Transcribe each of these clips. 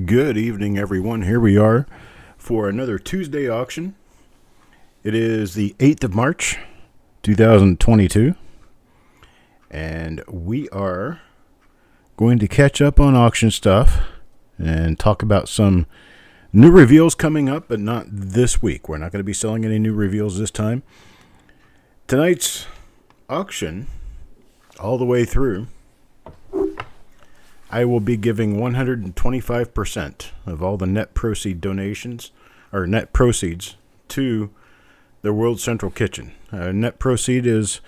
Good evening, everyone. Here we are for another Tuesday auction. It is the 8th of March, 2022, and we are going to catch up on auction stuff and talk about some new reveals coming up, but not this week. We're not going to be selling any new reveals this time. Tonight's auction, all the way through, I will be giving 125% of all the net proceed donations, or net proceeds, to the World Central Kitchen. Net proceed is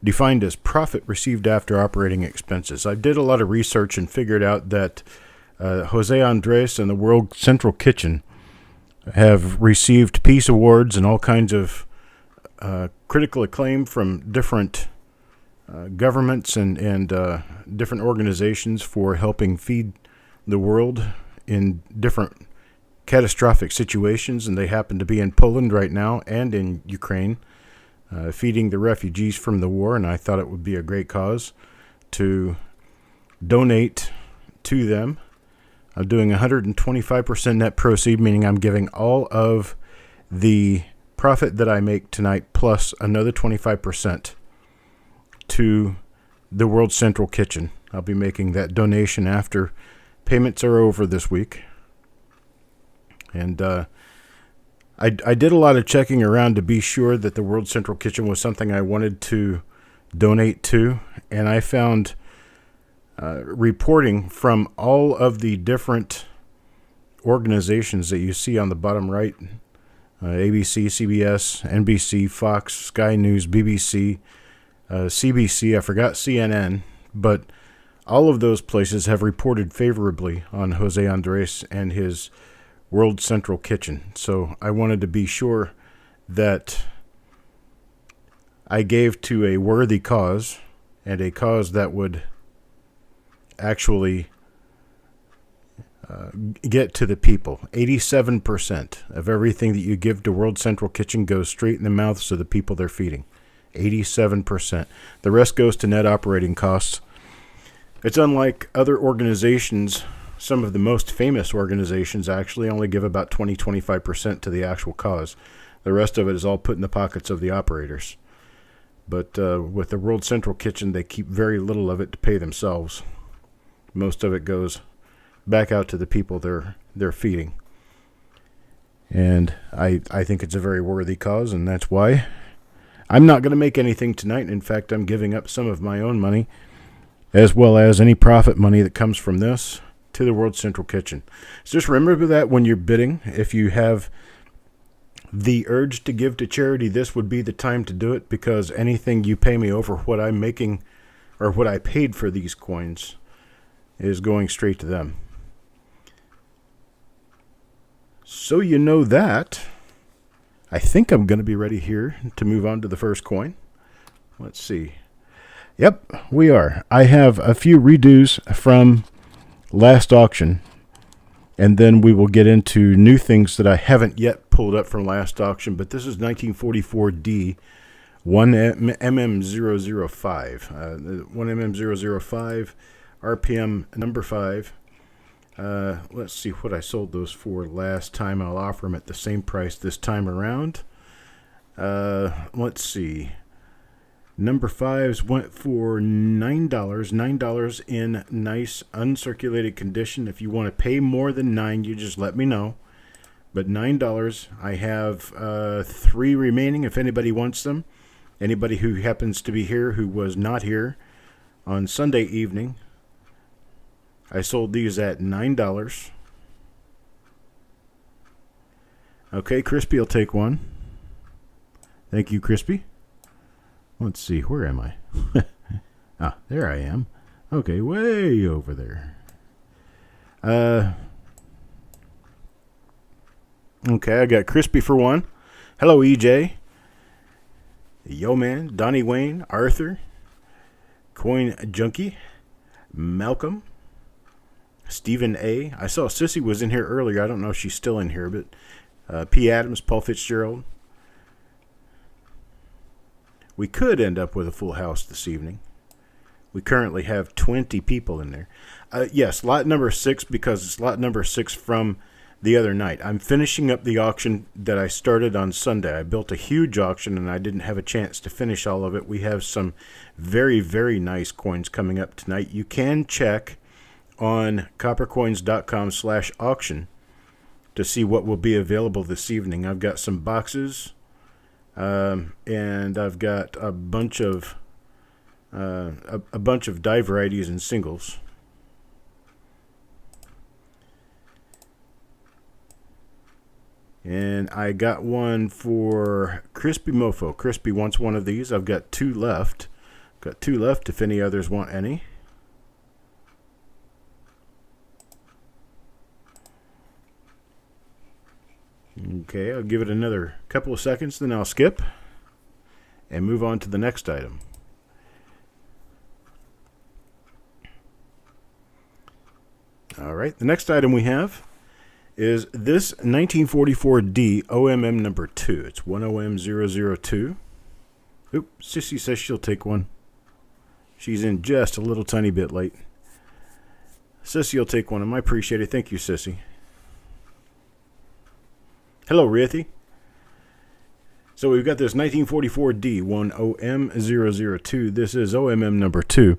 defined as profit received after operating expenses. I did a lot of research and figured out that Jose Andres and the World Central Kitchen have received peace awards and all kinds of critical acclaim from different governments and different organizations for helping feed the world in different catastrophic situations, and they happen to be in Poland right now and in Ukraine, feeding the refugees from the war, and I thought it would be a great cause to donate to them. I'm doing 125% net proceed, meaning I'm giving all of the profit that I make tonight plus another 25% to the World Central Kitchen. I'll be making that donation after payments are over this week. And I did a lot of checking around to be sure that the World Central Kitchen was something I wanted to donate to, and I found reporting from all of the different organizations that you see on the bottom right, ABC, CBS, NBC, Fox, Sky News, BBC, CBC, I forgot CNN, but all of those places have reported favorably on Jose Andres and his World Central Kitchen. So I wanted to be sure that I gave to a worthy cause, and a cause that would actually get to the people. 87% of everything that you give to World Central Kitchen goes straight in the mouths of the people they're feeding. 87%. The rest goes to net operating costs. It's unlike other organizations. Some of the most famous organizations actually only give about 20-25% to the actual cause. The rest of it is all put in the pockets of the operators. But with the World Central Kitchen, they keep very little of it to pay themselves. Most of it goes back out to the people they're feeding. And I think it's a very worthy cause, and that's why I'm not going to make anything tonight. In fact, I'm giving up some of my own money, as well as any profit money that comes from this, to the World Central Kitchen. So just remember that when you're bidding. If you have the urge to give to charity, this would be the time to do it, because anything you pay me over what I'm making, or what I paid for these coins, is going straight to them. So you know that. I think I'm going to be ready here to move on to the first coin. Let's see. Yep, we are. I have a few redos from last auction, and then we will get into new things that I haven't yet pulled up from last auction, but this is 1944D 1mm005. 1mm005, RPM number 5. Let's see what I sold those for last time. I'll offer them at the same price this time around. Let's see. Number 5s went for $9. $9 in nice uncirculated condition. If you want to pay more than $9, you just let me know. But $9. I have 3 remaining if anybody wants them. Anybody who happens to be here who was not here on Sunday evening, I sold these at $9. Okay, Crispy will take one. Thank you, Crispy. Let's see, where am I? There I am. Okay, way over there. Okay, I got Crispy for one. Hello, EJ. Yo Man, Donnie Wayne, Arthur, Coin Junkie, Malcolm, Stephen A. I saw Sissy was in here earlier. I don't know if she's still in here, but P. Adams, Paul Fitzgerald. We could end up with a full house this evening. We currently have 20 people in there. Yes, lot number 6, because it's lot number 6 from the other night. I'm finishing up the auction that I started on Sunday. I built a huge auction and I didn't have a chance to finish all of it. We have some very, very nice coins coming up tonight. You can check on coppercoins.com/auction to see what will be available this evening. I've got some boxes, and I've got a bunch of die varieties and singles. And I got one for Crispy Mofo. Crispy wants one of these. I've got 2 left. Got 2 left if any others want any. Okay, I'll give it another couple of seconds, then I'll skip and move on to the next item. All right, the next item we have is this 1944D OMM number 2. It's 1OM002. Oop, Sissy says she'll take one. She's in just a little tiny bit late. Sissy will take one of them. I appreciate it. Thank you, Sissy. Hello, Rithy. So we've got this 1944D 1OM002. This is OMM number 2.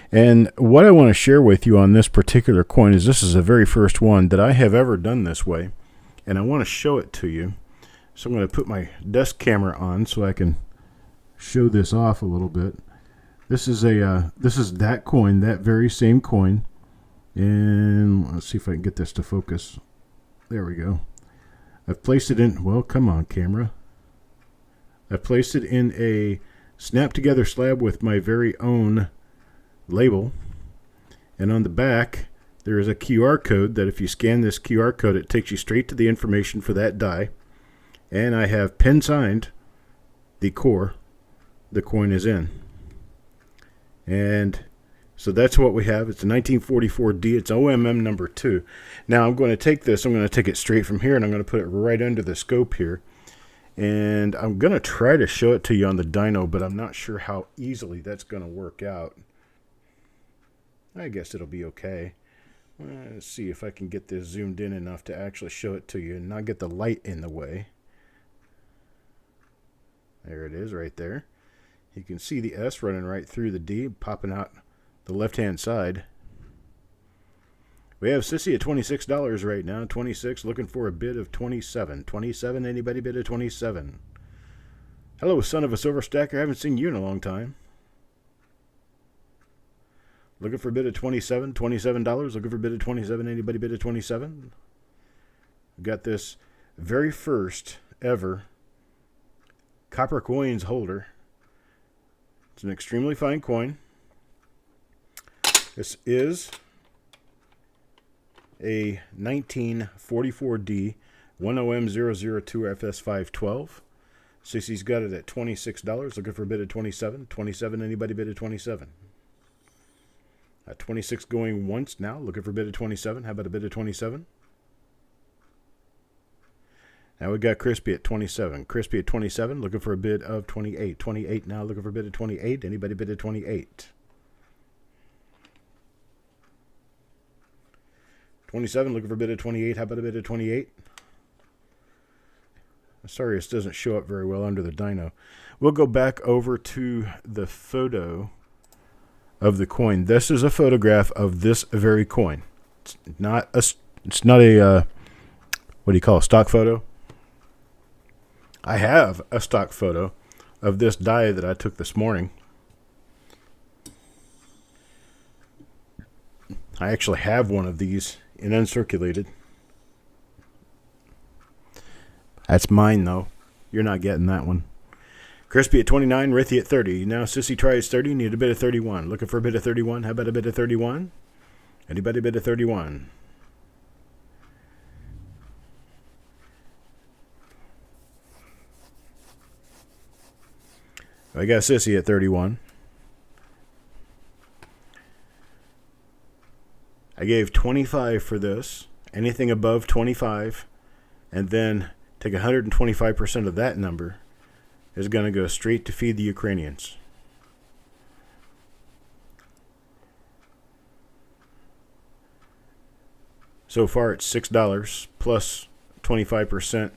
And what I want to share with you on this particular coin is this is the very first one that I have ever done this way. And I want to show it to you. So I'm going to put my desk camera on so I can show this off a little bit. This is that coin, that very same coin. And let's see if I can get this to focus. There we go. I've placed it in, well, come on, camera. I placed it in a snap-together slab with my very own label. And on the back, there is a QR code that if you scan this QR code, it takes you straight to the information for that die. And I have pen-signed the core the coin is in. And so that's what we have. It's a 1944D. It's OMM number 2. Now I'm going to take this. I'm going to take it straight from here, and I'm going to put it right under the scope here. And I'm going to try to show it to you on the dyno, but I'm not sure how easily that's going to work out. I guess it'll be okay. Let's see if I can get this zoomed in enough to actually show it to you and not get the light in the way. There it is right there. You can see the S running right through the D, popping out the left-hand side. We have Sissy at $26 right now. 26, looking for a bid of 27. 27, anybody bid of 27? Hello, son of a silver stacker. I haven't seen you in a long time. Looking for a bid of 27. $27. Looking for a bid of 27. Anybody bid of 27? We've got this very first ever Coppercoins holder. It's an extremely fine coin. This is a 1944D 1OM002 FS512. Sissy's got it at $26. Looking for a bid of 27. 27. Anybody bid of 27? 26 going once now. Looking for a bid of 27. How about a bid of 27? Now we got Crispy at 27. Crispy at 27. Looking for a bid of 28. 28 now. Looking for a bid of 28. Anybody bid of 28? 27. Looking for a bid of 28. How about a bid of 28? Sorry, this doesn't show up very well under the dyno. We'll go back over to the photo of the coin. This is a photograph of this very coin. It's not a what do you call a stock photo? I have a stock photo of this die that I took this morning. I actually have one of these in uncirculated. That's mine, though. You're not getting that one. Crispy at 29, Rithy at 30. Now Sissy tries 30, need a bit of 31. Looking for a bit of 31. How about a bit of 31? Anybody bid of 31? I got Sissy at 31. I gave 25 for this. Anything above 25, and then take 125% of that number, is going to go straight to feed the Ukrainians. So far it's $6 plus 25%.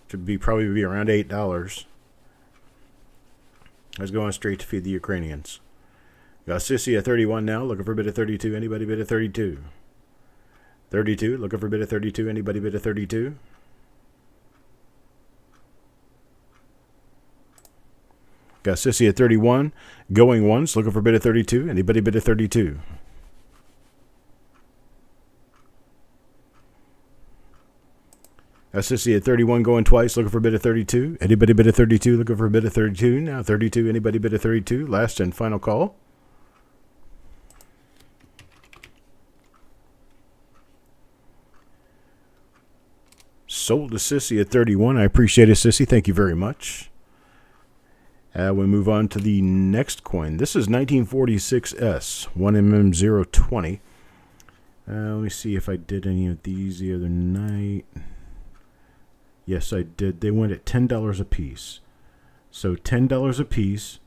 Should probably be around $8. Let's go on straight to feed the Ukrainians. Got Sissy at 31 now, looking for a bid of 32. Anybody bid of 32? 32, looking for a bid of 32. Anybody bid of 32? Got Sissy at 31, going once, looking for a bid of 32. Anybody bid of 32? Got Sissy at 31, going twice, looking for a bid of 32. Anybody bid of 32? Looking for a bid of 32. Now 32. Anybody bid of 32? Last and final call. Sold to Sissy at 31. I appreciate it, Sissy. Thank you very much. We move on to the next coin. This is 1946S, 1mm020. Let me see if I did any of these the other night. Yes, I did. They went at $10 a piece. So $10 a piece.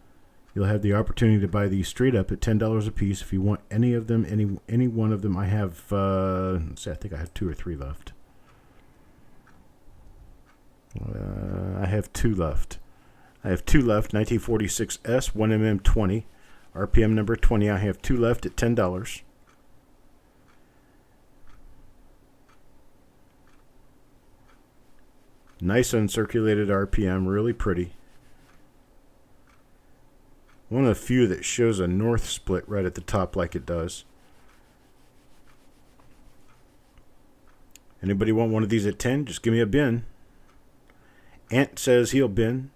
You'll have the opportunity to buy these straight up at $10 a piece. If you want any of them, any one of them, I have, let's see, I think I have 2 or 3 left. I have 2 left. 1946S, 1mm20, RPM number 20. I have 2 left at $10. Nice uncirculated RPM, really pretty. One of the few that shows a north split right at the top like it does. Anybody want one of these at 10? Just give me a bin. Ant says he'll bin.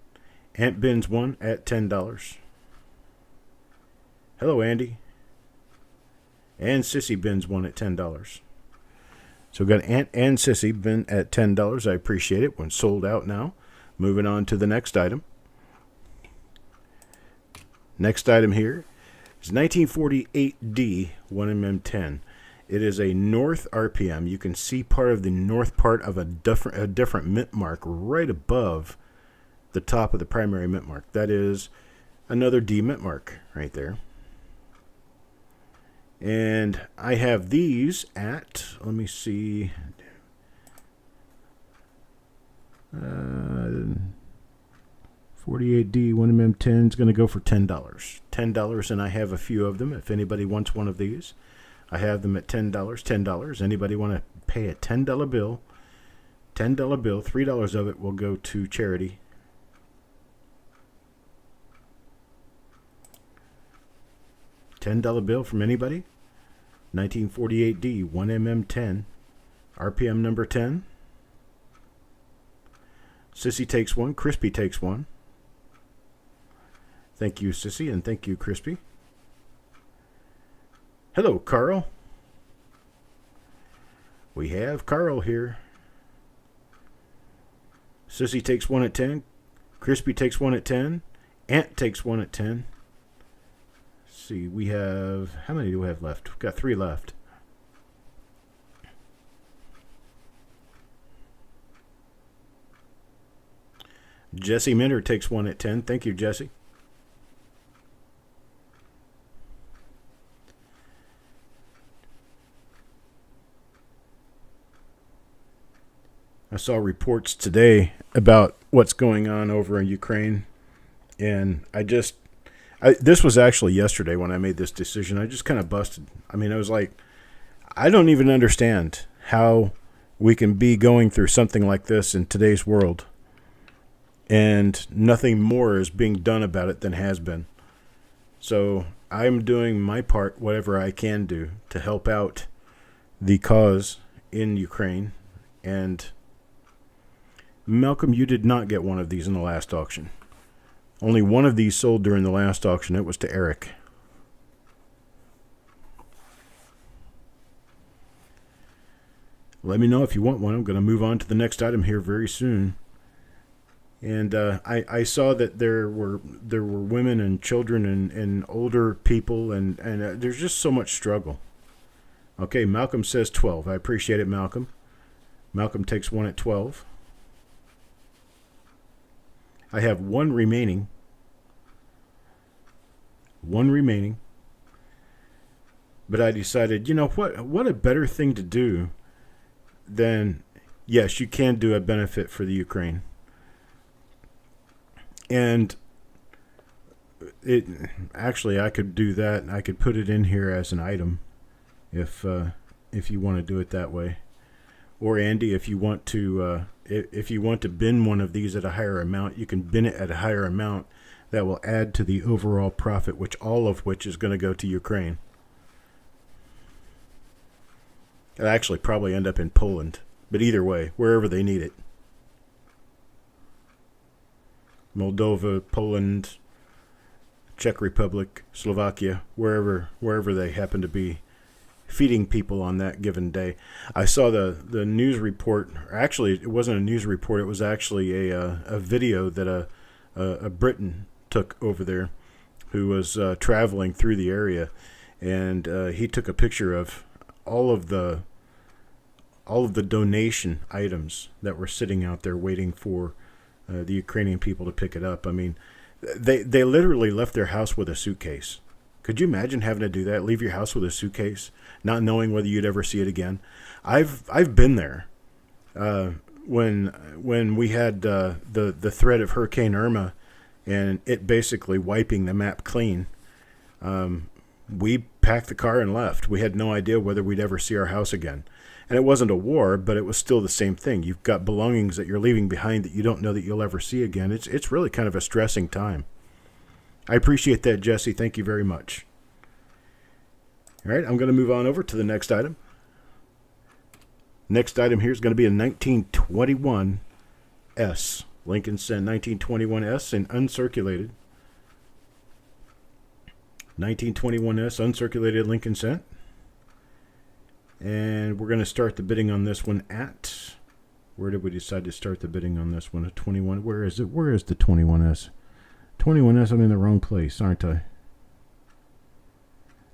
Ant bins one at $10. Hello, Andy. And Sissy bins one at $10. So we've got Ant and Sissy bin at $10. I appreciate it. One sold out now. Moving on to the next item. Next item here is 1948D 1mm10. It is a north RPM. You can see part of the north part of a different mint mark right above the top of the primary mint mark. That is another D mint mark right there. And I have these at, let me see, 48D 1mm10 is going to go for $10. $10, and I have a few of them. If anybody wants one of these, I have them at $10. $10. Anybody want to pay a $10 bill? $10 bill, $3 of it will go to charity. $10 bill from anybody? 1948D 1mm10, RPM number 10. Sissy takes one. Crispy takes one. Thank you, Sissy, and thank you, Crispy. Hello, Carl. We have Carl here. Sissy takes one at 10. Crispy takes one at 10. Ant takes one at 10. Let's see, we have, how many do we have left? We've got 3 left. Jesse Minter takes one at 10. Thank you, Jesse. I saw reports today about what's going on over in Ukraine, and this was actually yesterday when I made this decision. I just kind of busted. I mean, I was like, I don't even understand how we can be going through something like this in today's world, and nothing more is being done about it than has been. So I'm doing my part, whatever I can do, to help out the cause in Ukraine. And Malcolm, you did not get one of these in the last auction. Only one of these sold during the last auction. It was to Eric. Let me know if you want one. I'm going to move on to the next item here very soon. And I saw that there were women and children and older people, and there's just so much struggle. Okay, Malcolm says 12. I appreciate it, Malcolm. Malcolm takes one at 12. I have one remaining. But I decided, what a better thing to do than, yes, you can do a benefit for the Ukraine. And I could do that. I could put it in here as an item if you want to do it that way. Or Andy, if you want to bin one of these at a higher amount, you can bin it at a higher amount that will add to the overall profit, all of which is going to go to Ukraine. It'll actually probably end up in Poland, but either way, wherever they need it. Moldova, Poland, Czech Republic, Slovakia, wherever they happen to be feeding people on that given day. I saw the news report. Actually, it wasn't a news report. It was actually a video that a Briton took over there, who was traveling through the area, and he took a picture of all of the donation items that were sitting out there waiting for the Ukrainian people to pick it up. I mean, they literally left their house with a suitcase. Could you imagine having to do that? Leave your house with a suitcase, not knowing whether you'd ever see it again. I've been there. When we had the threat of Hurricane Irma, and it basically wiping the map clean, we packed the car and left. We had no idea whether we'd ever see our house again. And it wasn't a war, but it was still the same thing. You've got belongings that you're leaving behind that you don't know that you'll ever see again. It's really kind of a stressing time. I appreciate that, Jesse. Thank you very much. All right, I'm going to move on over to the next item. Next item here is going to be a 1921 S. Lincoln Cent 1921 S in uncirculated. 1921 S uncirculated Lincoln Cent. And we're going to start the bidding on this one at... Where did we decide to start the bidding on this one? A 21. Where is it? Where is the 21S? 21S, I'm in the wrong place, aren't I?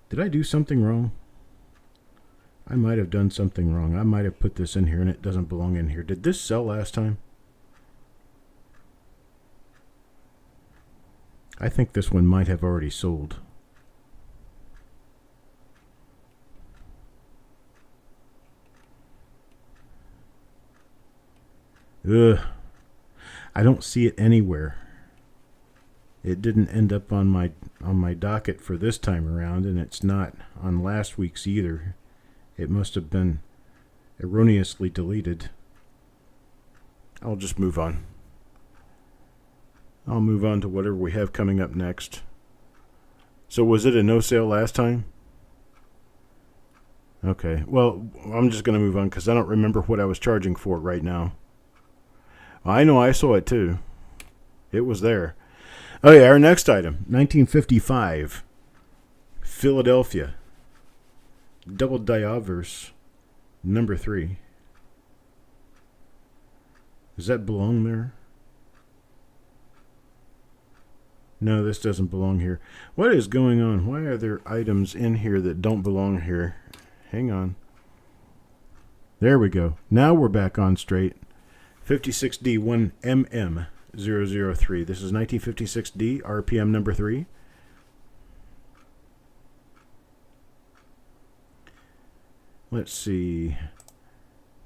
Did I do something wrong? I might have done something wrong. I might have put this in here and it doesn't belong in here. Did this sell last time? I think this one might have already sold. Ugh. I don't see it anywhere. It didn't end up on my docket for this time around, and it's not on last week's either. It must have been erroneously deleted. I'll just move on. I'll move on to whatever we have coming up next. So was it a no sale last time? Okay, well, I'm just going to move on because I don't remember what I was charging for it right now. I know I saw it too. It was there. Oh yeah, our next item, 1955, Philadelphia, double diobverse, number 3. Does that belong there? No, this doesn't belong here. What is going on? Why are there items in here that don't belong here? Hang on. There we go. Now we're back on straight. 56D 1MM 003. This is 1956D, RPM number 3. Let's see.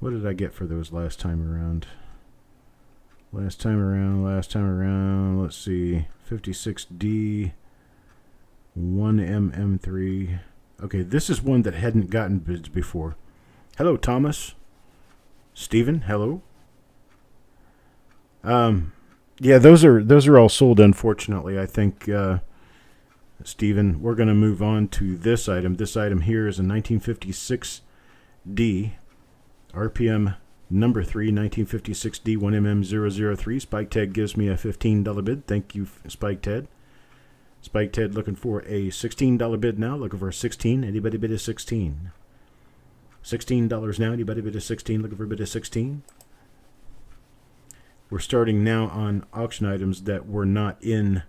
What did I get for those last time around? Last time around, let's see. 56D 1MM3. Okay, this is one that hadn't gotten bids before. Hello, Thomas. Stephen, hello. Yeah, those are all sold, unfortunately. I think, Stephen, we're going to move on to this item. This item here is a 1956D, RPM number 3, 1956D 1MM003. Spike Ted gives me a $15 bid. Thank you, Spike Ted. Spike Ted looking for a $16 bid now. Looking for a 16. Anybody bid a 16? $16 now. Anybody bid a 16? Looking for a bid of 16? We're starting now on auction items that were not in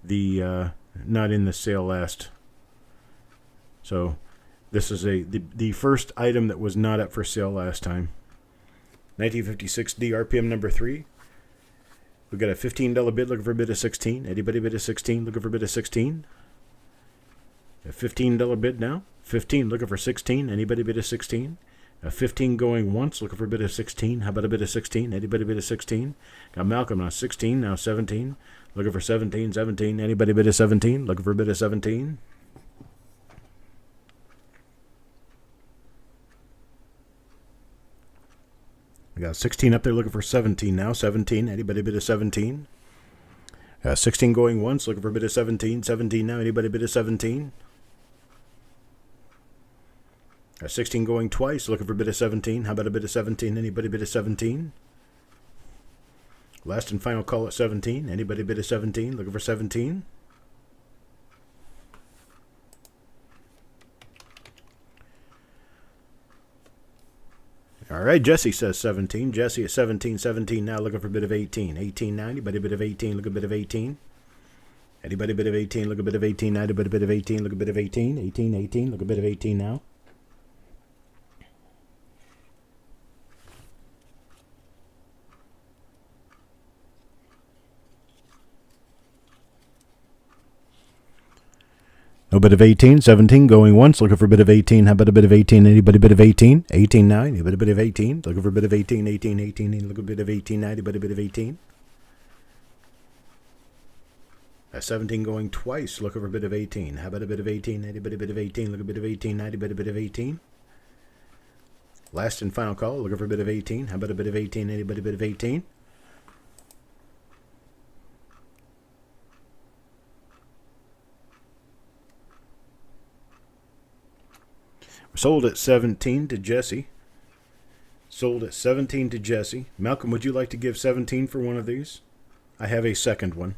the sale last. So this is the first item that was not up for sale last time. 1956D RPM number 3. We got a $15 bid looking for a bid of 16. Anybody bid a 16 looking for a bid of 16? A $15 bid now. 15, looking for 16. Anybody bid a 16? 15 going once, looking for a bid of 16. How about a bid of 16? Anybody bid a 16? Got Malcolm now 16, now 17. Looking for 17, 17. Anybody bid a 17? Looking for a bid of 17. We got 16 up there looking for 17 now. 17. Anybody bid a 17? 16 going once, looking for a bid of 17. 17 now. Anybody bid a 17? 16 going twice, looking for a bid of 17. How about a bid of 17? Anybody bid a 17? Last and final call at 17. Anybody bid a 17? Looking for 17? All right, Jesse says 17. Jesse at 17, 17 now, looking for a bid of 18. 18 now. Anybody bid of 18? Look a bid of 18. Anybody bid of 18? Look a bid of 18 now. Anybody bid of 18? Look a bid of 18. 18, 18. Look a bid of 18 now. No bid of 18, 17 going once, looking for a bit of 18. How about a bit of 18? Anybody bit of 18? 18 now. Anybody bit of 18? Looking for a bit of 18, 18, 18. Look a bit of 18 now. Anybody bit of 18? 17 going twice, looking for a bit of 18. How about a bit of 18? Anybody bit of 18? Look a bit of 18 now. Anybody bit of 18? Last and final call, looking for a bit of 18. How about a bit of 18? Anybody bit of 18? Sold at 17 to Jesse. Sold at 17 to Jesse. Malcolm, would you like to give 17 for one of these? I have a second one.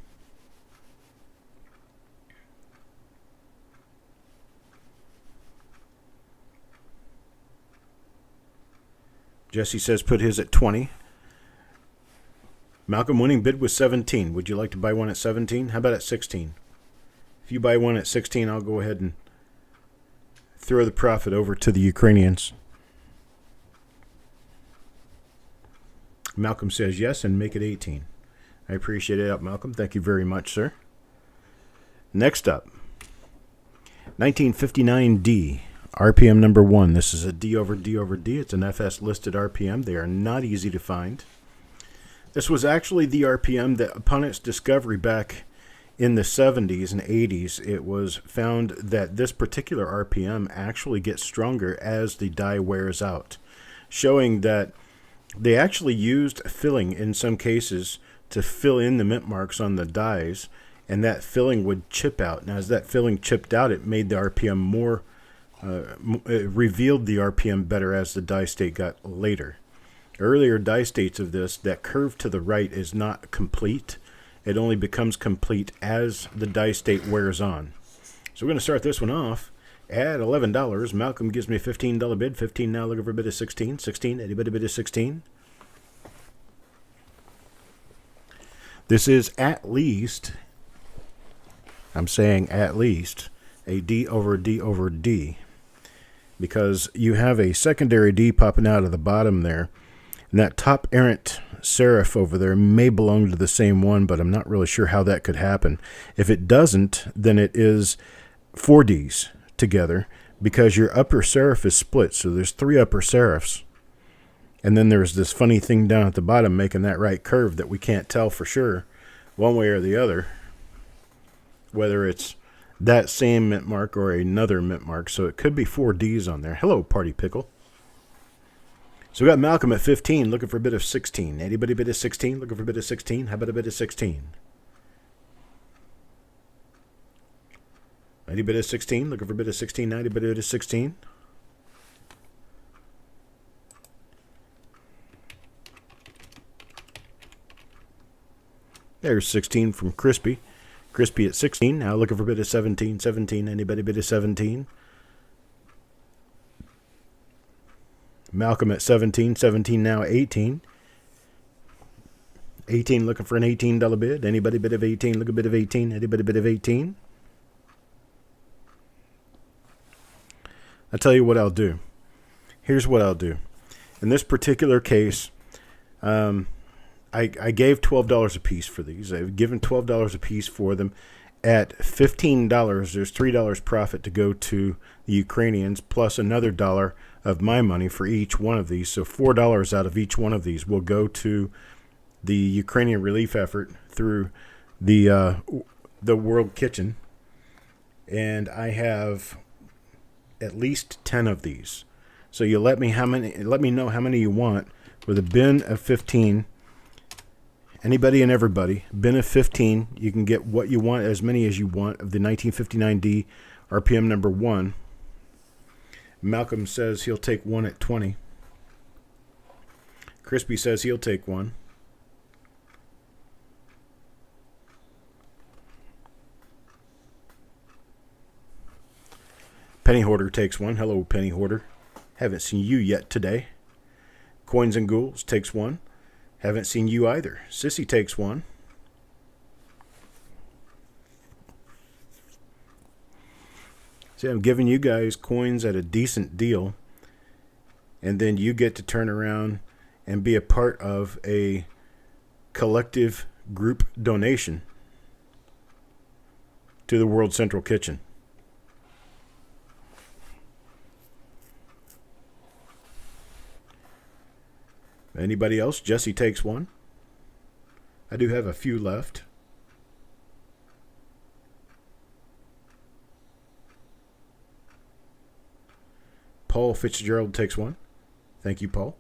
Jesse says put his at 20. Malcolm, winning bid was 17. Would you like to buy one at 17? How about at 16? If you buy one at 16, I'll go ahead and throw the profit over to the Ukrainians. Malcolm says yes and make it 18. I appreciate it, Malcolm. Thank you very much, sir. Next up, 1959D, RPM number 1. This is a D over D over D. It's an FS listed RPM. They are not easy to find. This was actually the RPM that upon its discovery back in the 70s and 80s, it was found that this particular RPM actually gets stronger as the die wears out, showing that they actually used filling in some cases to fill in the mint marks on the dies, and that filling would chip out. Now, as that filling chipped out, it made the RPM more, it revealed the RPM better as the die state got later. Earlier die states of this, that curve to the right is not complete. It only becomes complete as the die state wears on. So we're going to start this one off at $11. Malcolm gives me a $15 bid. 15 now, looking for a bid of 16. 16, anybody bid of 16? This is at least, I'm saying at least, a D over D over D, because you have a secondary D popping out of the bottom there, and that top errant serif over there may belong to the same one, but I'm not really sure how that could happen. If it doesn't, then it is 4 Ds together, because your upper serif is split, so there's 3 upper serifs. And then there's this funny thing down at the bottom making that right curve that we can't tell for sure, one way or the other, whether it's that same mint mark or another mint mark. So it could be 4 Ds on there. Hello, Party Pickle. So we got Malcolm at 15, looking for a bit of 16. Anybody bid of 16? Looking for a bit of 16? How about a bit of 16? Anybody bid of 16? Looking for a bit of 16? Anybody bid of 16? There's 16 from Crispy. Crispy at 16. Now looking for a bit of 17. 17. Anybody bid of 17? Malcolm at 17. 17 now 18. 18 looking for an $18 bid. Anybody bid of 18? Look a bit of 18. Anybody bid of 18? I'll tell you what I'll do. Here's what I'll do. In this particular case, I gave $12 a piece for these. I've given $12 a piece for them, at $15, there's $3 profit to go to the Ukrainians, plus another dollar of my money for each one of these. So $4 out of each one of these will go to the Ukrainian relief effort through the World Kitchen. And I have at least 10 of these. So you let me know how many you want with a bin of 15. Anybody and everybody, bin of 15. You can get what you want, as many as you want, of the 1959D RPM number 1. Malcolm says he'll take one at 20. Crispy says he'll take one. Penny Hoarder takes one. Hello, Penny Hoarder. Haven't seen you yet today. Coins and Ghouls takes one. Haven't seen you either. Sissy takes one. See, I'm giving you guys coins at a decent deal, and then you get to turn around and be a part of a collective group donation to the World Central Kitchen. Anybody else? Jesse takes one. I do have a few left. Paul Fitzgerald takes one. Thank you, Paul.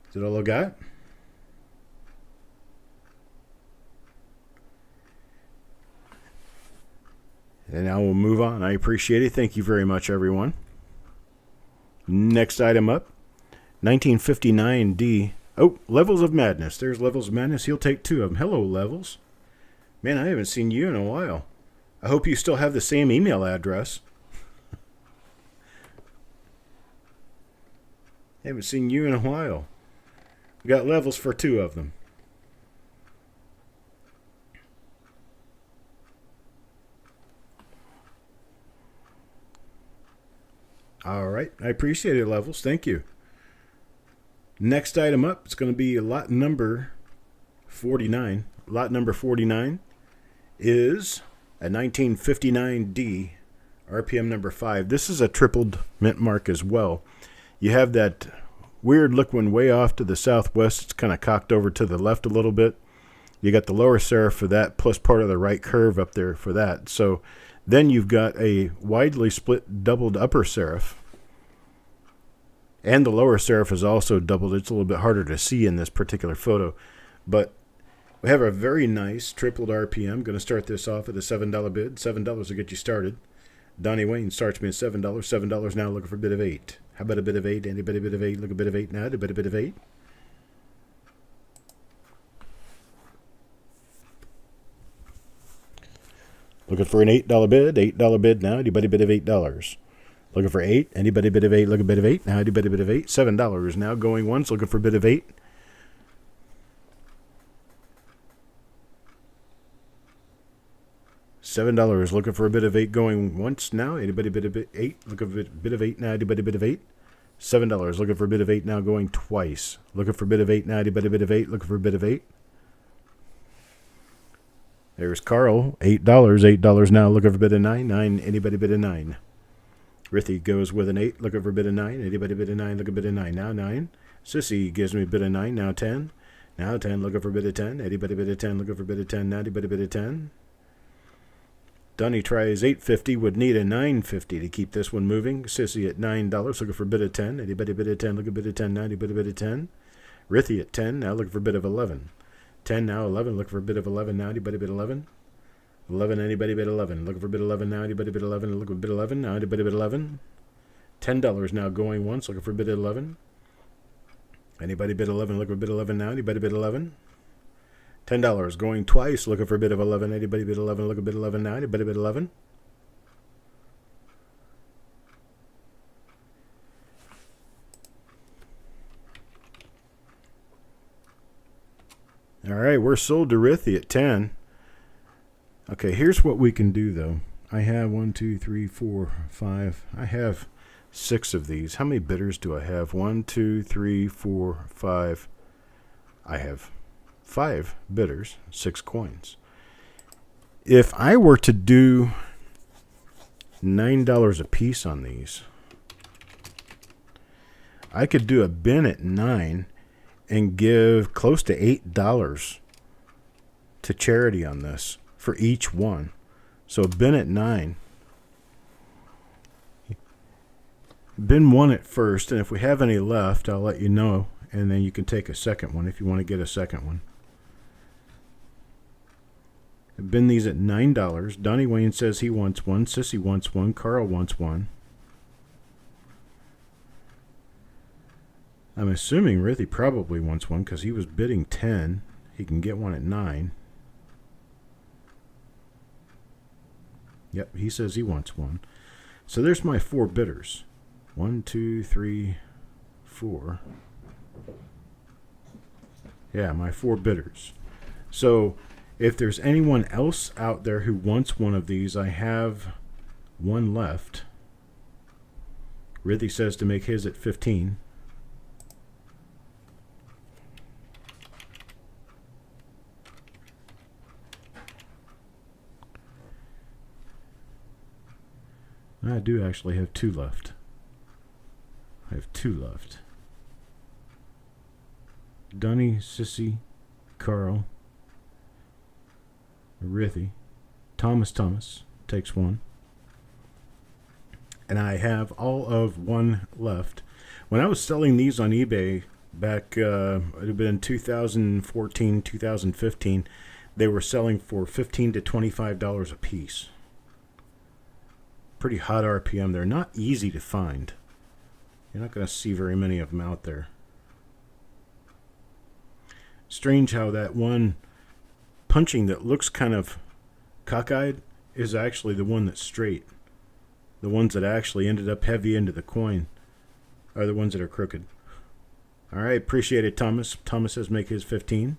Is that all I got? And now we'll move on. I appreciate it. Thank you very much, everyone. Next item up, 1959D. Oh, Levels of Madness. There's Levels of Madness. He'll take two of them. Hello, Levels. Man, I haven't seen you in a while. I hope you still have the same email address. Haven't seen you in a while. We got Levels for two of them. All right. I appreciate it, Levels. Thank you. Next item up, it's going to be lot number 49. Lot number 49 is a 1959D RPM number 5. This is a tripled mint mark as well. You have that weird look one way off to the southwest. It's kind of cocked over to the left a little bit. You got the lower serif for that, plus part of the right curve up there for that. So then you've got a widely split doubled upper serif. And the lower serif is also doubled. It's a little bit harder to see in this particular photo. But we have a very nice tripled RPM. Going to start this off at a $7 bid. $7 will get you started. Donnie Wayne starts me at $7. $7 now, looking for a bid of 8. How about a bid of 8? Anybody bid of 8? Look a bid of 8 now. A bid of 8. Looking for an $8 bid. $8 bid now. Anybody bid of $8? Looking for 8. Anybody bid of 8? Look a bid of 8. Now anybody bid of 8? $7 now going once. Looking for a bid of 8. $7 looking for a bid of 8 going once now. Anybody bid of 8? Looking for a bid of 8 now. Anybody bid of 8? $7 looking for a bid of 8 now going twice. Looking for a bid of 8 now. Anybody bid of 8? Looking for a bid of 8. There's Carl, $8. $8 now, looking for a bid of 9. 9, anybody bid of 9. Rithy goes with an 8, looking for a bid of 9. Anybody bid of 9, look a bid of 9. Now 9. Sissy gives me a bid of 9, now 10. Now 10, looking for a bid of 10. Anybody bid of 10, looking for a bid of 10. Now anybody bid of 10. Dunny tries $8.50, would need a $9.50 to keep this one moving. Sissy at $9, looking for a bid of 10. Anybody bid of 10, look a bid of 10. Now anybody bid of 10. Rithy at 10, now looking for a bid of 11. 10 now, 11, looking for a bid of 11 now. Anybody bid 11? 11, anybody bid 11? Looking for a bid 11 now. Anybody bid 11? Looking for a bid 11 now. Anybody bid 11? $10 now going once. Looking for a bid 11. Anybody bid 11? Looking for a bid 11 now. Anybody bid 11? $10 going twice. Looking for a bid of 11. Anybody bid 11? Looking for a bid 11 now. Anybody bid 11? All right, we're sold to Rithy at 10. Okay, here's what we can do, though. I have 1, 2, 3, 4, 5. I have 6 of these. How many bidders do I have? 1, 2, 3, 4, 5. I have 5 bidders, 6 coins. If I were to do $9 a piece on these, I could do a bin at 9 and give close to $8 to charity on this for each one. So a bin at 9. Bin 1 at first, and if we have any left, I'll let you know, and then you can take a second one if you want to get a second one. I bin these at $9. Donnie Wayne says he wants one. Sissy wants one. Carl wants one. I'm assuming Rithy probably wants one because he was bidding 10. He can get one at 9. Yep, he says he wants one. So there's my 4 bidders. 1, 2, 3, 4. Yeah, my 4 bidders. So if there's anyone else out there who wants one of these, I have one left. Rithy says to make his at 15. I do actually have 2 left. I have 2 left. Dunny, Sissy, Carl, Rithy, Thomas takes 1. And I have all of 1 left. When I was selling these on eBay back, it had been 2014, 2015, they were selling for $15 to $25 a piece. Pretty hot RPM. They're not easy to find. You're not going to see very many of them out there. Strange how that one punching that looks kind of cockeyed is actually the one that's straight. The ones that actually ended up heavy into the coin are the ones that are crooked. All right, appreciate it, Thomas. Thomas says make his 15.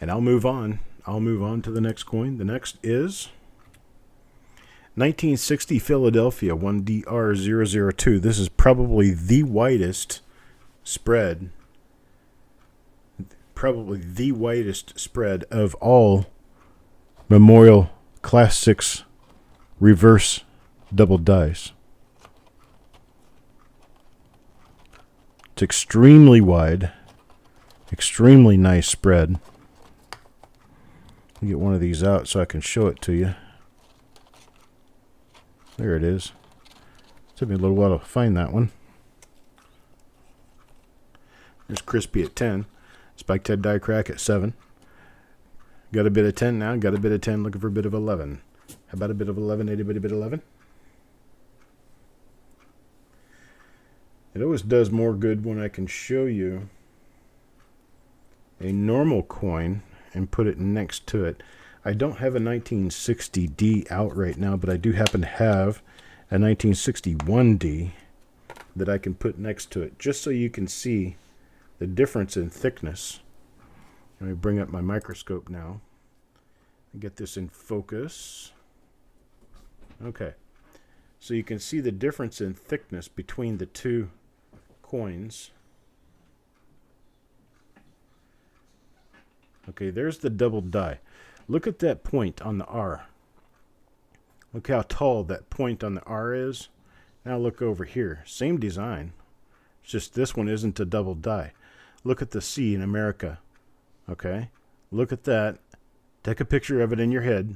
And I'll move on. I'll move on to the next coin. The next is 1960 Philadelphia 1DR002. This is probably the widest spread. Probably the widest spread of all Memorial Class 6 reverse double dice. It's extremely wide. Extremely nice spread. Get one of these out so I can show it to you. There it is. Took me a little while to find that one. There's Crispy at 10. Spike Ted Die Crack at 7. Got a bit of 10 now. Got a bit of 10. Looking for a bit of 11. How about a bit of 11? Anybody bit 11? It always does more good when I can show you a normal coin and put it next to it. I don't have a 1960D out right now, but I do happen to have a 1961D that I can put next to it, just so you can see the difference in thickness. Let me bring up my microscope now and get this in focus. Okay, so you can see the difference in thickness between the 2 coins. Okay, there's the double die. Look at that point on the R. Look how tall that point on the R is. Now look over here. Same design. It's just this one isn't a double die. Look at the C in America. Okay? Look at that. Take a picture of it in your head.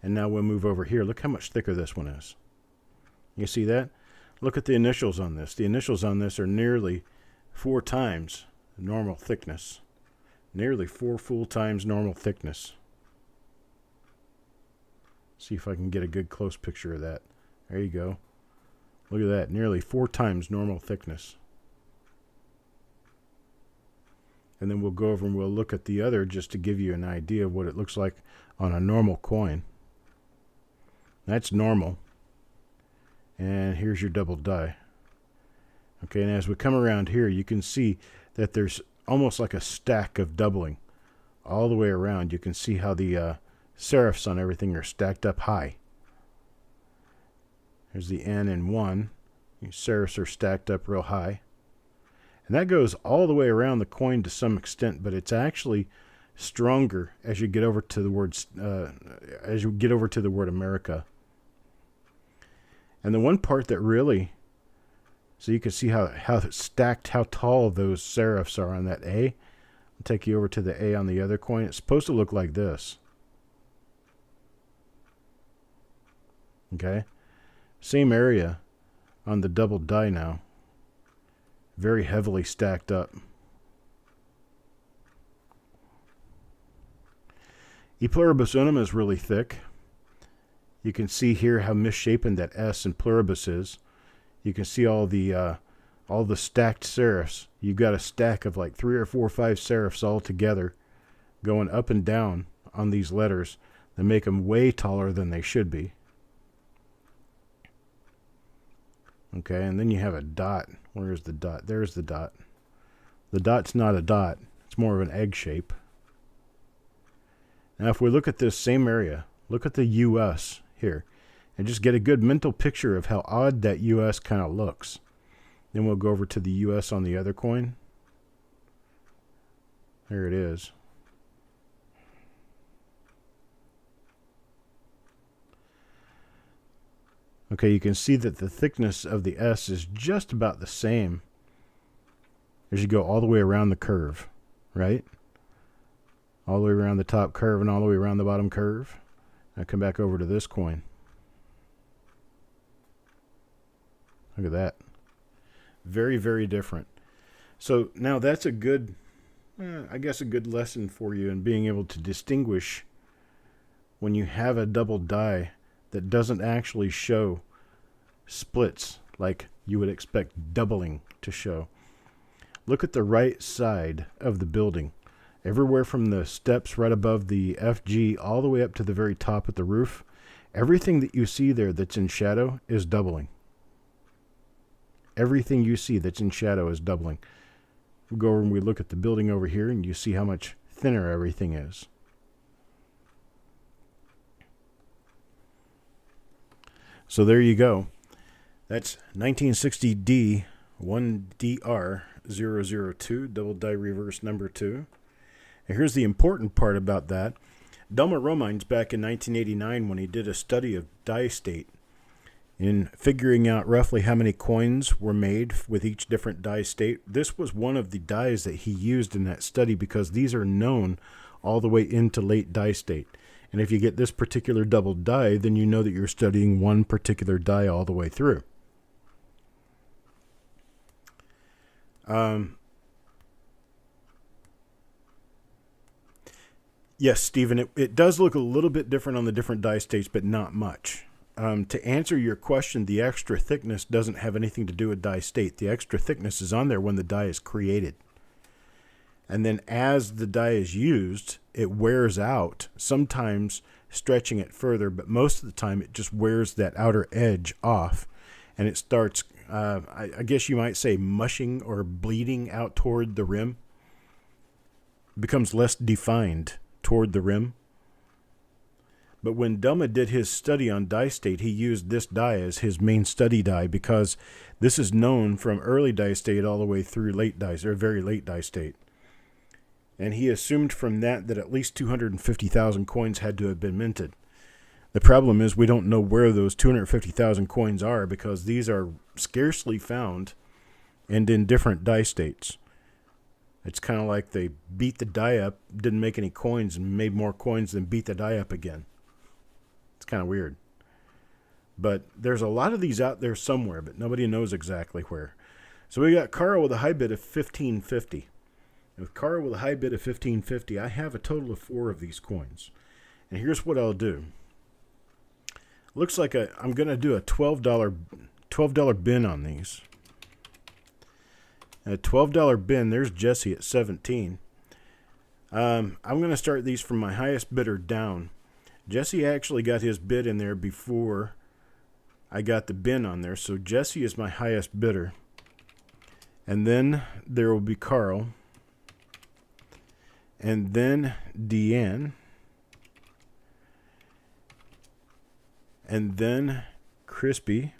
And now we'll move over here. Look how much thicker this one is. You see that? Look at the initials on this. The initials on this are nearly 4 times normal thickness. Nearly 4 full times normal thickness. See if I can get a good close picture of that. There you go. Look at that. Nearly 4 times normal thickness. And then we'll go over and we'll look at the other just to give you an idea of what it looks like on a normal coin. That's normal. And here's your double die. Okay, and as we come around here, you can see that there's almost like a stack of doubling all the way around. You can see how the serifs on everything are stacked up high. There's the N and 1. These serifs are stacked up real high. And that goes all the way around the coin to some extent, but it's actually stronger as you get over to the word America. And the one part that really, so you can see how stacked, how tall those serifs are on that A. I'll take you over to the A on the other coin. It's supposed to look like this. Okay? Same area on the double die now. Very heavily stacked up. E pluribus unum is really thick. You can see here how misshapen that S in pluribus is. You can see all the stacked serifs. You've got a stack of like 3 or 4 or 5 serifs all together going up and down on these letters that make them way taller than they should be. Okay, and then you have a dot. Where is the dot? There's the dot. The dot's not a dot. It's more of an egg shape. Now if we look at this same area, look at the US here, and just get a good mental picture of how odd that US kind of looks. Then we'll go over to the US on the other coin. There it is. Okay, you can see that the thickness of the S is just about the same as you go all the way around the curve, right? All the way around the top curve and all the way around the bottom curve. Now come back over to this coin. Look at that. Very, very different. So now that's a good, I guess a good lesson for you in being able to distinguish when you have a double die that doesn't actually show splits like you would expect doubling to show. Look at the right side of the building. Everywhere from the steps right above the FG all the way up to the very top at the roof, everything that you see there that's in shadow is doubling. Everything you see that's in shadow is doubling. We go over and we look at the building over here and you see how much thinner everything is. So there you go. That's 1960D 1DR002, double die reverse number 2. And here's the important part about that. Delmer Romines back in 1989 when he did a study of die state in figuring out roughly how many coins were made with each different die state, this was one of the dies that he used in that study because these are known all the way into late die state. And if you get this particular double die, then you know that you're studying one particular die all the way through. Yes, Stephen, it does look a little bit different on the different die states, but not much. To answer your question, the extra thickness doesn't have anything to do with die state. The extra thickness is on there when the die is created. And then as the die is used, it wears out, sometimes stretching it further, but most of the time it just wears that outer edge off, and it starts, I guess you might say, mushing or bleeding out toward the rim. It becomes less defined toward the rim. But when Delma did his study on die state, he used this die as his main study die because this is known from early die state all the way through late die, or very late die state. And he assumed from that at least 250,000 coins had to have been minted. The problem is we don't know where those 250,000 coins are because these are scarcely found and in different die states. It's kind of like they beat the die up, didn't make any coins, and made more coins than beat the die up again. It's kind of weird. But there's a lot of these out there somewhere, but nobody knows exactly where. So we got Carl with a high bid of 1550. With Carl with a high bid of 1550, I have a total of 4 of these coins. And here's what I'll do. Looks like I'm going to do a $12 bin on these. A $12 bin, there's Jesse at 17. I'm going to start these from my highest bidder down. Jesse actually got his bid in there before I got the bin on there. So Jesse is my highest bidder. And then there will be Carl. And then Deanne. and then Crispy,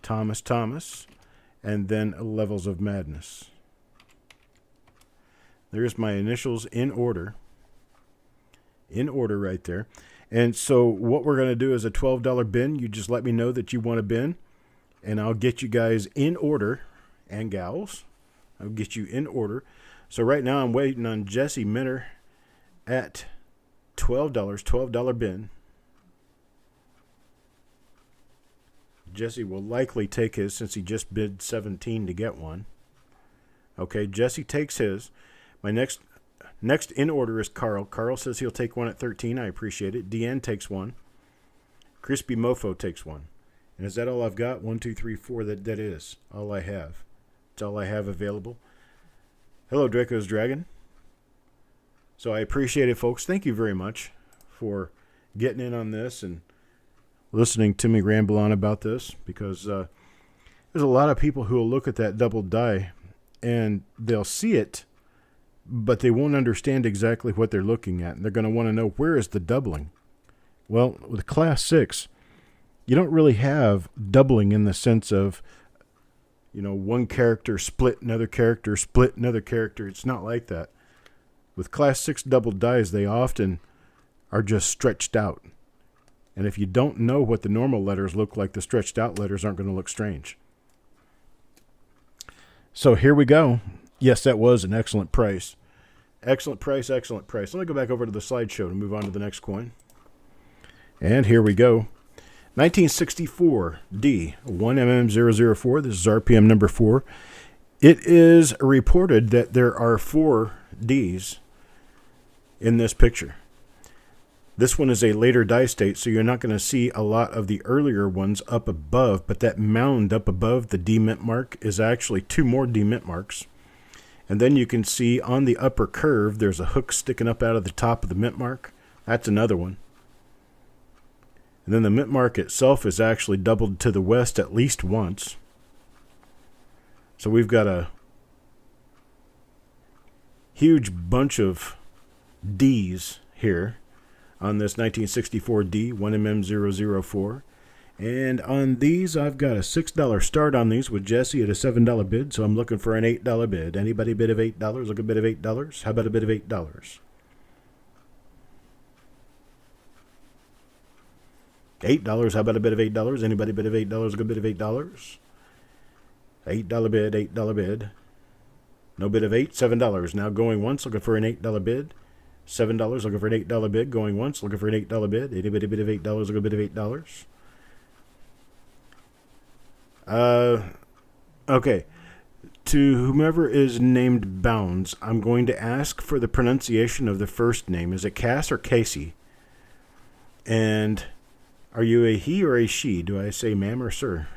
Thomas, and then Levels of Madness. There's my initials in order. In order right there. And so what we're going to do is a $12 bin. You just let me know that you want a bin, and I'll get you guys in order, and gals. I'll get you in order. So right now I'm waiting on Jesse Minner at $12 bin. Jesse will likely take his since he just bid $17 to get one. Okay, Jesse takes his. My next in order is Carl. Carl says he'll take one at $13. I appreciate it. Deanne takes one. Crispy Mofo takes one. And is that all I've got? 1, 2, 3, 4. That is all I have. It's all I have available. Hello, Draco's Dragon. So I appreciate it, folks. Thank you very much for getting in on this and listening to me ramble on about this, because there's a lot of people who will look at that double die and they'll see it, but they won't understand exactly what they're looking at. And they're going to want to know, where is the doubling? Well, with Class 6, you don't really have doubling in the sense of, one character split another character, split another character. It's not like that. With Class 6 double dies, they often are just stretched out. And if you don't know what the normal letters look like, the stretched out letters aren't going to look strange. So here we go. Yes, that was an excellent price. Excellent price, excellent price. Let me go back over to the slideshow to move on to the next coin. And here we go. 1964 D 1mm004. This is RPM number 4. It is reported that there are 4 Ds in this picture. This one is a later die state, so you're not going to see a lot of the earlier ones up above, but that mound up above the D mint mark is actually 2 more D mint marks. And then you can see on the upper curve, there's a hook sticking up out of the top of the mint mark. That's another one. And then the mint mark itself is actually doubled to the west at least once. So we've got a huge bunch of D's here on this 1964 D 1mm004. And on these, I've got a $6 start on these with Jesse at a $7 bid, so I'm looking for an $8 bid. Anybody bid of $8? Look, a bid of $8. How about a bid of $8? $8. How about a bid of $8? Anybody bid of $8? Look, a bid of $8. $8 bid, $8 bid. No bid of $8, $7. Now going once, looking for an $8 bid. $7, looking for an $8 bid. Going once, looking for an $8 bid. Anybody bid of $8? Look, a bid of $8. Okay. To whomever is named Bounds, I'm going to ask for the pronunciation of the first name. Is it Cass or Casey? And are you a he or a she? Do I say ma'am or sir?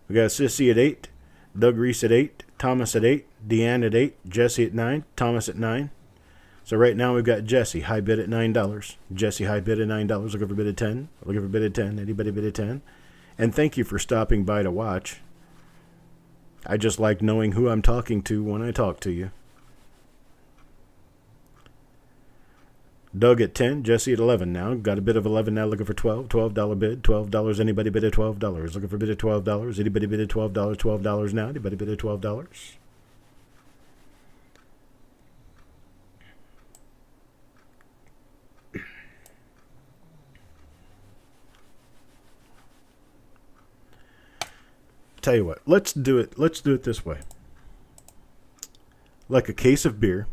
We got Sissy at 8, Doug Reese at 8, Thomas at 8, Deanne at 8, Jesse at 9, Thomas at 9. So right now we've got Jesse, high bid at $9. Jesse, high bid at $9. Looking for bid at 10. Looking for bid at 10. Anybody bid at 10? And thank you for stopping by to watch. I just like knowing who I'm talking to when I talk to you. Doug at 10, Jesse at 11 now. Got a bid of 11 now, looking for 12. $12 bid, $12. Anybody bid at $12? Looking for bid at $12. Anybody bid at $12? $12 now. Anybody bid at $12? Tell you what, let's do it this way. Like a case of beer,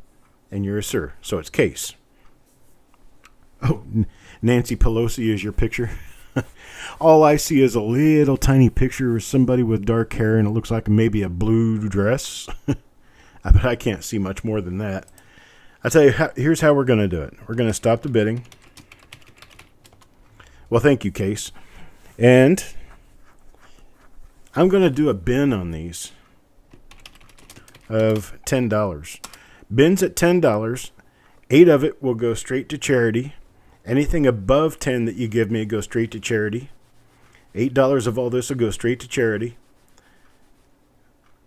and you're a sir, so it's case. Oh, Nancy Pelosi is your picture. All I see is a little tiny picture of somebody with dark hair, and it looks like maybe a blue dress. But I can't see much more than that. I'll tell you, here's how we're going to do it. We're going to stop the bidding. Well, thank you, Case. And I'm going to do a bin on these of $10. Bins at $10. 8 of it will go straight to charity. Anything above 10 that you give me goes straight to charity. $8 of all this will go straight to charity.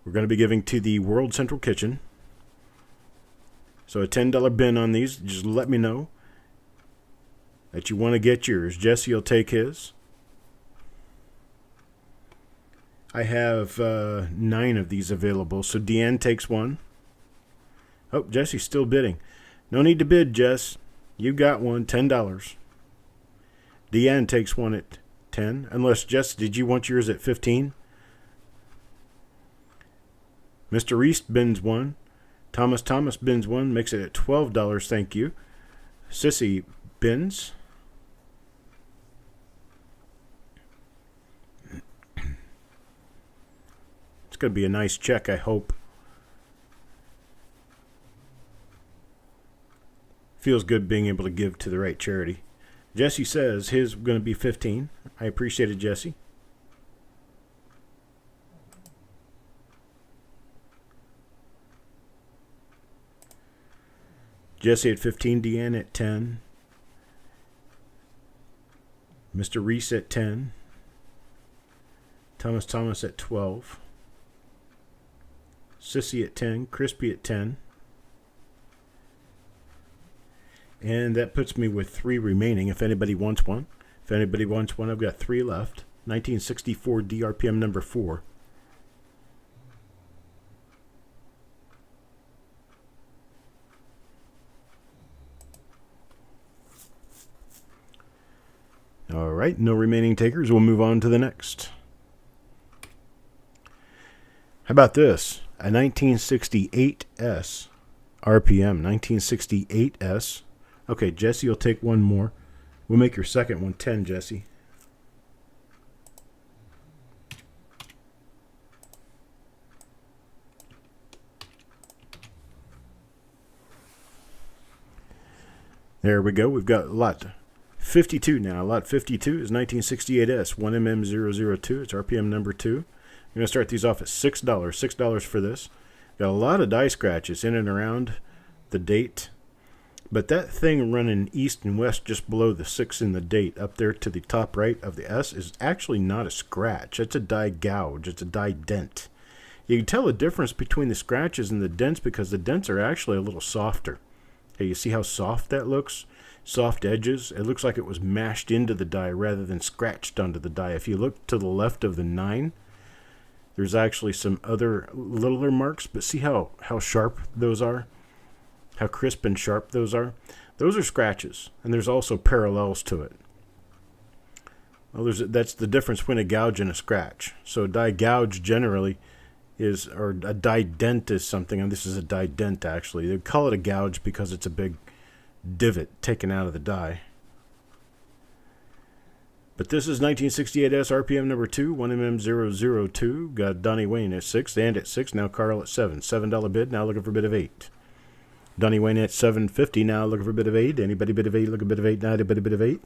We're going to be giving to the World Central Kitchen. So a $10 bin on these. Just let me know. that you want to get yours. Jesse will take his. I have 9 of these available, so Deanne takes one. Oh, Jesse's still bidding. No need to bid, Jess. You got one, $10. Deanne takes one at 10. Unless, Jess, did you want yours at 15? Mr. Reese bins one. Thomas bins one, makes it at $12, thank you. Sissy bins. It's going to be a nice check, I hope. Feels good being able to give to the right charity. Jesse says his is going to be 15. I appreciate it, Jesse. Jesse at 15, Deanne at 10. Mr. Reese at 10. Thomas at 12. Sissy at 10. Crispy at 10. And that puts me with 3 remaining if anybody wants one. If anybody wants one, I've got 3 left. 1964 DRPM number 4. All right, no remaining takers. We'll move on to the next. How about this? A 1968S RPM. 1968S. Okay, Jesse will take one more. We'll make your second one 10, Jesse. There we go. We've got lot 52 now. Lot 52 is 1968S 1mm002. It's RPM number 2. I'm going to start these off at $6. $6 for this. Got a lot of die scratches in and around the date. But that thing running east and west just below the 6 in the date up there to the top right of the S is actually not a scratch. It's a die gouge. It's a die dent. You can tell the difference between the scratches and the dents because the dents are actually a little softer. Hey, you see how soft that looks? Soft edges. It looks like it was mashed into the die rather than scratched onto the die. If you look to the left of the 9, there's actually some other littler marks, but see how sharp those are? How crisp and sharp those are? Those are scratches, and there's also parallels to it. Well, that's the difference between a gouge and a scratch. So a die gouge generally is, or a die dent is something, and this is a die dent actually. They call it a gouge because it's a big divot taken out of the die. But this is 1968S RPM number 2, 1mm002. Got Donnie Wayne at 6, and at 6, now Carl at 7. $7 bid, now looking for a bid of 8. Donnie Wayne at $7.50, now looking for a bit of 8. Anybody bid of 8, look a bit of 8, now anybody bid of 8.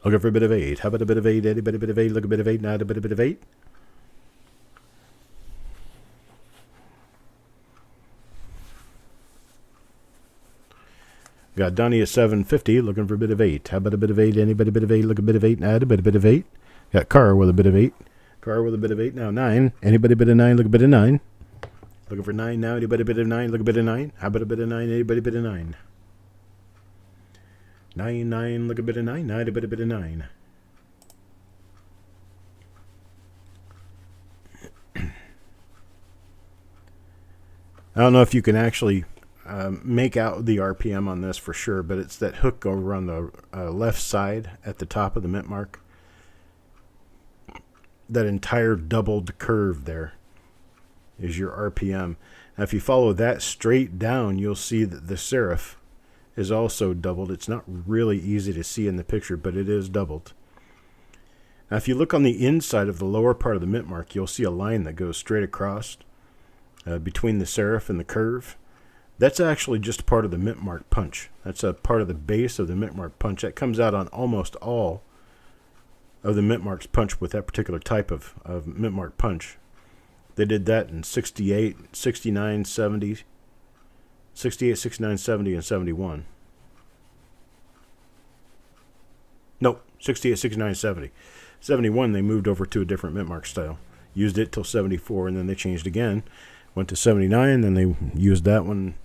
Looking for a bit of 8. How about a bit of 8? Anybody bid of 8, look a bit of 8, now a bit of 8. Got Donnie at $7.50, looking for a bit of 8. How about a bit of 8? Anybody bit of 8, look a bit of 8, now a bit of 8. Got Carr with a bit of 8. Carr with a bit of 8, now 9. Anybody bit of 9, look a bit of 9. Looking for 9 now. Anybody bid of 9? Look a bit of 9. How about a bit of 9? Anybody bid of 9? 9. Look a bit of 9. Now a bit of 9. I don't know if you can actually make out the RPM on this for sure, but it's that hook over on the left side at the top of the mint mark. That entire doubled curve there is your RPM. Now, if you follow that straight down, you'll see that the serif is also doubled. It's not really easy to see in the picture, but it is doubled. Now, if you look on the inside of the lower part of the mint mark, you'll see a line that goes straight across between the serif and the curve. That's actually just part of the mint mark punch. That's a part of the base of the mint mark punch. That comes out on almost all of the mint marks punch with that particular type of mint mark punch. They did that in 68, 69, 70, 68, 69, 70, and 71. Nope, 68, 69, 70. 71, they moved over to a different mint mark style. Used it till 74, and then they changed again. Went to 79, then they used that one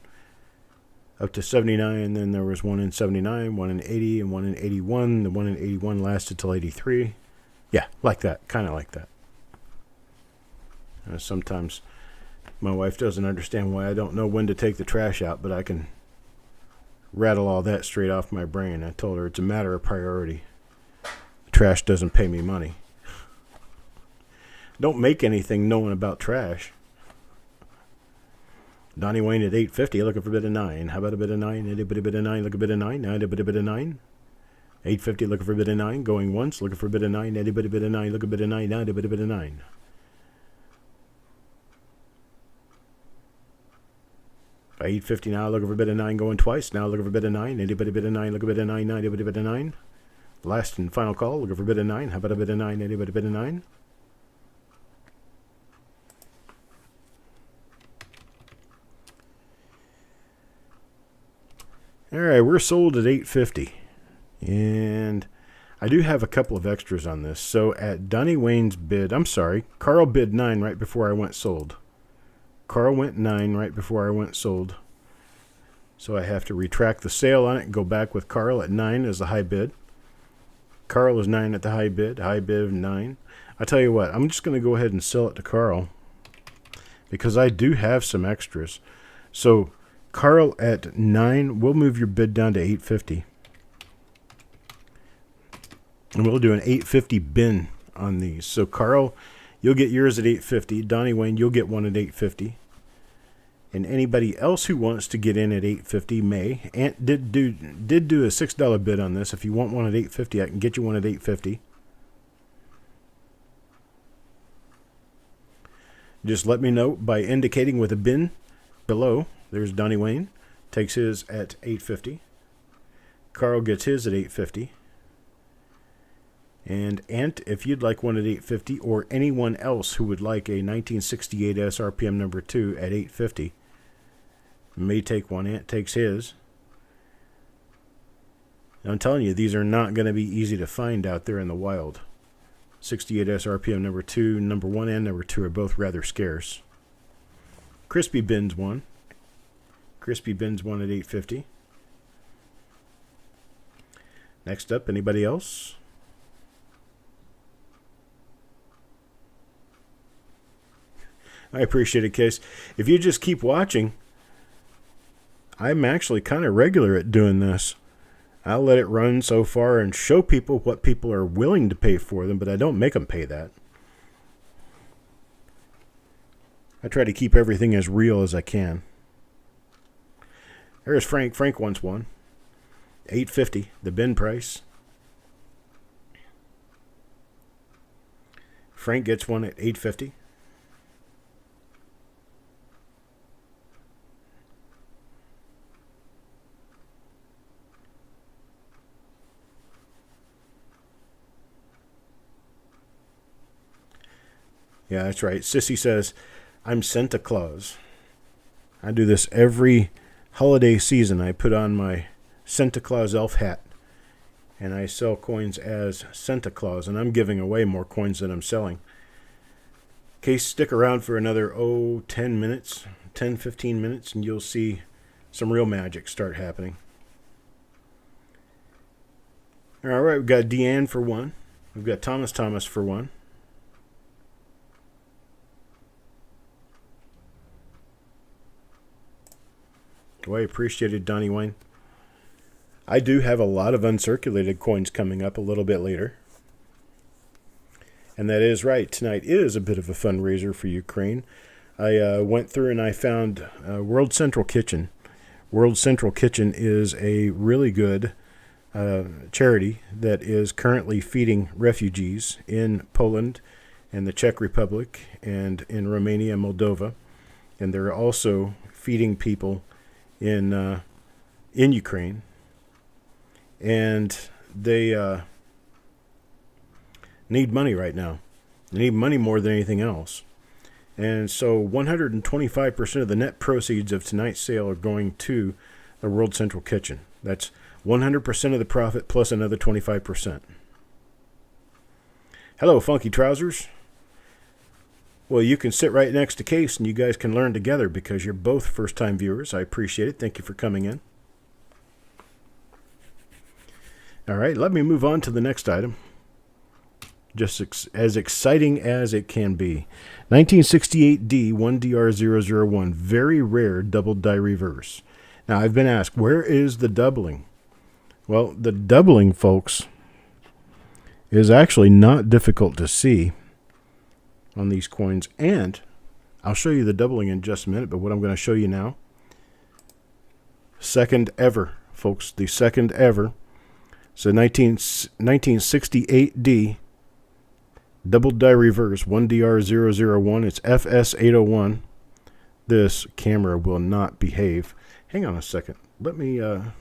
up to 79. Then there was one in 79, one in 80, and one in 81. The one in 81 lasted till 83. Yeah, like that. Kind of like that. Sometimes my wife doesn't understand why I don't know when to take the trash out, but I can rattle all that straight off my brain. I told her it's a matter of priority. Trash doesn't pay me money. Don't make anything knowing about trash. Donnie Wayne at 850, looking for a bit of 9. How about a bit of 9? Anybody bit of 9? Look a bit of 9. Now, anybody bit of 9? 850, looking for a bit of 9. Going once, looking for a bit of 9. Anybody bit of 9? Look a bit of 9. Now, anybody bit of 9? 850 now, looking for a bit of 9. Going twice. Now, looking for a bit of 9. Anybody bit of 9? Look a bit of 9. Now, anybody bit of 9? Last and final call, looking for a bit of 9. How about a bit of 9? Anybody bit of 9? All right, we're sold at 850, and I do have a couple of extras on this. So at Donnie Wayne's bid, Carl bid 9 right before I went sold. Carl went 9 right before I went sold. So I have to retract the sale on it and go back with Carl at 9 as the high bid. Carl is 9 at the high bid of 9. I tell you what, I'm just going to go ahead and sell it to Carl because I do have some extras. So Carl at 9, we'll move your bid down to 850. And we'll do an 850 bin on these. So Carl, you'll get yours at 850. Donnie Wayne, you'll get one at 850. And anybody else who wants to get in at 850 may. Ant did do a $6 bid on this. If you want one at 850, I can get you one at 850. Just let me know by indicating with a bin below. There's Donnie Wayne. Takes his at 850. Carl gets his at 850. And Ant, if you'd like one at 850, or anyone else who would like a 1968 SRPM number 2 at 850, may take one. Ant takes his. I'm telling you, these are not going to be easy to find out there in the wild. 68 SRPM number 2, number 1 and number 2 are both rather scarce. Crispy bins one. Crispy bins one at 850. Next up, anybody else? I appreciate it, Case. If you just keep watching, I'm actually kind of regular at doing this. I'll let it run so far and show people what people are willing to pay for them, but I don't make them pay that. I try to keep everything as real as I can. There's Frank. Frank wants one. $8.50, the bin price. Frank gets one at $8.50. Yeah, that's right. Sissy says, I'm Santa Claus. I do this every holiday season. I put on my Santa Claus elf hat, and I sell coins as Santa Claus, and I'm giving away more coins than I'm selling. Case, stick around for another, 10 minutes, 10, 15 minutes, and you'll see some real magic start happening. All right, we've got Deanne for one. We've got Thomas for one. Well, I appreciate it, Donnie Wayne. I do have a lot of uncirculated coins coming up a little bit later. And that is right. Tonight is a bit of a fundraiser for Ukraine. I went through and I found World Central Kitchen. World Central Kitchen is a really good charity that is currently feeding refugees in Poland and the Czech Republic and in Romania and Moldova. And they're also feeding people in Ukraine, and they need money right now. They need money more than anything else. And so 125% of the net proceeds of tonight's sale are going to the World Central Kitchen. That's 100% of the profit plus another 25%. Hello, Funky Trousers. Well, you can sit right next to Case and you guys can learn together because you're both first-time viewers. I appreciate it. Thank you for coming in. All right, let me move on to the next item. Just as exciting as it can be. 1968D 1DR001, very rare double die reverse. Now, I've been asked, where is the doubling? Well, the doubling, folks, is actually not difficult to see on these coins. And I'll show you the doubling in just a minute, but what I'm going to show you now, second ever, folks, the second ever. So 1968D double die reverse 1DR001. It's FS801. This camera will not behave. Hang on a second. Let me, well,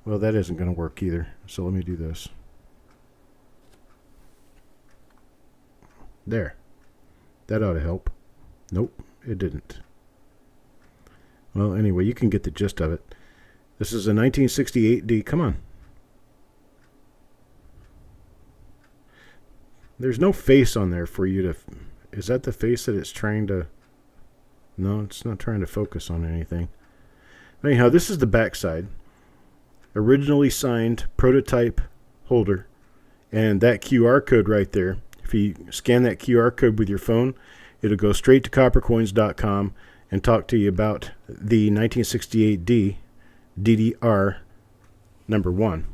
that isn't going to work either. So let me do this. There. That ought to help. Nope, it didn't. Well, anyway, you can get the gist of it. This is a 1968D. Come on. There's no face on there for you to... Is that the face that it's trying to... No, it's not trying to focus on anything. Anyhow, this is the back side. Originally signed prototype holder. And that QR code right there, if you scan that QR code with your phone, it'll go straight to coppercoins.com and talk to you about the 1968D DDR number 1.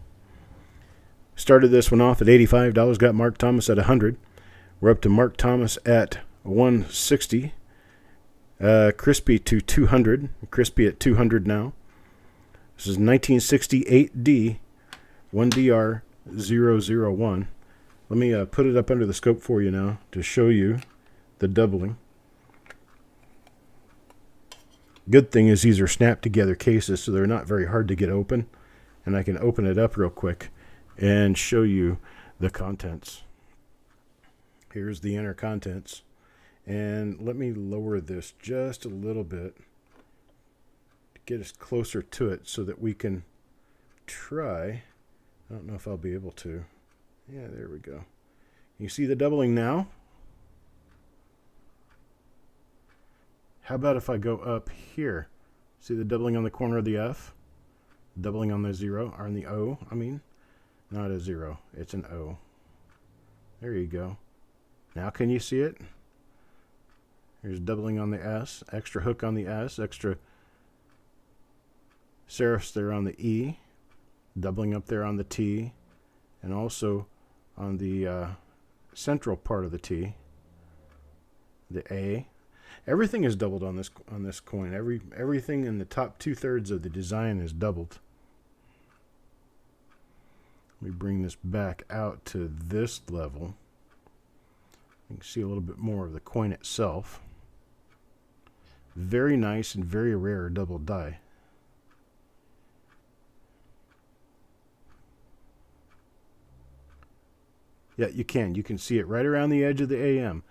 Started this one off at $85, got Mark Thomas at $100. We're up to Mark Thomas at $160. Crispy to $200. Crispy at $200 now. This is 1968D 1DR001. Let me put it up under the scope for you now to show you the doubling. Good thing is these are snapped together cases, so they're not very hard to get open. And I can open it up real quick and show you the contents. Here's the inner contents. And let me lower this just a little bit to get us closer to it so that we can try. I don't know if I'll be able to. Yeah, there we go. You see the doubling now? How about if I go up here? See the doubling on the corner of the F? Doubling on the 0, or on the O, I mean. Not a 0, it's an O. There you go. Now can you see it? Here's doubling on the S, extra hook on the S, extra serifs there on the E, doubling up there on the T, and also on the central part of the T, the A. Everything is doubled on this coin. Everything in the top 2/3 of the design is doubled. Let me bring this back out to this level. You can see a little bit more of the coin itself. Very nice and very rare double die. Yeah, you can see it right around the edge of the AM.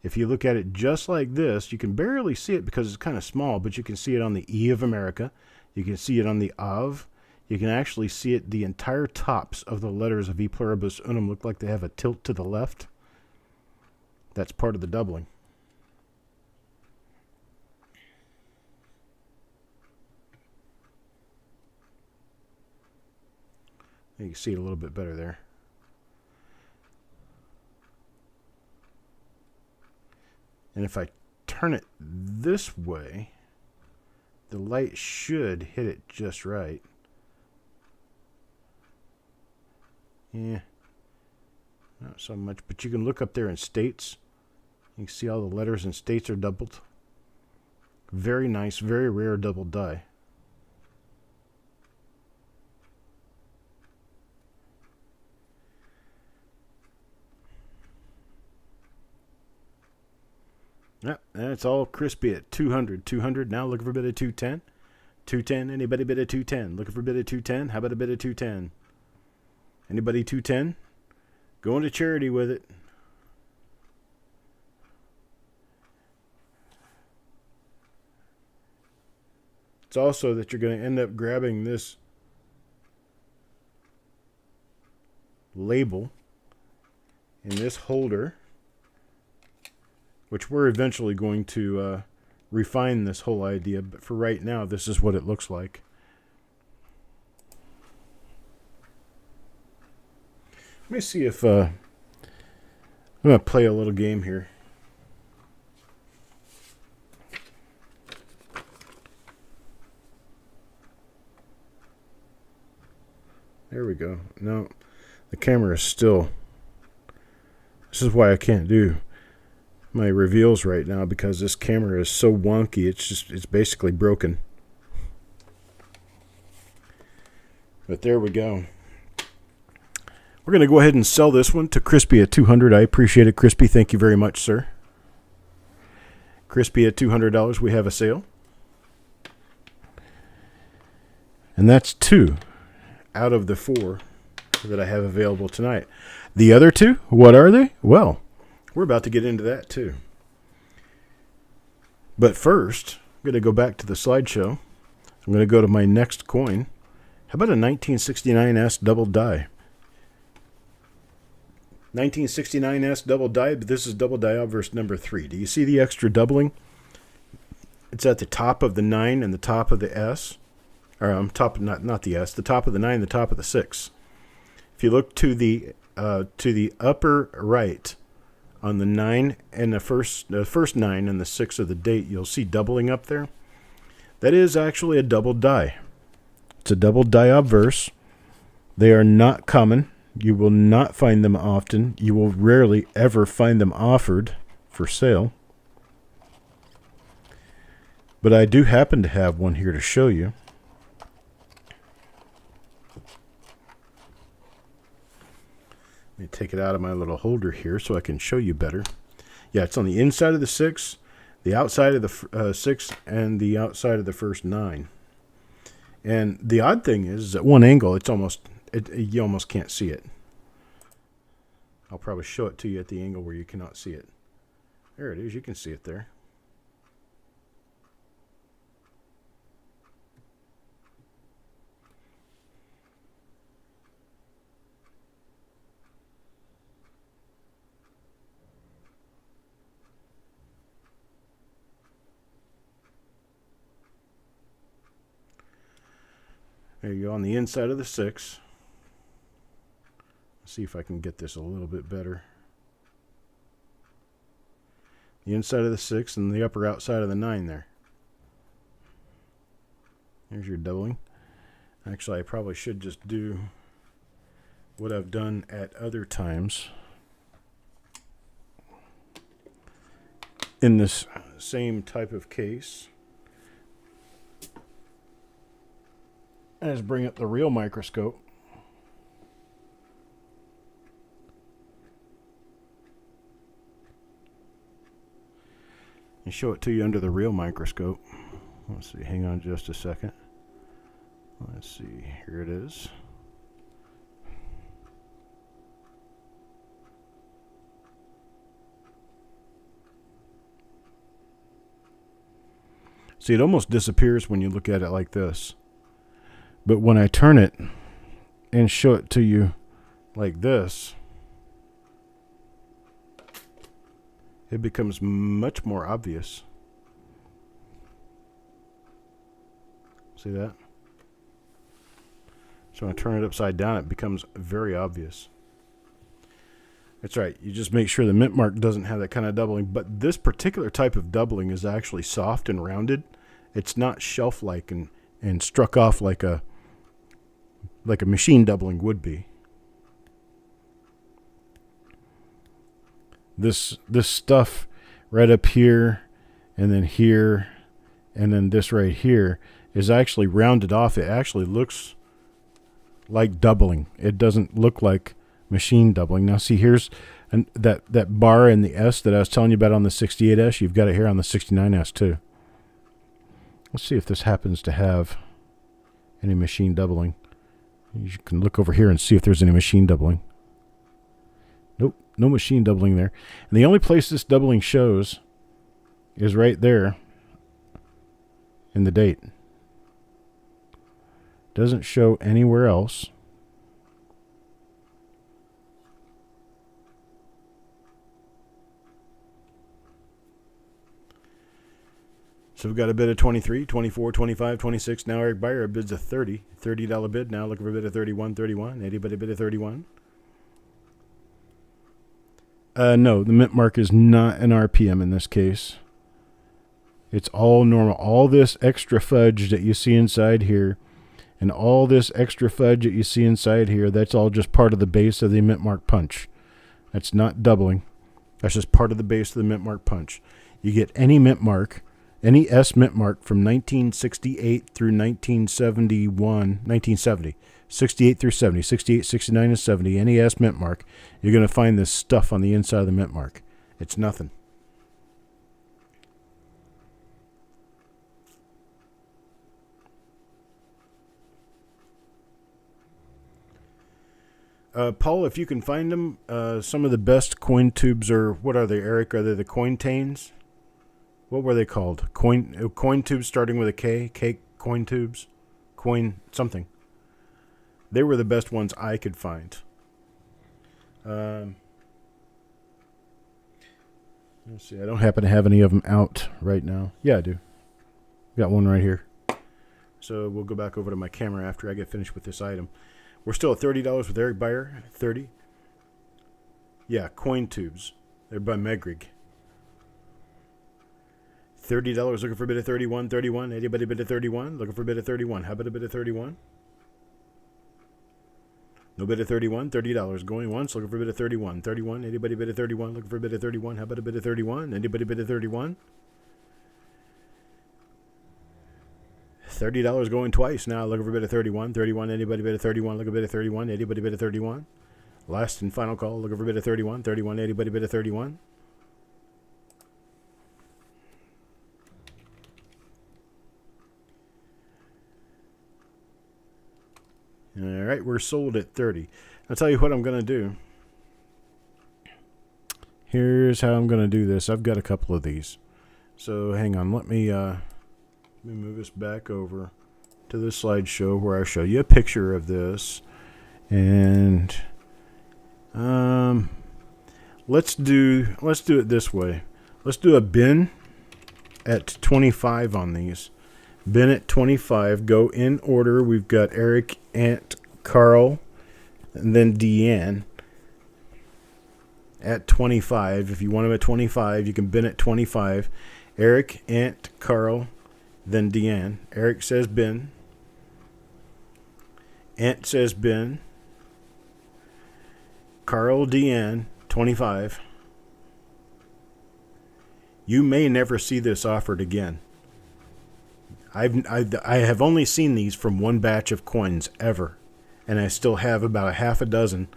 If you look at it just like this, you can barely see it because it's kind of small, but you can see it on the E of America. You can see it on the of. You can actually see it, the entire tops of the letters of E pluribus unum look like they have a tilt to the left. That's part of the doubling. You can see it a little bit better there. And if I turn it this way, the light should hit it just right. Yeah, not so much, but you can look up there in states. You can see all the letters in states are doubled. Very nice, very rare double die. Yep, that's all crispy at 200. 200 now, looking for a bit of 210. 210, anybody bid of 210? Looking for a bid of 210? How about a bit of 210? Anybody 210? Going to charity with it. It's also that you're going to end up grabbing this label in this holder, which we're eventually going to refine this whole idea, but for right now, this is what it looks like. me see if I'm going to play a little game here. There we go. No, the camera is still... This is why I can't do my reveals right now, because this camera is so wonky. It's basically broken. But there we go. We're going to go ahead and sell this one to Crispy at $200. I appreciate it, Crispy. Thank you very much, sir. Crispy at $200, we have a sale. And that's 2 out of the 4 that I have available tonight. The other 2, what are they? Well, we're about to get into that too. But first, I'm going to go back to the slideshow. I'm going to go to my next coin. How about a 1969S double die? 1969S double die, but this is double die obverse number 3. Do you see the extra doubling? It's at the top of the 9 and the top of the S. Or not the S, the top of the 9, the top of the 6. If you look to the upper right on the 9 and the first 9 and the 6 of the date, you'll see doubling up there. That is actually a double die. It's a double die obverse. They are not common. You will not find them often. You will rarely ever find them offered for sale. But I do happen to have one here to show you. Let me take it out of my little holder here so I can show you better. Yeah, it's on the inside of the 6, the outside of the 6, and the outside of the first 9. And the odd thing is, at one angle, you almost can't see it. I'll probably show it to you at the angle where you cannot see it. There it is. You can see it there. There you go, on the inside of the 6. Let's see if I can get this a little bit better. The inside of the 6 and the upper outside of the 9 there. There's your doubling. Actually, I probably should just do what I've done at other times in this same type of case. As bring up the real microscope. And show it to you under the real microscope. Let's see, hang on just a second. Let's see, here it is. See, it almost disappears when you look at it like this. But when I turn it and show it to you like this, it becomes much more obvious. See that? So when I turn it upside down, it becomes very obvious. That's right. You just make sure the mint mark doesn't have that kind of doubling. But this particular type of doubling is actually soft and rounded. It's not shelf-like and struck off like a machine doubling would be. This stuff right up here and then this right here is actually rounded off. It actually looks like doubling. It doesn't look like machine doubling. Now see, here's that bar in the S that I was telling you about on the 68S. You've got it here on the 69S too. Let's see if this happens to have any machine doubling. You can look over here and see if there's any machine doubling. Nope, no machine doubling there. And the only place this doubling shows is right there in the date. Doesn't show anywhere else. So we've got a bid of 23, 24, 25, 26. Now Eric Buyer bids a $30 bid. Now looking for a bid of 31, 31. Anybody bid a 31? No, the mint mark is not an RPM in this case. It's all normal. All this extra fudge that you see inside here and all this extra fudge that you see inside here, that's all just part of the base of the mint mark punch. That's not doubling. That's just part of the base of the mint mark punch. You get any mint mark, any S mint mark from 1968 through 1970, 68 through 70, 68, 69, and 70, any S mint mark, you're going to find this stuff on the inside of the mint mark. It's nothing. Paul, if you can find them, some of the best coin tubes are, what are they, Eric? Are they the cointains? What were they called? Coin tubes starting with a K? Cake coin tubes? Coin something. They were the best ones I could find. Let's see, I don't happen to have any of them out right now. Yeah, I do. Got one right here. So we'll go back over to my camera after I get finished with this item. We're still at $30 with Eric Beyer. 30. Yeah, coin tubes. They're by Megrig. $30 looking for a bid of 31. 31. Anybody bid of 31? Looking for a bid of 31. How about a bid of 31? No bid of 31. $30 going once. Looking for a bid of 31. 31. Anybody bid of 31? Looking for a bid of 31. How about a bid of 31? Anybody bid of 31? $30 going twice now. Looking for a bid of 31. 31. Anybody bid of 31? Looking for a bid of 31. Anybody bid of 31? Last and final call. Looking for a bid of 31. 31. Anybody bid of 31? All right, we're sold at 30. I'll tell you what I'm going to do. Here's how I'm going to do this. I've got a couple of these. So hang on. Let me move this back over to the slideshow where I show you a picture of this. And let's do it this way. Let's do a bin at 25 on these. Bin at 25. Go in order. We've got Eric, Ant, Carl, and then Deanne at 25. If you want them at 25, you can bin at 25. Eric, Ant, Carl, then Deanne. Eric says bin. Ant says bin. Carl, Deanne, 25. You may never see this offered again. I have only seen these from one batch of coins ever, and I still have about a half a dozen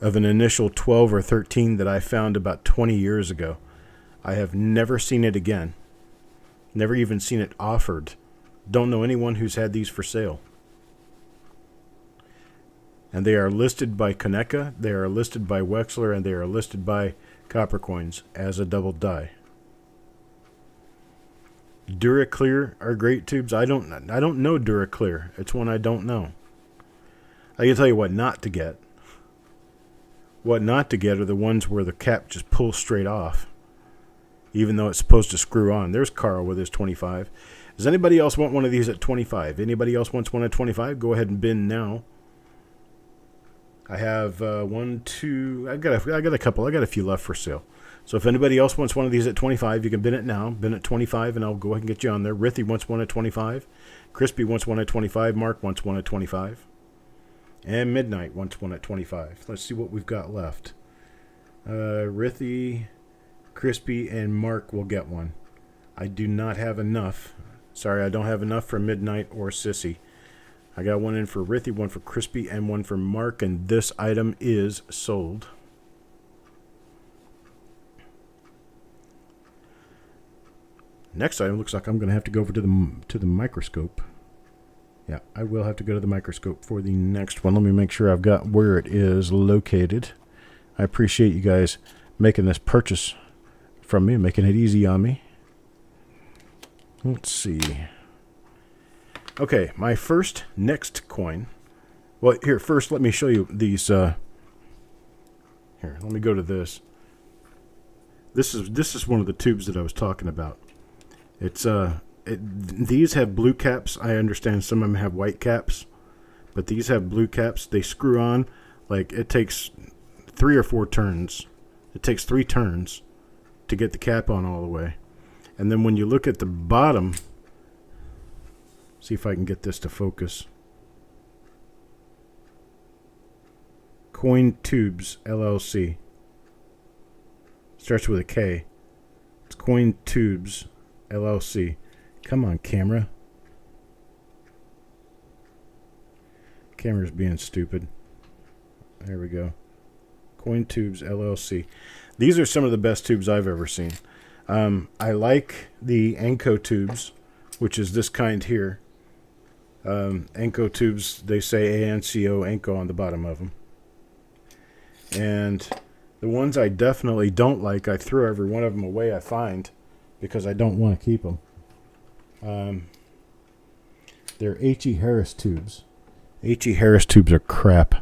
of an initial 12 or 13 that I found about 20 years ago. I have never seen it again. Never even seen it offered. Don't know anyone who's had these for sale. And they are listed by Kaneka, they are listed by Wexler, and they are listed by Coppercoins as a double die. DuraClear are great tubes. I don't know DuraClear. It's one I don't know. I can tell you what not to get. What not to get are the ones where the cap just pulls straight off, even though it's supposed to screw on. There's Carl with his 25. Does anybody else want one of these at 25? Anybody else wants one at 25? Go ahead and bin now. I have one, two. I got a couple. I got a few left for sale. So if anybody else wants one of these at 25, you can bin it now. Bin at 25, and I'll go ahead and get you on there. Rithy wants one at 25. Crispy wants one at 25. Mark wants one at 25. And Midnight wants one at 25. Let's see what we've got left. Rithy, Crispy, and Mark will get one. I do not have enough. Sorry, I don't have enough for Midnight or Sissy. I got one in for Rithy, one for Crispy, and one for Mark, and this item is sold. Next item looks like I'm going to have to go over to the microscope. Yeah, I will have to go to the microscope for the next one. Let me make sure I've got where it is located. I appreciate you guys making this purchase from me, making it easy on me. Let's see. Okay, my next coin. Well, here, first let me show you these. Here, let me go to this. This is one of the tubes that I was talking about. It's these have blue caps. I understand some of them have white caps, but these have blue caps. They screw on like it takes 3 or 4 turns It takes 3 turns to get the cap on all the way. And then when you look at the bottom, see if I can get this to focus. Coin Tubes LLC. Starts with a K. It's Coin Tubes LLC. Come on, camera. Camera's being stupid. There we go. Coin Tubes LLC. These are some of the best tubes I've ever seen. I like the Anko tubes, which is this kind here. Anko tubes, they say ANCO, Anko on the bottom of them. And the ones I definitely don't like, I throw every one of them away I find because I don't want to keep them. They're H.E. Harris tubes. H.E. Harris tubes are crap.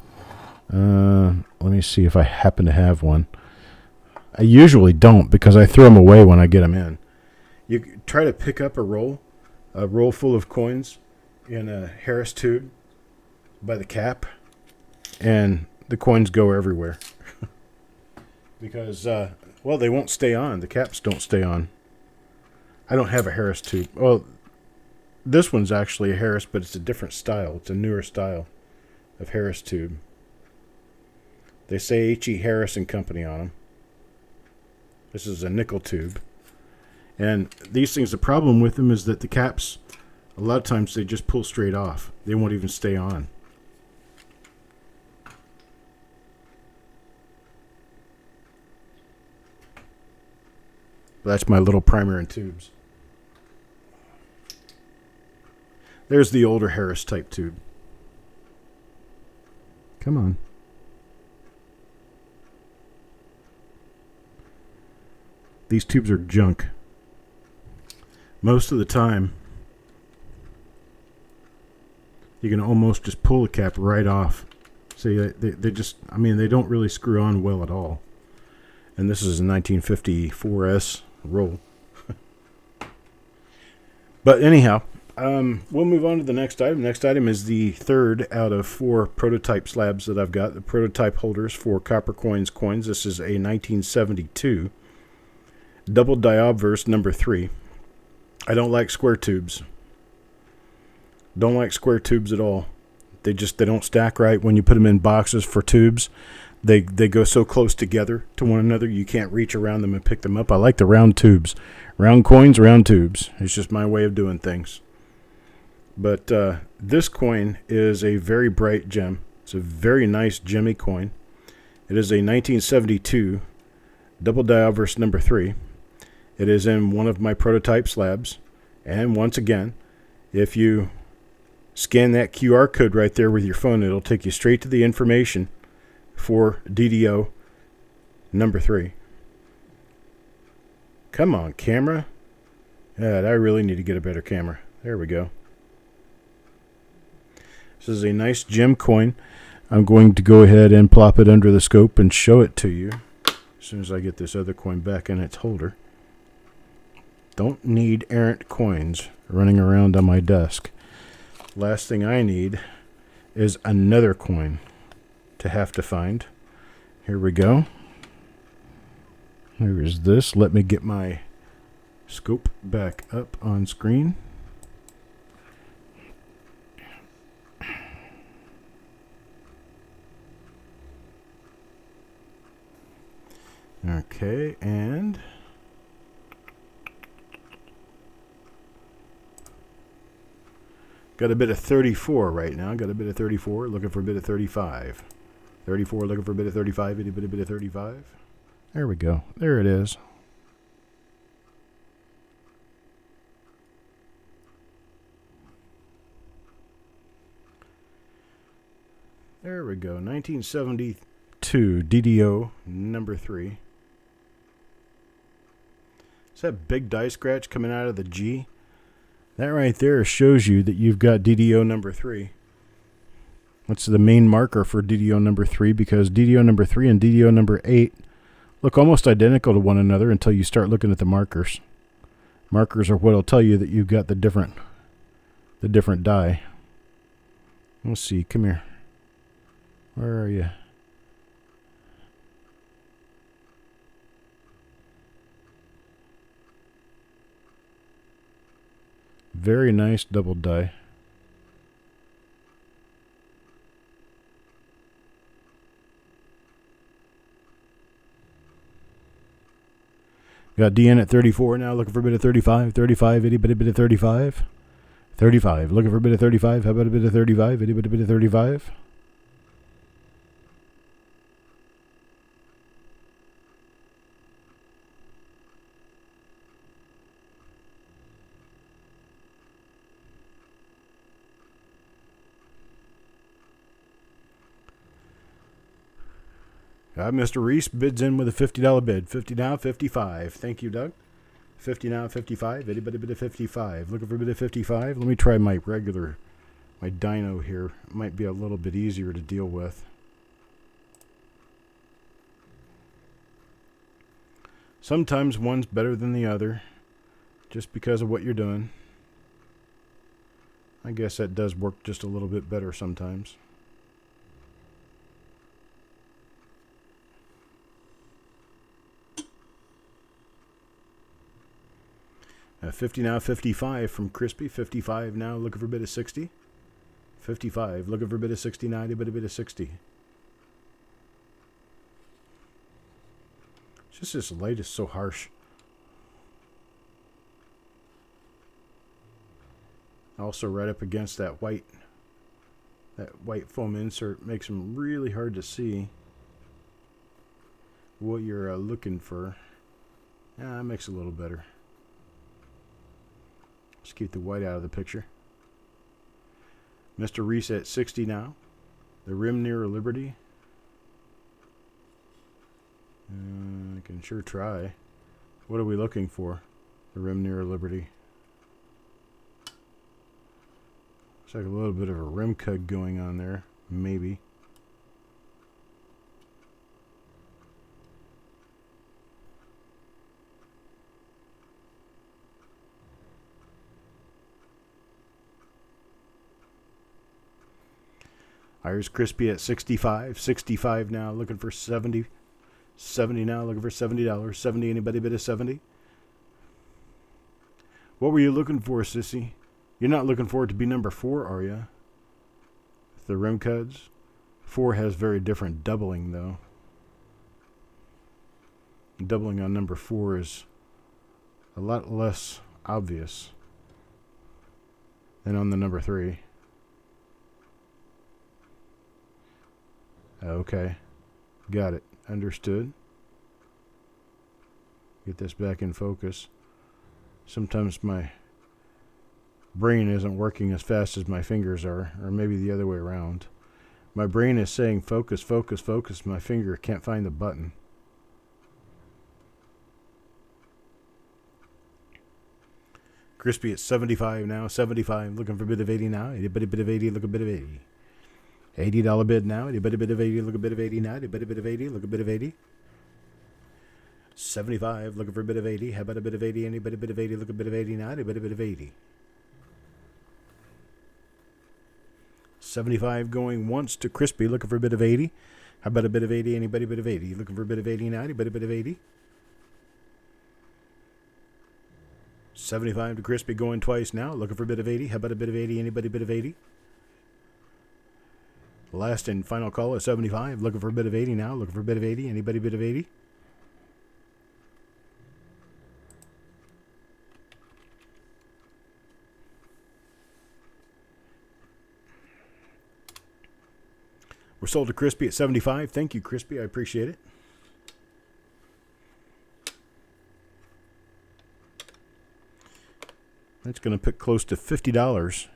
Let me see if I happen to have one. I usually don't because I throw them away when I get them in. You try to pick up a roll full of coins in a Harris tube by the cap, and the coins go everywhere. Because, well, they won't stay on. The caps don't stay on. I don't have a Harris tube. Well, this one's actually a Harris, but it's a different style. It's a newer style of Harris tube. They say H.E. Harris and Company on them. This is a nickel tube. And these things, the problem with them is that the caps, a lot of times they just pull straight off. They won't even stay on. That's my little primer and tubes. There's the older Harris type tube. Come on. These tubes are junk. Most of the time, you can almost just pull the cap right off. See, they just, I mean, they don't really screw on well at all. And this is a 1954S roll. But anyhow, we'll move on to the next item. Next item is the third out of 4 prototype slabs that I've got. The prototype holders for Coppercoins coins. This is a 1972 double die obverse number 3. I don't like square tubes. Don't like square tubes at all. They don't stack right when you put them in boxes for tubes. They go so close together to one another you can't reach around them and pick them up. I like the round tubes. Round coins, round tubes. It's just my way of doing things. But this coin is a very bright gem. It's a very nice gemmy coin. It is a 1972 double die obverse number 3. It is in one of my prototype slabs. And once again, if you scan that QR code right there with your phone, it'll take you straight to the information for DDO number 3. Come on, camera. I really need to get a better camera. There we go. This is a nice gem coin. I'm going to go ahead and plop it under the scope and show it to you as soon as I get this other coin back in its holder. Don't need errant coins running around on my desk. Last thing I need is another coin to have to find. Here we go. Here is this. Let me get my scope back up on screen. Okay, and got a bit of 34 right now. Got a bit of 34, looking for a bit of 35. 34, looking for a bit of 35, a bit of 35. There we go. There it is. There we go. 1972 DDO number 3. Is that big die scratch coming out of the G? That right there shows you that you've got DDO number 3. What's the main marker for DDO number 3? Because DDO number 3 and DDO number 8 look almost identical to one another until you start looking at the markers. Markers are what will tell you that you've got the different die. Let's see. Come here. Where are you? Very nice double die. Got DN at 34 now, looking for a bit of 35. 35, itty bitty bit of 35. 35, looking for a bit of 35. How about a bit of 35? Itty bitty bit of 35. Mr. Reese bids in with a $50 bid. 50 now, 55. Thank you, Doug. 50 now, 55. Anybody bid of 55? Looking for a bit of 55? Let me try my dyno here. It might be a little bit easier to deal with. Sometimes one's better than the other, just because of what you're doing. I guess that does work just a little bit better sometimes. 50 now, 55 from Crispy. 55 now, looking for a bit of 60. 55, looking for a bit of 60 now, a bit of 60. It's just this light is so harsh. Also right up against that white foam insert makes them really hard to see what you're looking for. Yeah, that makes it a little better. Let's keep the white out of the picture. Mr. Reese at 60 now. The rim near Liberty. I can sure try. What are we looking for? The rim near Liberty. Looks like a little bit of a rim cut going on there. Maybe. Irish Crispy at 65. 65 now, looking for 70. 70 now, looking for $70. 70, anybody bid of 70? What were you looking for, sissy? You're not looking for it to be number 4, are you? The rim cuts. 4 has very different doubling, though. Doubling on number 4 is a lot less obvious than on the number 3. Okay, got it. Understood. Get this back in focus. Sometimes my brain isn't working as fast as my fingers are, or maybe the other way around. My brain is saying focus, focus, focus. My finger can't find the button. Crispy at 75 now. 75, looking for a bit of 80 now. A bit of 80, look a bit of 80. $80 bid now. Anybody bid of 80, look a bit of 80 now. Anybody bid of 80, look a bit of 80. 75, looking for a bit of 80. How about a bit of 80? Anybody bid of 80, look a bit of 80 now. Anybody bid of 80. 75 going once to Crispy, looking for a bit of 80. How about a bit of 80? Anybody bid of 80? Looking for a bit of 80 now. Anybody bid of 80. 75 to Crispy going twice now, looking for a bit of 80. How about a bit of 80? Anybody bid of 80? Last and final call at 75. Looking for a bit of 80 now. Looking for a bit of 80. Anybody bit of 80? We're sold to Crispy at 75. Thank you, Crispy. I appreciate it. That's going to put close to $50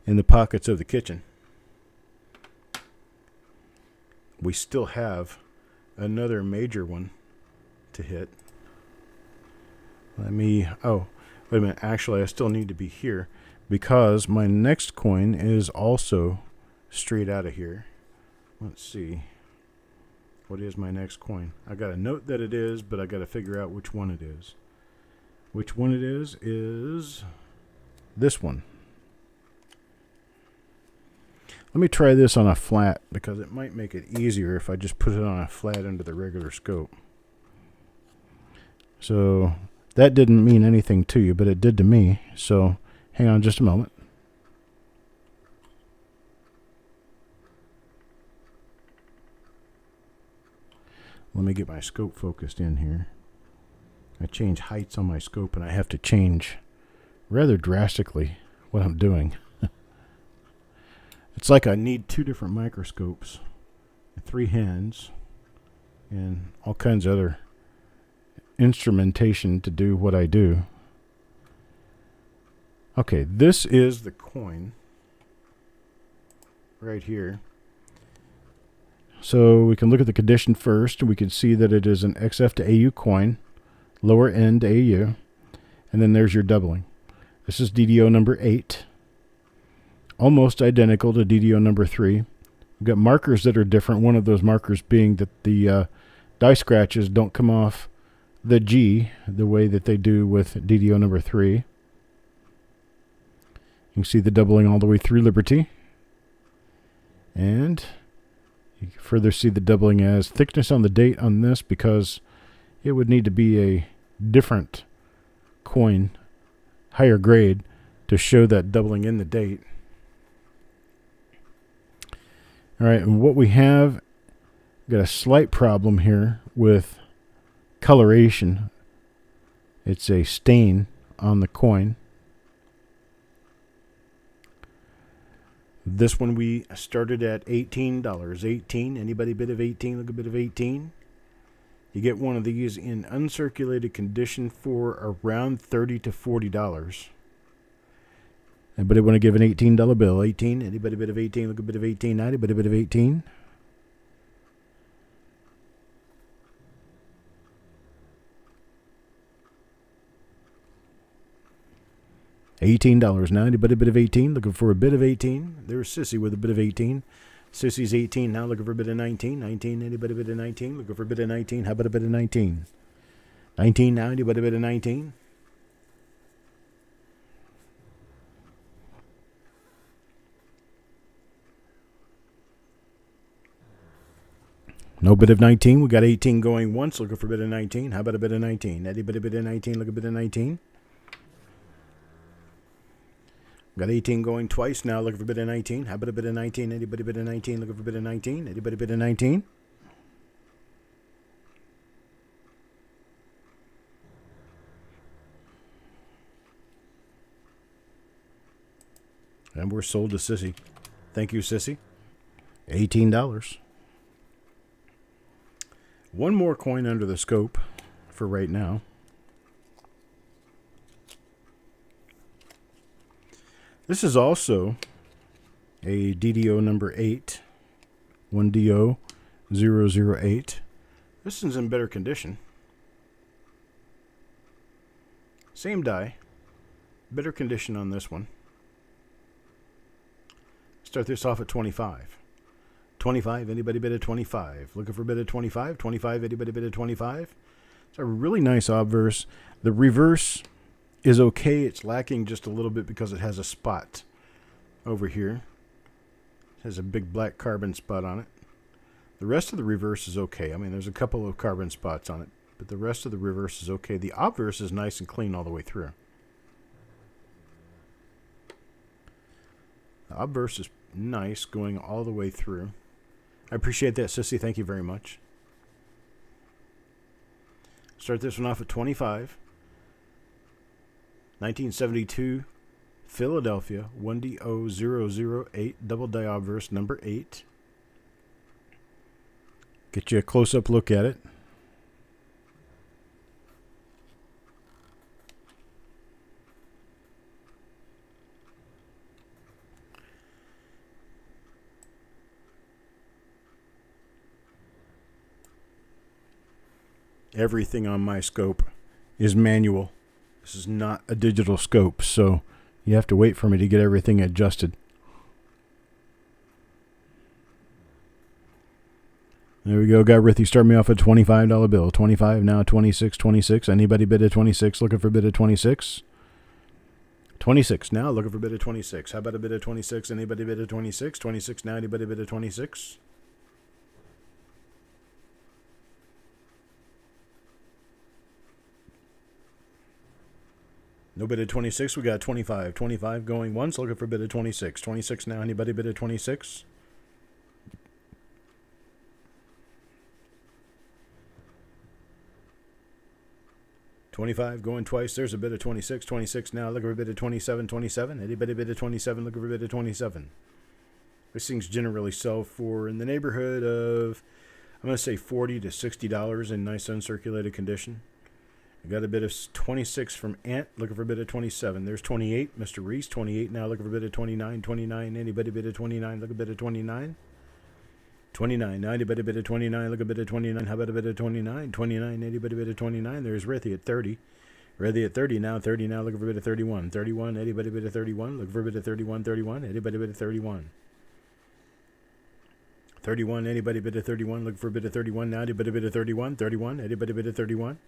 in the pockets of the kitchen. We still have another major one to hit. Oh, wait a minute. Actually, I still need to be here because my next coin is also straight out of here. Let's see. What is my next coin? I got a note that it is, but I got to figure out which one it is. Which one it is this one. Let me try this on a flat because it might make it easier if I just put it on a flat under the regular scope. So that didn't mean anything to you, but it did to me. So Hang on just a moment. Let me get my scope focused in here. I change heights on my scope, and I have to change rather drastically what I'm doing. It's like I need 2 different microscopes, 3 hands, and all kinds of other instrumentation to do what I do. Okay, this is the coin right here. So we can look at the condition first. We can see that it is an XF to AU coin, lower end AU, and then there's your doubling. This is DDO number 8, almost identical to DDO number 3. We've got markers that are different. One of those markers being that the die scratches don't come off the G the way that they do with DDO number 3. You can see the doubling all the way through Liberty. And you can further see the doubling as thickness on the date on this, because it would need to be a different coin, higher grade, to show that doubling in the date. All right, and what we have, got a slight problem here with coloration. It's a stain on the coin. This one we started at $18. 18. Anybody bid of 18? Look, a bid of 18. You get one of these in uncirculated condition for around $30 to $40. Anybody want to give an $18 bill? 18. Anybody bid of 18? Look, a bid of 18. Anybody bid of 18? $18 now. Anybody bid of 18? Looking for a bid of 18? There's Sissy with a bid of 18. Sissy's 18 now, looking for a bid of 19. 19. Anybody bid of 19? Looking for a bid of 19. How about a bid of 19? 19 now. Anybody bid of 19? No bid of 19. We got 18 going once, looking for a bid of 19. How about a bid of 19? Anybody bid of 19? Look a bid of 19. Got 18 going twice now, looking for a bid of 19. How about a bid of 19? Anybody bid of 19? Looking for a bid of 19? Anybody bid of 19? And we're sold to Sissy. Thank you, Sissy. $18. One more coin under the scope for right now. This is also a DDO number 8, 1DO 008. This one's in better condition. Same die, better condition on this one. Start this off at 25. 25, anybody bid at 25? Looking for a bid at 25? 25, anybody bid at 25? It's a really nice obverse. The reverse is okay. It's lacking just a little bit because it has a spot over here. It has a big black carbon spot on it. The rest of the reverse is okay. I mean, there's a couple of carbon spots on it, but the rest of the reverse is okay. The obverse is nice and clean all the way through. The obverse is nice going all the way through. I appreciate that, Sissy. Thank you very much. Start this one off at 25. 1972 Philadelphia 1DO008 double die obverse number 8. Get you a close-up look at it. Everything on my scope is manual. This is not a digital scope, so you have to wait for me to get everything adjusted. There we go. Got Rithy. Start me off at $25 bill. 25 now, 26, 26. Anybody bid at 26? Looking for a bid at 26? 26 now, looking for a bid at 26. How about a bid at 26? Anybody bid at 26? 26 now, anybody bid at 26? No bid at 26. We got 25. 25 going once. Looking for a bid at 26. 26 now. Anybody bid at 26? $25 going twice. There's a bid of 26. 26 now. Looking for a bid of 27. 27. Anybody bid at 27? Looking for a bid of 27. These things generally sell for in the neighborhood of, I'm going to say $40 to $60 in nice uncirculated condition. I got a bid of 26 from Ant, looking for a bid of 27. There's 28, Mr. Reese, 28 now, looking for a bid of 29. 29, anybody bid of 29? Look a bid of 29. 29, now anybody bid of 29? Look a bid of 29. How about a bid of 29? 29, anybody bid of 29? There's Rithy at 30. Rithy at 30 now, 30 now, looking for a bid of 31. 31, anybody bid of 31? Looking for a bid of 31. 31, anybody bid of 31? 31, anybody bid of 31? Looking for a bid of 31 now, anybody bid of 31? 31, anybody bid of 31?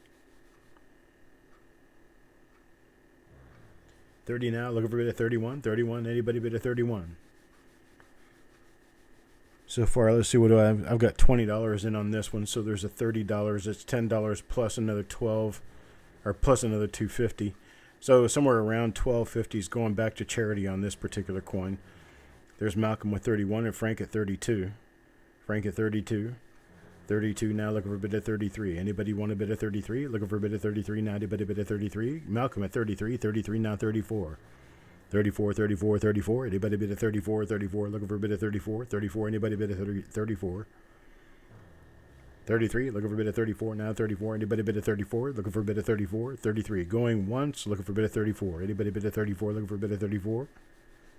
30 now, looking for a bid of 31. 31, anybody bid of 31? So far, let's see, what do I have? I've got $20 in on this one, so there's a $30. It's $10 plus another 12, or plus another $2.50. So somewhere around $12.50 is going back to charity on this particular coin. There's Malcolm with 31 and Frank at 32. Frank at 32. 32 now, looking for a bid of 33. Anybody want a bid of 33? Looking for a bid of 33 now. Anybody bid of 33? Malcolm at 33. 33 now, 34. 34, 34, 34. Anybody bid of 34? 34. Looking for a bid of 34. 34. Anybody bid of 34? 33. Looking for a bid of 34 now. 34. Anybody bid of 34? Looking for a bid of 34. 33. Going once. Looking for a bid of 34. Anybody bid of 34? Looking for a bid of 34?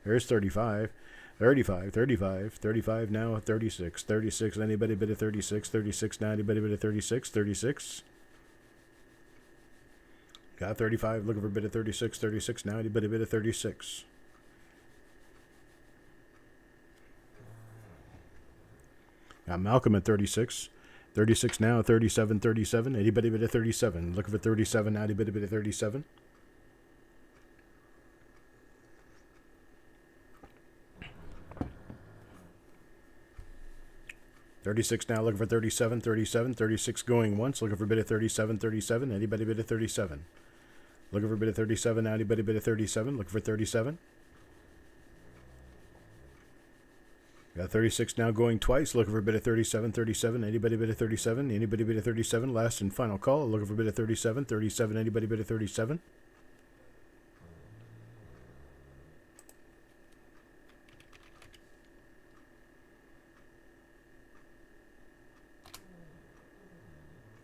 There's 35. 35, 35, 35 now, 36, 36, anybody bid of 36, 36 now, anybody bid of 36, 36. Got 35, looking for a bid of 36, 36 now, anybody bid of 36. Got Malcolm at 36, 36 now, 37, 37, anybody bid of 37, looking for 37 now, anybody bid of 37. 36 now, looking for 37, 37, 36 going once, looking for a bid of 37, 37, anybody bid of 37? Looking for a bid of 37 now, anybody bid of 37? Looking for 37? Got 36 now going twice, looking for a bid of 37, 37, anybody bid of 37? Anybody bid of 37? Last and final call, looking for a bid of 37, 37, anybody bid of 37?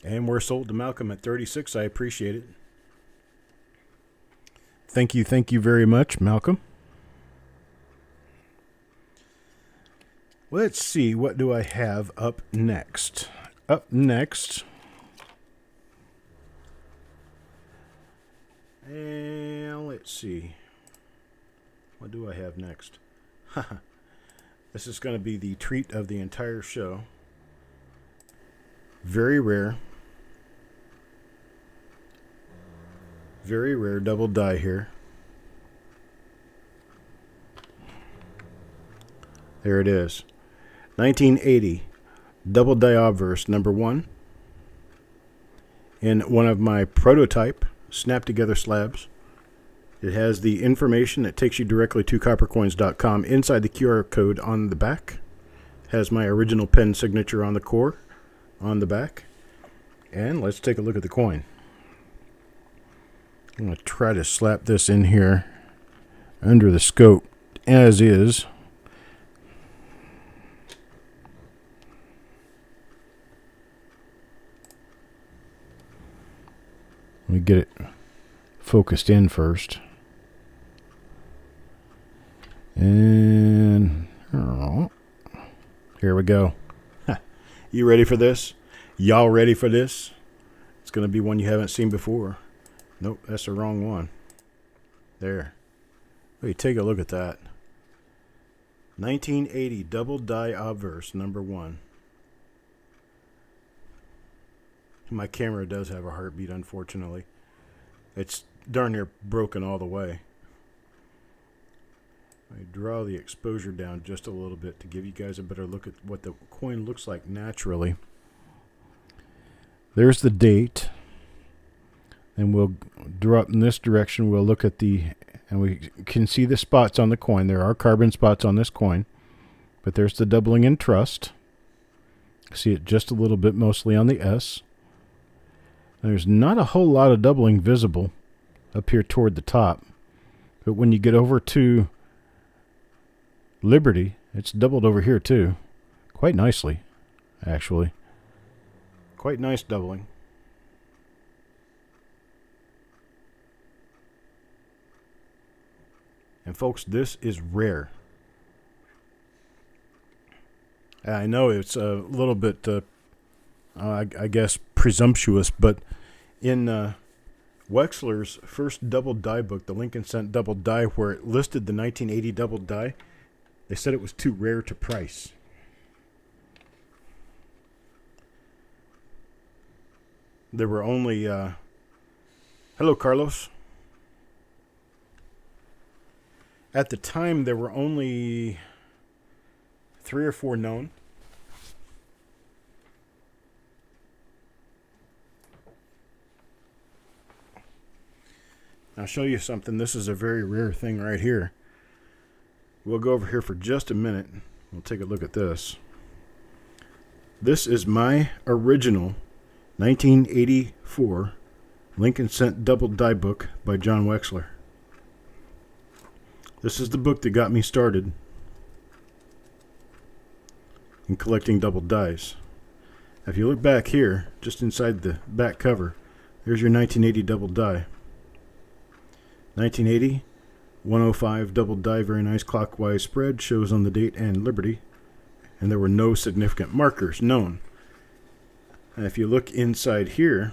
And we're sold to Malcolm at 36. I appreciate it. Thank you very much, Malcolm. Let's see, what do I have up next? Up next, and let's see, what do I have next? This is going to be the treat of the entire show. Very rare double die here. There it is. 1980 double die obverse number 1 in one of my prototype snap together slabs. It has the information that takes you directly to coppercoins.com. Inside the QR code on the back has my original pen signature on the core on the back. And let's take a look at the coin. I'm going to try to slap this in here under the scope as is. Let me get it focused in first. And here we go. You ready for this? Y'all ready for this? It's going to be one you haven't seen before. Nope, that's the wrong one. There. Hey, take a look at that. 1980 double die obverse number 1. My camera does have a heartbeat, unfortunately. It's darn near broken all the way. I draw the exposure down just a little bit to give you guys a better look at what the coin looks like naturally. There's the date. And we'll draw up in this direction. We'll look at and we can see the spots on the coin. There are carbon spots on this coin, but there's the doubling in trust. See it just a little bit, mostly on the S. There's not a whole lot of doubling visible up here toward the top, but when you get over to Liberty, it's doubled over here too, quite nicely, actually. Quite nice doubling. And folks, this is rare. I know it's a little bit, I guess, presumptuous, but in Wexler's first double die book, the Lincoln Cent double die, where it listed the 1980 double die, they said it was too rare to price. There were only, hello, Carlos. At the time, there were only 3 or 4 known. I'll show you something. This is a very rare thing right here. We'll go over here for just a minute. We'll take a look at this. This is my original 1984 Lincoln Cent double die book by John Wexler. This is the book that got me started in collecting double dies. If you look back here, just inside the back cover, there's your 1980 double die. 1980, 105 double die, very nice clockwise spread, shows on the date and Liberty, and there were no significant markers known. And if you look inside here,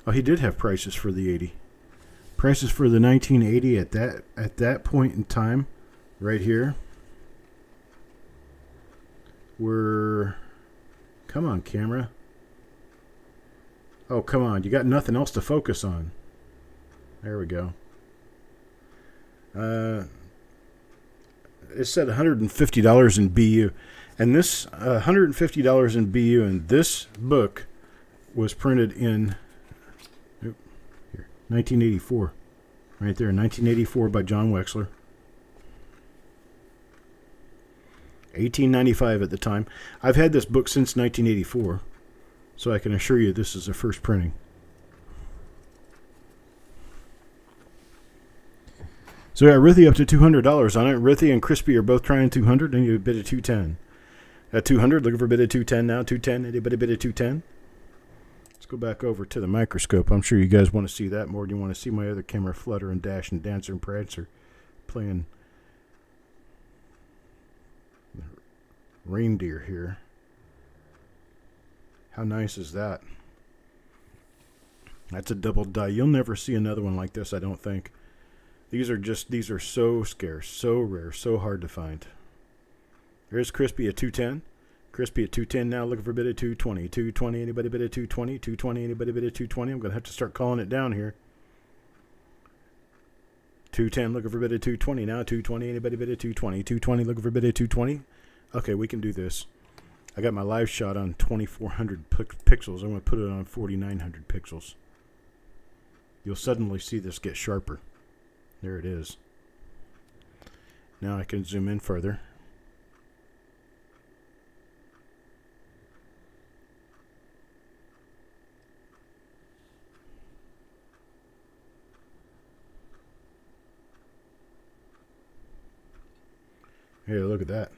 oh, he did have prices for the 80. Prices for the 1980 at that point in time, right here, were, come on, camera. Oh, come on, you got nothing else to focus on. There we go. It said $150 in BU, and this $150 in BU, and this book was printed in 1984, right there, 1984 by John Wexler. $18.95 at the time. I've had this book since 1984, so I can assure you this is the first printing. So yeah, Rithy up to $200 on it. Rithy and Crispy are both trying 200, and you bid at 210. At 200, looking for a bid at 210 now. 210, anybody bid at 210? Let's go back over to the microscope. I'm sure you guys want to see that more than you want to see my other camera flutter and dash and dancer and prancer playing reindeer here. How nice is that? That's a double die. You'll never see another one like this, I don't think. These are so scarce, so rare, so hard to find. There's Crispy at 210. Crispy at 210 now, looking for a bid at 220. 220, anybody bid at 220? 220, anybody bid at 220? I'm going to have to start calling it down here. 210, looking for a bid at 220 now. 220, anybody bid at 220? 220, looking for a bid at 220? Okay, we can do this. I got my live shot on 2400 pixels. I'm going to put it on 4900 pixels. You'll suddenly see this get sharper. There it is. Now I can zoom in further. Here, look at that.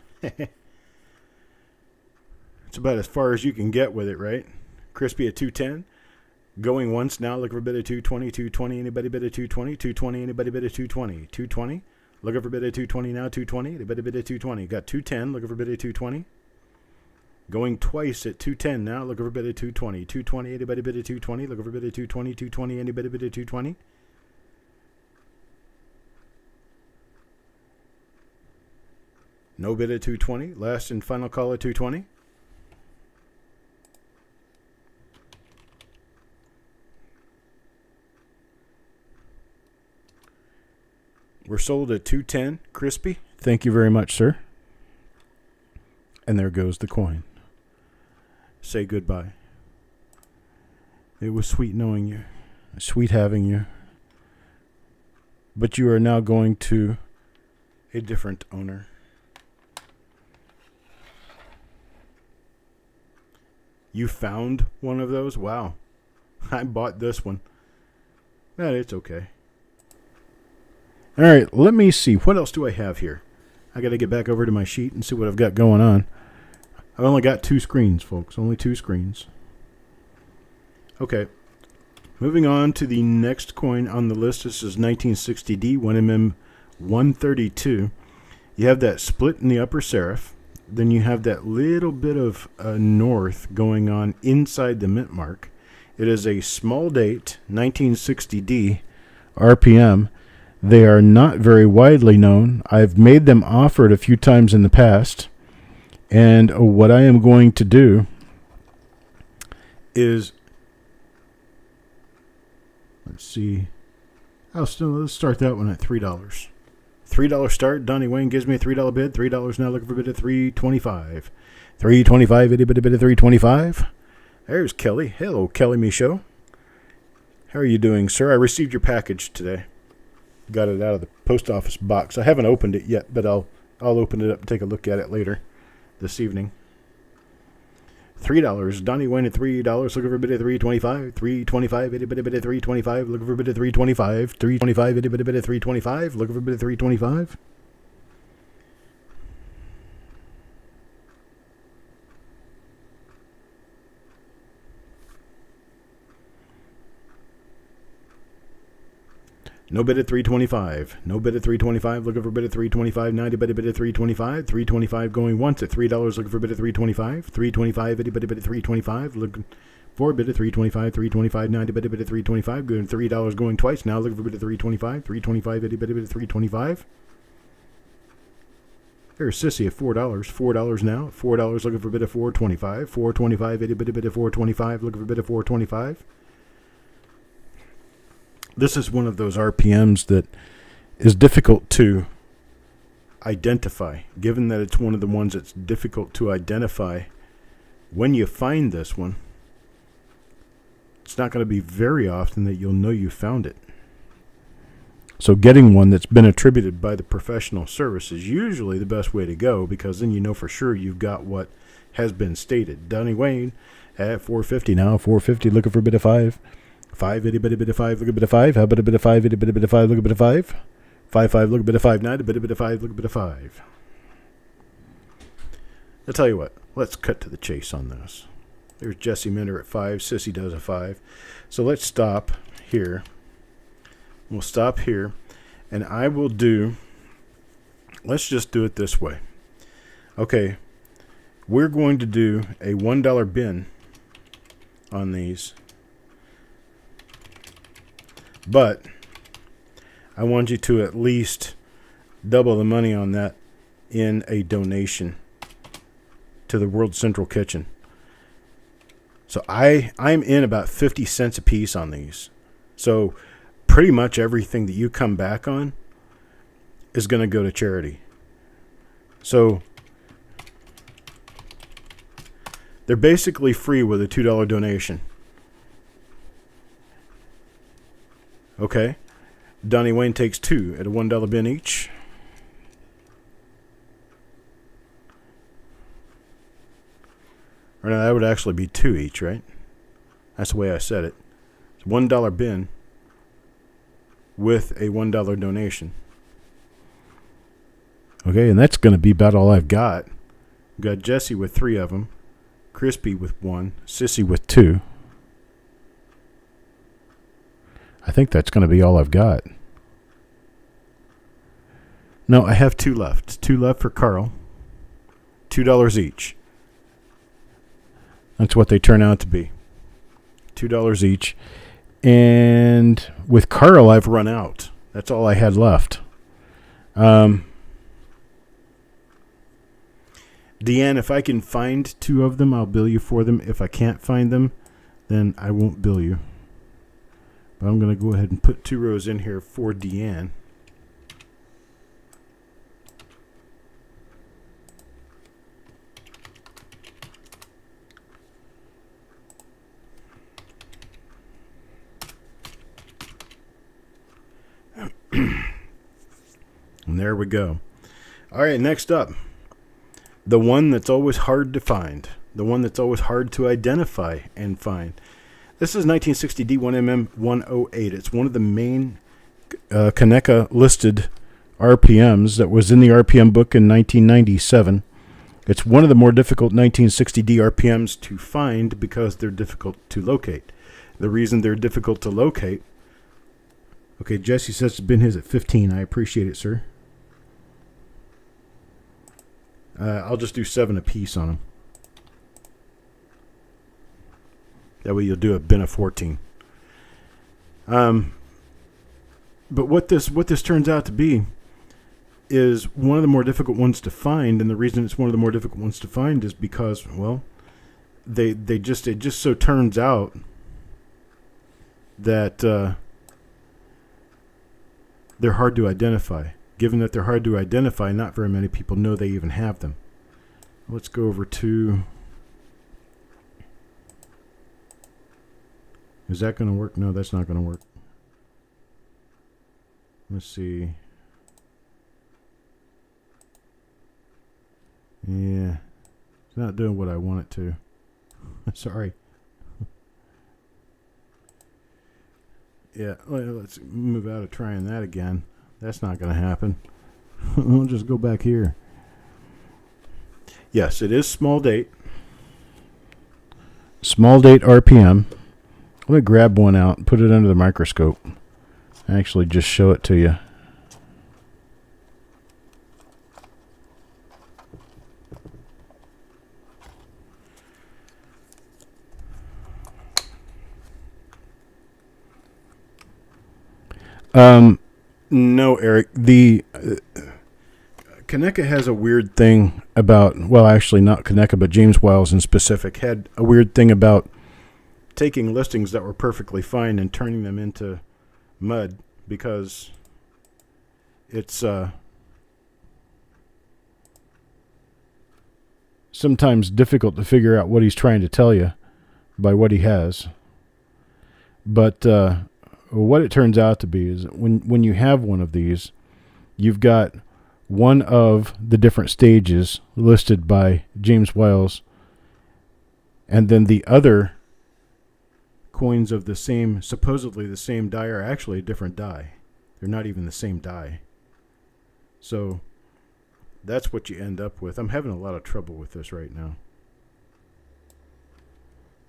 It's about as far as you can get with it, right? Crispy at 210. Going once now, looking for a bid at 220. 220, anybody bid at 220? 220, anybody bid at 220? 220, looking for a bid at 220 now. 220, anybody bid at 220? Got 210, looking for a bid at 220. Going twice at 210 now, looking for a bid at 220. 220, anybody bid at 220? Looking for a bid at 220. 220, anybody bid at 220? No bid at 220. Last and final call at 220. We're sold at 210. Crispy. Thank you very much, sir. And there goes the coin. say goodbye. It was sweet knowing you, sweet having you. But you are now going to a different owner. You found one of those? Wow. I bought this one. But it's okay. All right, let me see. What else do I have here? I got to get back over to my sheet and see what I've got going on. I've only got 2 screens, folks. Only 2 screens. Okay. Moving on to the next coin on the list. This is 1960D, 1mm 132. You have that split in the upper serif. Then you have that little bit of north going on inside the mint mark. It is a small date, 1960D, RPM. They are not very widely known. I've made them offered a few times in the past. And what I am going to do is, let's see, let's start that one at $3. $3 start. Donnie Wayne gives me a $3 bid. $3 now, looking for a bid at $3.25. $3.25, itty bitty bid at $3.25. There's Kelly. Hello, Kelly Michaud. How are you doing, sir? I received your package today. Got it out of the post office box. I haven't opened it yet, but I'll open it up and take a look at it later this evening. $3. Donnie Wayne at $3. Looking for a bid at $3.25. $3.25. Itty bitty bid at $3.25. Looking for a bid at $3.25. $3.25. Itty bitty bid at $3.25. Looking for a bid at $3.25. No bid at $3.25. No bid at $3.25. Looking for a bid at $3.25. 90 bid at $3.25. $3.25 going once at $3. Looking for a bid at $3.25. $3.25. Itty bid at $3.25. Looking for a bid at $3.25. $3.25. 90 bid at $3.25. Good. $3 going twice. Now looking for a bid at $3.25. $3.25. Itty bid at $3.25. There's Sissy at $4. $4 now. $4 looking for a bid at $4.25. $4.25. Itty bid at $4.25. Looking for a bid at $4.25. This is one of those RPMs that is difficult to identify, given that it's one of the ones that's difficult to identify. When you find this one, it's not going to be very often that you'll know you found it. So getting one that's been attributed by the professional service is usually the best way to go, because then you know for sure you've got what has been stated. Donnie Wayne at $4.50 now. $4.50 looking for a bit of $5. $5, itty bitty bit of $5, look a bit of $5. How about a bit of $5, itty bitty bit of $5, look a bit of $5. $5, look a bit of $5, 9, a bit of $5, look a bit of $5. I'll tell you what, let's cut to the chase on this. There's Jesse Minter at 5, Sissy does a 5. So let's stop here. We'll stop here, and I will do, let's just do it this way. Okay, we're going to do a $1 bin on these. But I want you to at least double the money on that in a donation to the World Central Kitchen. So I'm in about 50 cents a piece on these. So pretty much everything that you come back on is going to go to charity. So they're basically free with a $2 donation. Okay, Donnie Wayne takes 2 at a $1 bin each. Or no, that would actually be 2 each, right? That's the way I said it. It's a $1 bin with a $1 donation. Okay, and that's going to be about all I've got. I've got Jesse with 3 of them, Crispy with 1, Sissy with 2. I think that's going to be all I've got. No, I have 2 left. 2 left for Carl. $2 each. That's what they turn out to be. $2 each. And with Carl, I've run out. That's all I had left. Deanne, if I can find 2 of them, I'll bill you for them. If I can't find them, then I won't bill you. But I'm going to go ahead and put 2 rows in here for Deanne. There we go. All right, next up. The one that's always hard to find. The one that's always hard to identify and find. This is 1960 D1MM108. It's one of the main Kaneka listed RPMs that was in the RPM book in 1997. It's one of the more difficult 1960 D RPMs to find because they're difficult to locate. The reason they're difficult to locate... Okay, Jesse says it's been his at 15. I appreciate it, sir. I'll just do 7 apiece on them. That way you'll do a bin of 14. But what this turns out to be is one of the more difficult ones to find, and the reason it's one of the more difficult ones to find is because, well, it just so turns out that they're hard to identify. Given that they're hard to identify, not very many people know they even have them. Let's go over to... Is that going to work? No, that's not going to work. Let's see. Yeah. It's not doing what I want it to. Sorry. Yeah, let's move out of trying that again. That's not going to happen. We'll just go back here. Yes, it is small date. Small date RPM. Let me grab one out and put it under the microscope. Actually, just show it to you. No, Eric. The Kaneka has a weird thing about, well, actually not Kaneka, but James Wiles in specific had a weird thing about taking listings that were perfectly fine and turning them into mud because it's sometimes difficult to figure out what he's trying to tell you by what he has. But what it turns out to be is when you have one of these, you've got one of the different stages listed by James Wiles, and then the other coins of the same, supposedly the same die, are actually a different die. They're not even the same die. So that's what you end up with. I'm having a lot of trouble with this right now.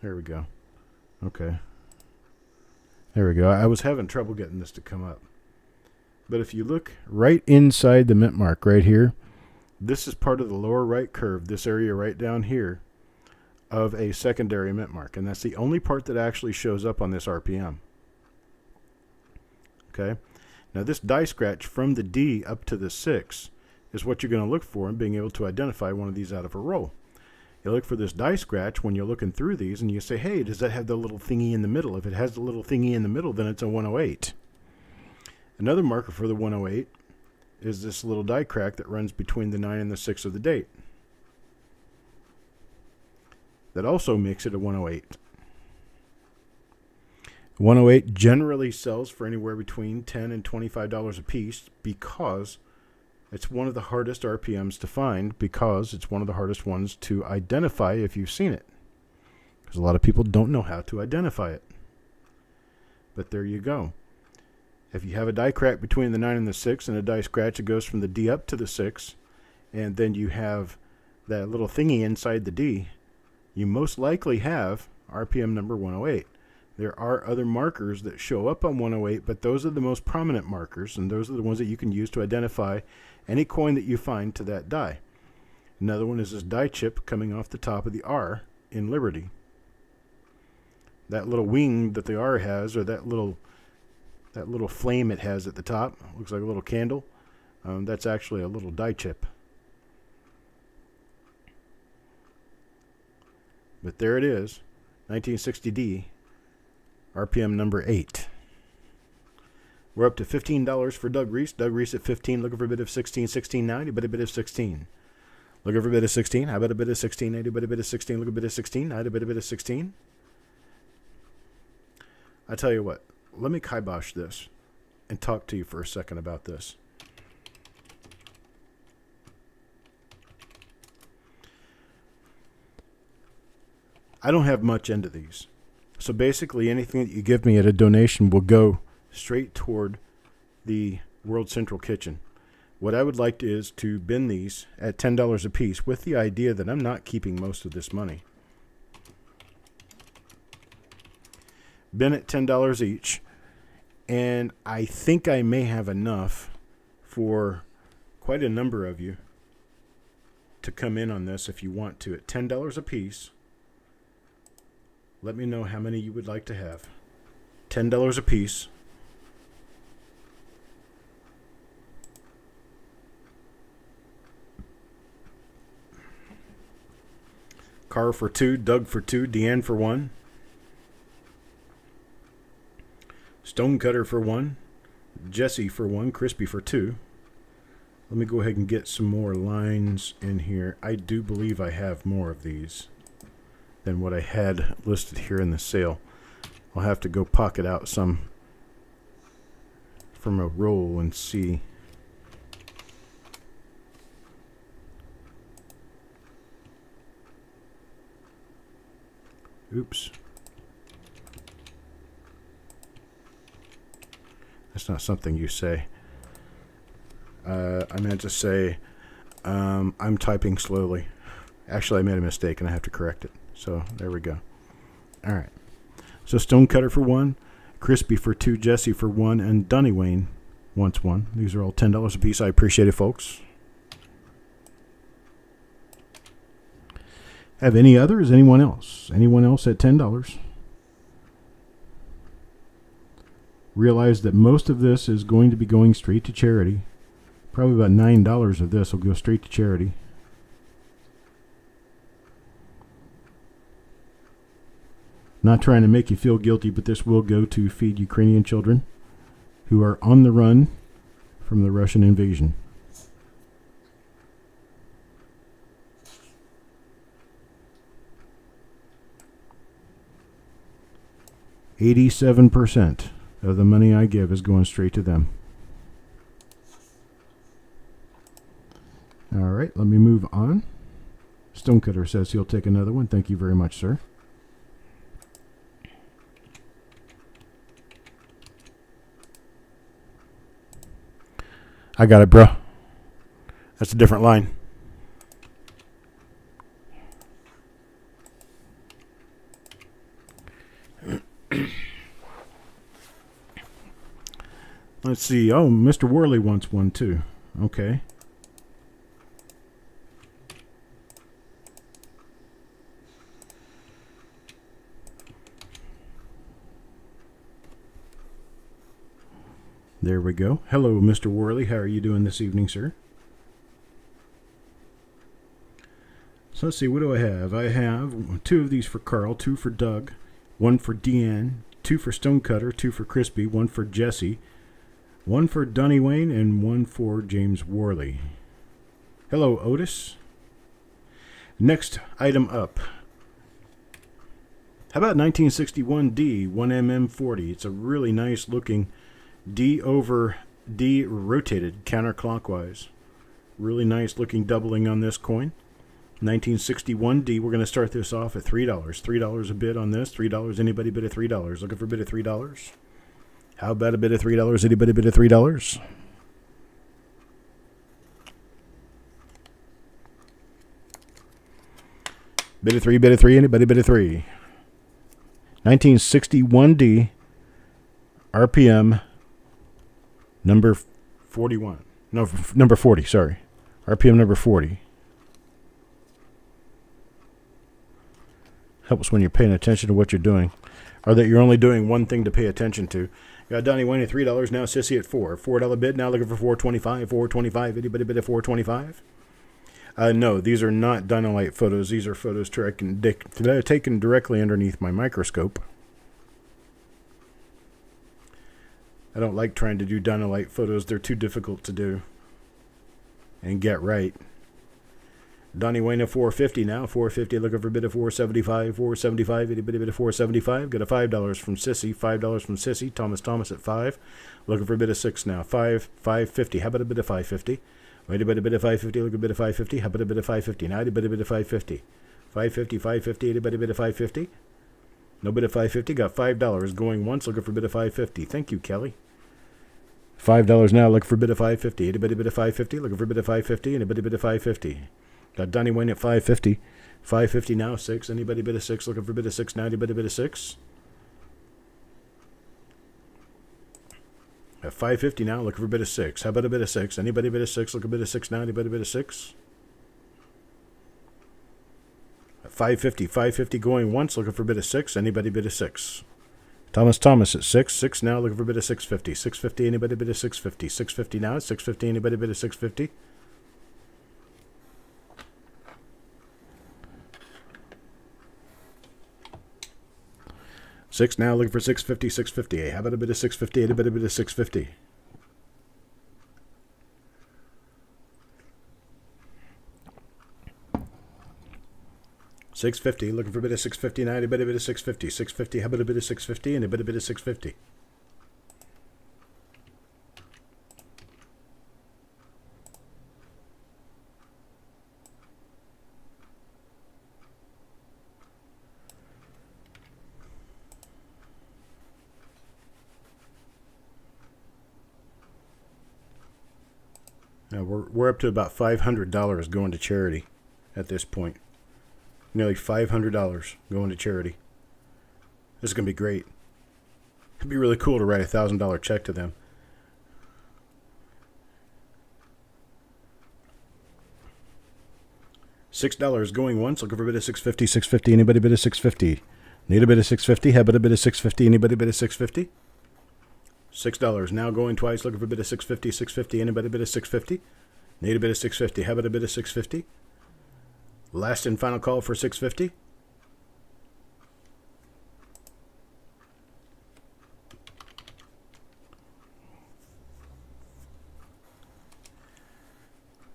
There we go. Okay. There we go. I was having trouble getting this to come up. But if you look right inside the mint mark right here, this is part of the lower right curve, this area right down here, of a secondary mint mark. And that's the only part that actually shows up on this RPM. Okay? Now this die scratch from the D up to the 6 is what you're going to look for in being able to identify one of these out of a roll. You look for this die scratch when you're looking through these and you say, hey, does that have the little thingy in the middle? If it has the little thingy in the middle, then it's a 108. Another marker for the 108 is this little die crack that runs between the 9 and the 6 of the date. That also makes it a 108. 108 generally sells for anywhere between $10 and $25 a piece because it's one of the hardest RPMs to find, because it's one of the hardest ones to identify if you've seen it. Because a lot of people don't know how to identify it. But there you go. If you have a die crack between the 9 and the 6 and a die scratch, it goes from the D up to the 6, and then you have that little thingy inside the D, you most likely have RPM number 108. There are other markers that show up on 108, but those are the most prominent markers, and those are the ones that you can use to identify any coin that you find to that die. Another one is this die chip coming off the top of the R in Liberty. That little wing that the R has, or that little flame it has at the top, looks like a little candle, that's actually a little die chip. But there it is, 1960D, RPM number 8. We're up to $15 for Doug Reese. Doug Reese at 15, looking for a bid of 16, 16.90, but a bid of 16. Looking for a bid of 16, how about a bid of 16.80, but a bid of 16, look a bid of 16, I'd a bid of 16. I tell you what, let me kibosh this and talk to you for a second about this. I don't have much into these. So basically anything that you give me at a donation will go straight toward the World Central Kitchen. What I would like is to bin these at $10 a piece with the idea that I'm not keeping most of this money. Bin at $10 each. And I think I may have enough for quite a number of you to come in on this if you want to. At $10 a piece, let me know how many you would like to have. $10 a piece. Carl for 2, Doug for 2, Deanne for 1. Stonecutter for 1, Jesse for 1, Crispy for 2. Let me go ahead and get some more lines in here. I do believe I have more of these than what I had listed here in the sale. I'll have to go pocket out some from a roll and see. Oops. That's not something you say. I meant to say I'm typing slowly. Actually, I made a mistake and I have to correct it. So there we go. All right. So Stonecutter for 1, Crispy for 2, Jesse for 1, and Dunny Wayne wants 1. These are all $10 a piece. I appreciate it, folks. Have any others? Anyone else? Anyone else at $10? Realize that most of this is going to be going straight to charity. Probably about $9 of this will go straight to charity. Not trying to make you feel guilty, but this will go to feed Ukrainian children who are on the run from the Russian invasion. $87% of the money I give is going straight to them. All right, let me move on. Stonecutter says he'll take another one. Thank you very much, sir. I got it, bro. That's a different line. Let's see. Oh, Mr. Worley wants one too. Okay. There we go. Hello, Mr. Worley. How are you doing this evening, sir? So let's see. What do I have? I have 2 of these for Carl, 2 for Doug, 1 for Deanne, 2 for Stonecutter, 2 for Crispy, 1 for Jesse, 1 for Dunny Wayne, and 1 for James Worley. Hello, Otis. Next item up. How about 1961D 1mm40? It's a really nice looking D over D rotated counterclockwise. Really nice looking doubling on this coin. 1961D. We're going to start this off at $3. $3 a bid on this. $3. Anybody bid at $3? Looking for a bid at $3? How about a bid at $3? Anybody bid at $3? Bid at 3, bid at 3. Anybody bid at 3? 1961D RPM number 41. No, number 40, sorry. RPM number 40. Helps when you're paying attention to what you're doing. Or that you're only doing one thing to pay attention to. Got Donnie Wayne at $3, now Sissy at $4. $4 bid, now looking for $4.25. $4.25. Anybody bid at $4.25? No, these are not Dynalite photos. These are photos taken directly underneath my microscope. I don't like trying to do Dynalite photos. They're too difficult to do and get right. Donnie Wayne at $4.50 now. $4.50, looking for a bid of $4.75. $4.75, anybody bid of $4.75. Got a $5 from Sissy. $5 from Sissy. Thomas at $5. Looking for a bid of $6 now. $5.50. How about a bid of $5.50? Anybody bid of $5.50? Look at a bid of $5.50. How about a bid of $5.50? Now, anybody bid of $5.50? 550, 550. Anybody bid at 550? No bid at 550. Got $5 going once. Looking for bid at 550. Thank you, Kelly. $5 now. Looking for bid at 550. Anybody bid at 550? Looking for bid at 550. Anybody bid at 550? Got Donnie Wayne at 550. 550 now. 6. Anybody bid at 6? Looking for bid at 6 now. Anybody bid at 6? At 550 now. Looking for bid at 6. How about a bid at 6? Anybody bid at 6? Looking for bid at 6 now. Anybody bid at 6? 550, 550 going once, looking for bid of 6. Anybody bid of 6? Thomas at 6. 6 now, looking for bid of 650. 650, anybody bid of 650? 650 now, 650, anybody bid of 650? Six now, looking for 650, 650. How about a bid of 650? Anybody bid of 650? $650, looking for a bit of 650 now. Anybody bid of 650? 650, how about a bit of 650? And a bit of 650. Now we're up to about $500 going to charity at this point. Nearly $500 going to charity. This is going to be great. It'd be really cool to write a $1,000 check to them. $6 going once. Looking for a bit of 650. 650. Anybody bid of 650? Need a bit of 650. How about a bit of 650? Anybody bid of 650? $6 now going twice. Looking for a bit of 650. 650. Anybody bid of 650? Need a bit of 650. How about a bit of 650? Last and final call for 650.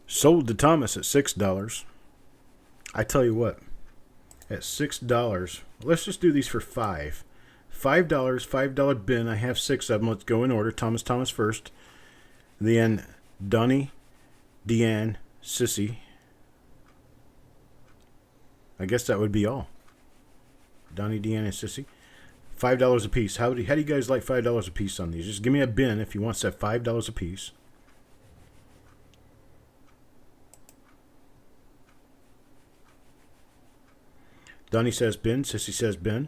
Sold to Thomas at $6. I tell you what, at $6, let's just do these for $5. $5, $5 bin. I have 6 of them. Let's go in order. Thomas first. Then Donnie, Deanne, Sissy. I guess that would be all. Donnie, Deanne, and Sissy. $5 a piece. How do you guys like $5 a piece on these? Just give me a bin if you want to set $5 a piece. Donnie says bin. Sissy says bin.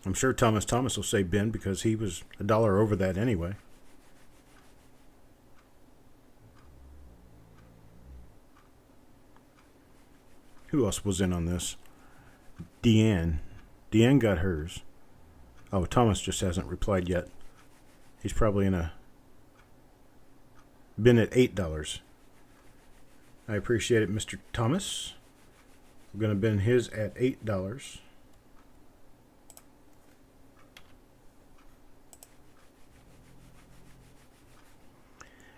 I'm sure Thomas will say bin because he was $1 over that anyway. Who else was in on this? Deanne. Deanne got hers. Oh, Thomas just hasn't replied yet. He's probably in a bin at $8. I appreciate it, Mr. Thomas. We're going to bin his at $8.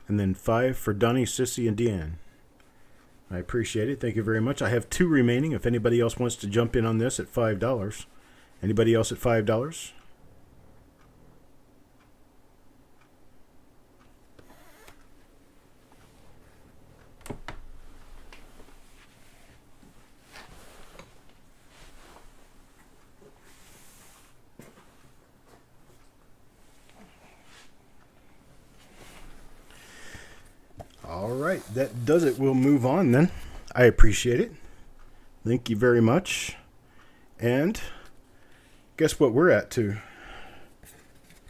And then 5 for Donnie, Sissy, and Deanne. I appreciate it. Thank you very much. I have 2 remaining. If anybody else wants to jump in on this at $5. Anybody else at $5? All right, that does it. We'll move on then. I appreciate it. Thank you very much. And guess what we're at too?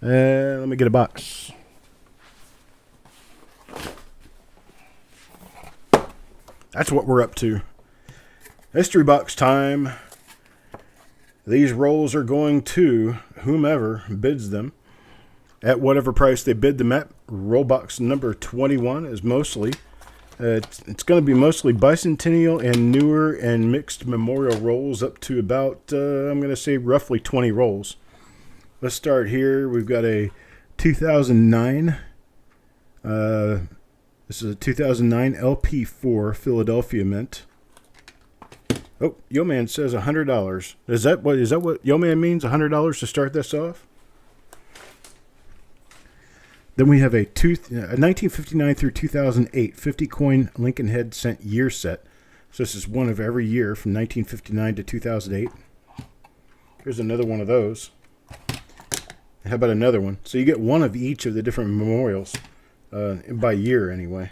Let me get a box. That's what we're up to. Mystery box time. These rolls are going to whomever bids them at whatever price they bid them at. Roll box number 21 is mostly, it's going to be mostly bicentennial and newer and mixed memorial rolls up to about, I'm going to say roughly 20 rolls. Let's start here. We've got a 2009, this is a 2009 LP4 Philadelphia Mint. Oh, Yo Man says $100. Is that what Yo Man means? $100 to start this off? Then we have a 1959 through 2008 50 coin Lincoln Head cent year set. So this is one of every year from 1959 to 2008. Here's another one of those. How about another one? So you get one of each of the different memorials by year anyway.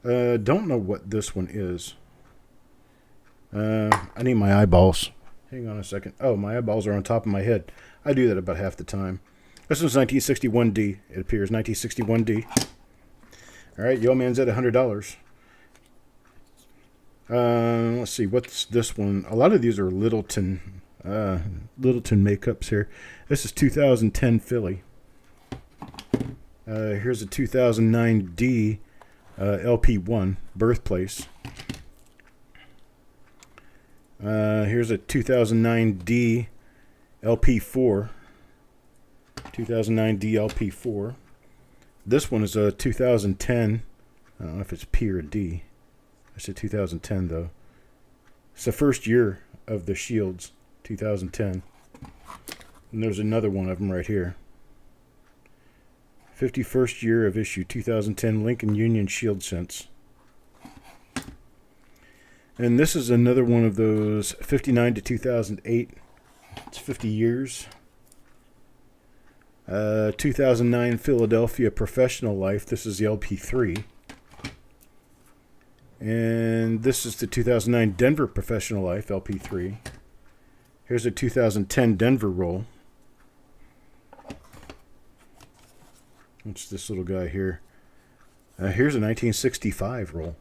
Don't know what this one is. I need my eyeballs. Hang on a second. Oh, my eyeballs are on top of my head. I do that about half the time. This one's 1961D. It appears 1961D. All right, Yo Man's at $100. Let's see, what's this one? A lot of these are Littleton makeups here. This is 2010 Philly. Here's a 2009D LP1 Birthplace. Here's a 2009D LP4. 2009D LP4. This one is a 2010. I don't know if it's P or D. I said 2010 though. It's the first year of the Shields, 2010. And there's another one of them right here. 51st year of issue, 2010 Lincoln Union Shield cents. And this is another one of those 59 to 2008. It's 50 years. 2009 Philadelphia Professional Life. This is the LP3. And this is the 2009 Denver Professional Life, LP3. Here's a 2010 Denver roll. What's this little guy here? Here's a 1965 roll.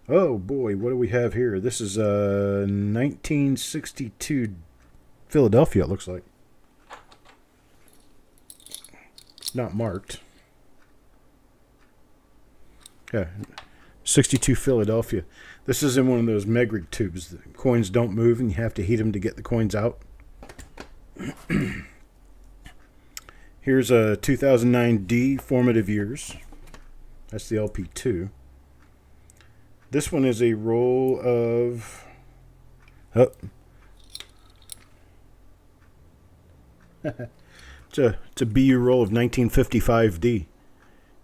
Oh boy, what do we have here? This is 1962 Philadelphia, it looks like. Not marked. Yeah, 62 Philadelphia. This is in one of those Megrig tubes. The coins don't move and you have to heat them to get the coins out. Here's a 2009D Formative Years. That's the LP2. This one is a roll of... Oh. It's a BU roll of 1955D.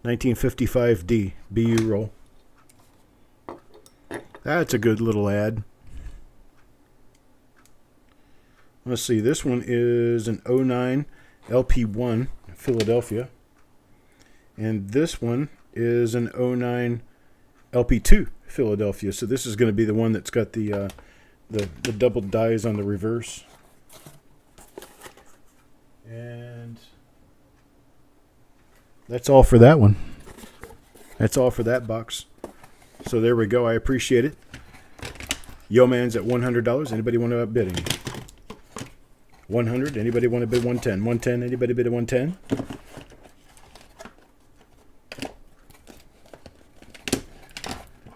1955D BU roll. That's a good little ad. Let's see, this one is an 09 LP1 Philadelphia. And this one is an 09 LP2 Philadelphia. So this is going to be the one that's got the double dies on the reverse. And that's all for that one. That's all for that box. So there we go. I appreciate it. Yo Man's at $100. Anybody want to outbid him? 100. Anybody want to bid 110? 110. Anybody bid at 110?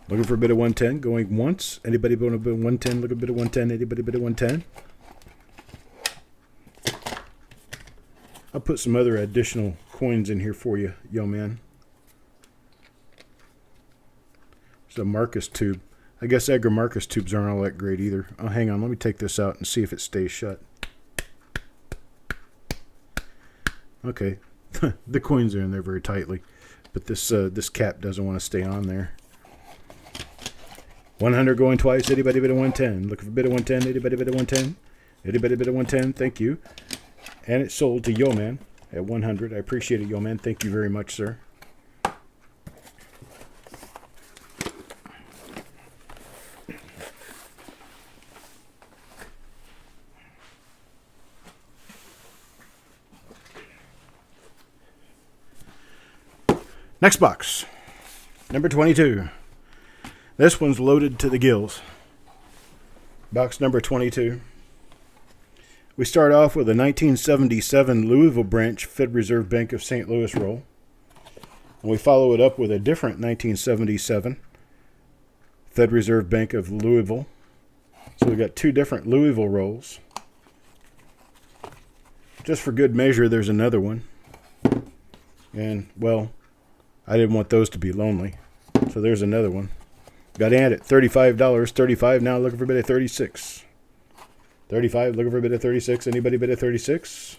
Looking for a bid of 110. Going once. Anybody want to bid 110? Look at a bid of 110. Anybody bid at 110? I'll put some other additional coins in here for you, Yo Man. There's a Marcus tube. I guess Edgar Marcus tubes aren't all that great either. Oh, hang on. Let me take this out and see if it stays shut. Okay. The coins are in there very tightly. But this cap doesn't want to stay on there. 100 going twice. Anybody bid at 110? Looking for a bid at 110. Anybody bid at 110? Anybody bid at 110? Thank you. And it's sold to Yo Man at 100. I appreciate it, Yo Man. Thank you very much, sir. Next box. Number 22. This one's loaded to the gills. Box number 22. We start off with a 1977 Louisville branch Fed Reserve Bank of St. Louis roll. And we follow it up with a different 1977 Fed Reserve Bank of Louisville. So we've got two different Louisville rolls. Just for good measure, there's another one. And, well, I didn't want those to be lonely. So there's another one. Got Ant at $35. 35 now, looking for a bid at 36. 35, looking for a bid of 36. Anybody bid of 36?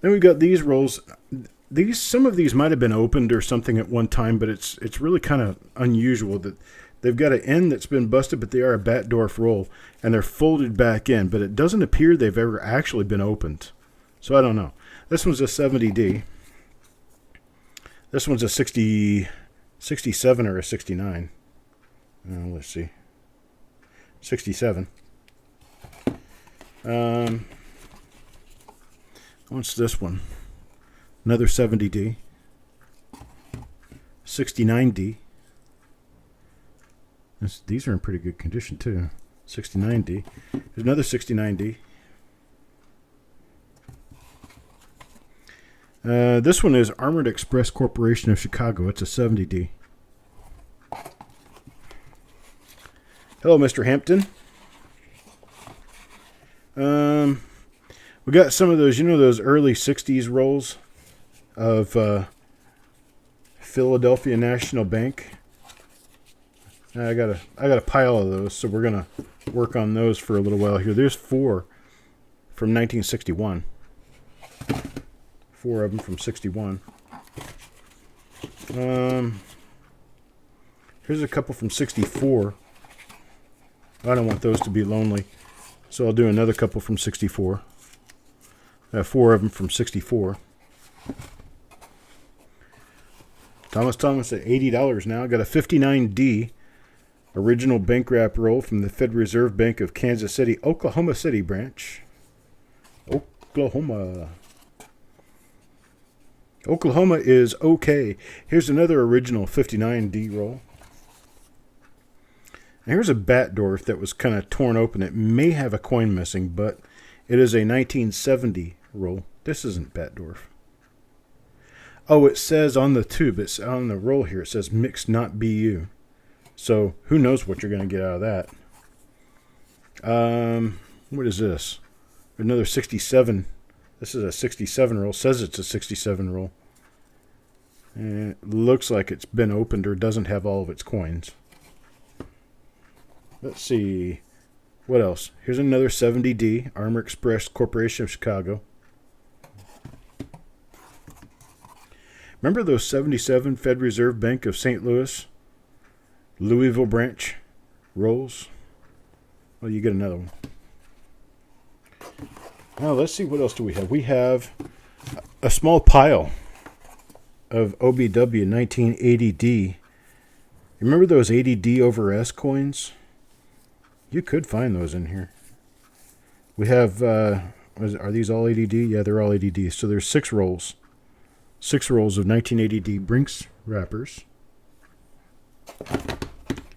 Then we've got these rolls. Some of these might have been opened or something at one time, but it's really kind of unusual that they've got an end that's been busted, but they are a Batdorf roll, and they're folded back in, but it doesn't appear they've ever actually been opened. So I don't know. This one's a 70D. This one's a 67 or a 69. Let's see. 67. What's this one? Another 70D. 69D. These are in pretty good condition too. 69D. There's another 69D. This one is Armored Express Corporation of Chicago. It's a 70D. Hello, Mr. Hampton. We got some of those, those early 60s rolls of Philadelphia National Bank. I got a pile of those, so we're gonna work on those for a little while here. There's 4 from 1961. 4 of them from 61. Here's a couple from 64. I don't want those to be lonely, so I'll do another couple from 64. I have 4 of them from 64. Thomas at $80 now. Got a 59D original bank wrap roll from the Fed Reserve Bank of Kansas City, Oklahoma City branch. Oklahoma is okay. Here's another original 59D roll. And here's a Batdorf that was kind of torn open. It may have a coin missing, but it is a 1970 roll. This isn't Batdorf. Oh, it says on the tube, it's on the roll here, it says mixed not BU. So who knows what you're going to get out of that. What is this? Another 67. This is a 67 roll. Says it's a 67 roll. And it looks like it's been opened or doesn't have all of its coins. Let's see. What else? Here's another 70D, Armor Express Corporation of Chicago. Remember those 77 Fed Reserve Bank of St. Louis, Louisville branch rolls? Well, you get another one. Now, let's see, what else do we have? We have a small pile of OBW 1980D. Remember those 80D over S coins? You could find those in here. We have, are these all 80D? Yeah, they're all 80D. So there's 6 rolls. 6 rolls of 1980D Brinks wrappers.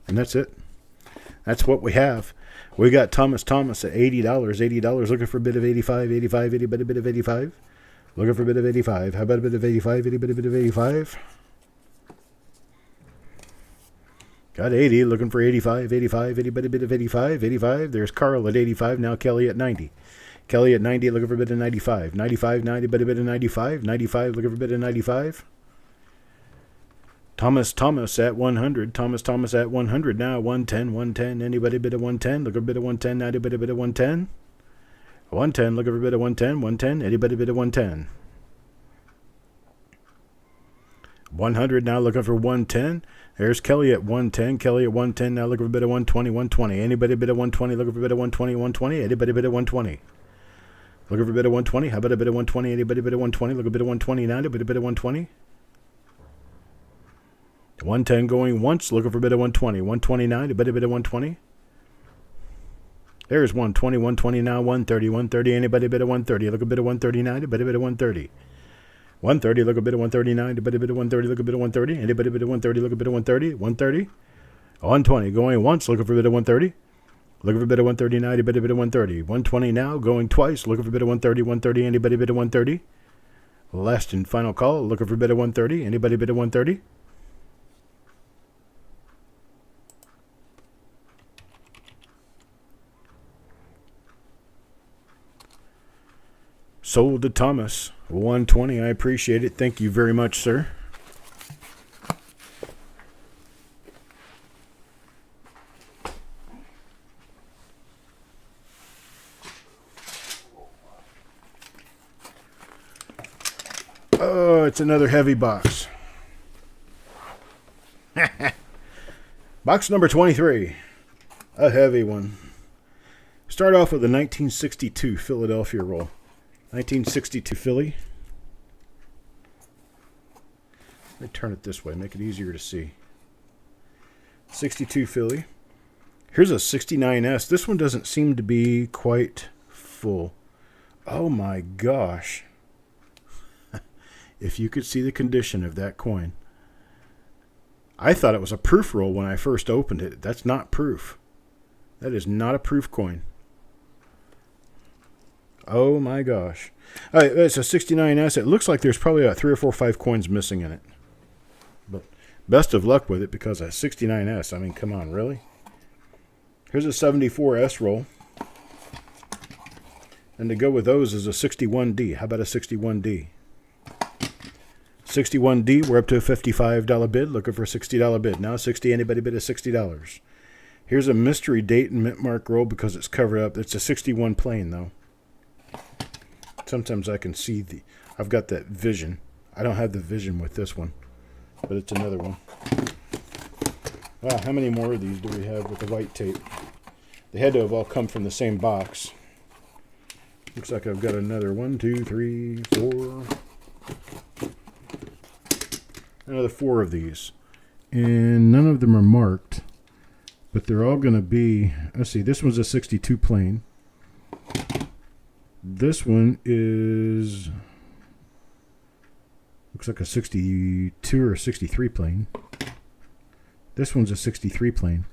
And that's it. That's what we have. We got Thomas at $80. $80. Looking for a bid of 85. 85. Anybody a bid of 85? Looking for a bid of 85. How about a bid of 85? Anybody a bid of 85? Got 80. Looking for 85. 85. Anybody a bid of 85? 85. There's Carl at 85. Now Kelly at 90. Kelly at 90. Looking for a bid of 95. 95. 90. Bid a bid of 95. 95. Looking for a bid of 95. Thomas at 100. Thomas at 100 now. 110. 110. Anybody bid of 110? Look for a bid of 110. 90. Bid a bid of 110. 110. Looking for a bid of 110. 110. Anybody bid of 110? 100 now. Looking for 110. There's Kelly at 110. Kelly at 110 now. Looking for a bid of 120. 120. Anybody bid of 120? Looking for a bid of 120. 120. Anybody bid of 120? Looking for a bid of 120. How about a bid of 120? Anybody bid of 120? Look a bid of 120 now. Anybody bid of 120? 110 going once. Looking for a bid of 120. 129. A bid of 120. There's 120. 120 now. 130. 130. Anybody bid of 130? Look a bid of 139. A bid of 130. 130. Look a bid of 139. A bid of 130. Look a bid of 130. Anybody bid of 130? Look a bid of 130. 130. 120 going once. Looking for a bid of 130. Looking for a bid of 139. A bid of 130. 120 now. Going twice. Looking for a bid of 130. 130. Anybody bid of 130? Last and final call. Looking for a bid of 130. Anybody bid of 130? Sold to Thomas. 120. I appreciate it. Thank you very much, sir. Oh, it's another heavy box. Box number 23. A heavy one. Start off with a 1962 Philadelphia roll. 1962 Philly. Let me turn it this way, make it easier to see. 62 Philly. Here's a 69S. This one doesn't seem to be quite full. Oh my gosh. If you could see the condition of that coin. I thought it was a proof roll when I first opened it. That's not proof. That is not a proof coin. Oh my gosh. It's a 69S. It looks like there's probably about 3 or 4 or 5 coins missing in it. But best of luck with it because a 69S, I mean, come on, really? Here's a 74S roll. And to go with those is a 61D. How about a 61D? 61D, we're up to a $55 bid, looking for a $60 bid. Now 60, anybody bid a $60. Here's a mystery date and mint mark roll because it's covered up. It's a 61 plain, though. Sometimes I can see I've got that vision. I don't have the vision with this one, but it's another one. Wow, how many more of these do we have with the white tape? They had to have all come from the same box. Looks like I've got another 1, 2, 3, 4. Another 4 of these. And none of them are marked, but they're all going to be, let's see, this one's a 62 plain. This one is, looks like a 62 or 63 plain. This one's a 63 plain.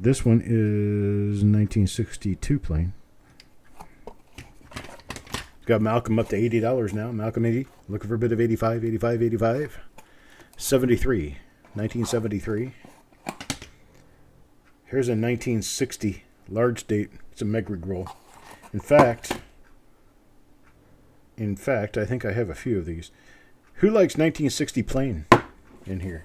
This one is 1962 plain. Got Malcolm up to $80 now. Malcolm 80. Looking for a bit of 85, 85, 85. 73. 1973. Here's a 1960 large date. It's a Megrig roll. In fact, I think I have a few of these. Who likes 1960 plain in here?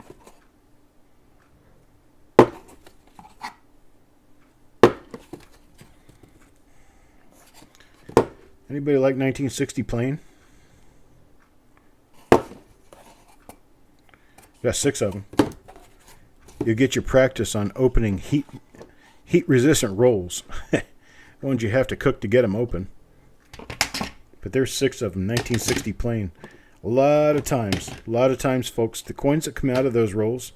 Anybody like 1960 plain? Got 6 of them. You'll get your practice on opening heat-resistant rolls. Ones you have to cook to get them open. But there's 6 of them, 1960 plain. A lot of times, folks, the coins that come out of those rolls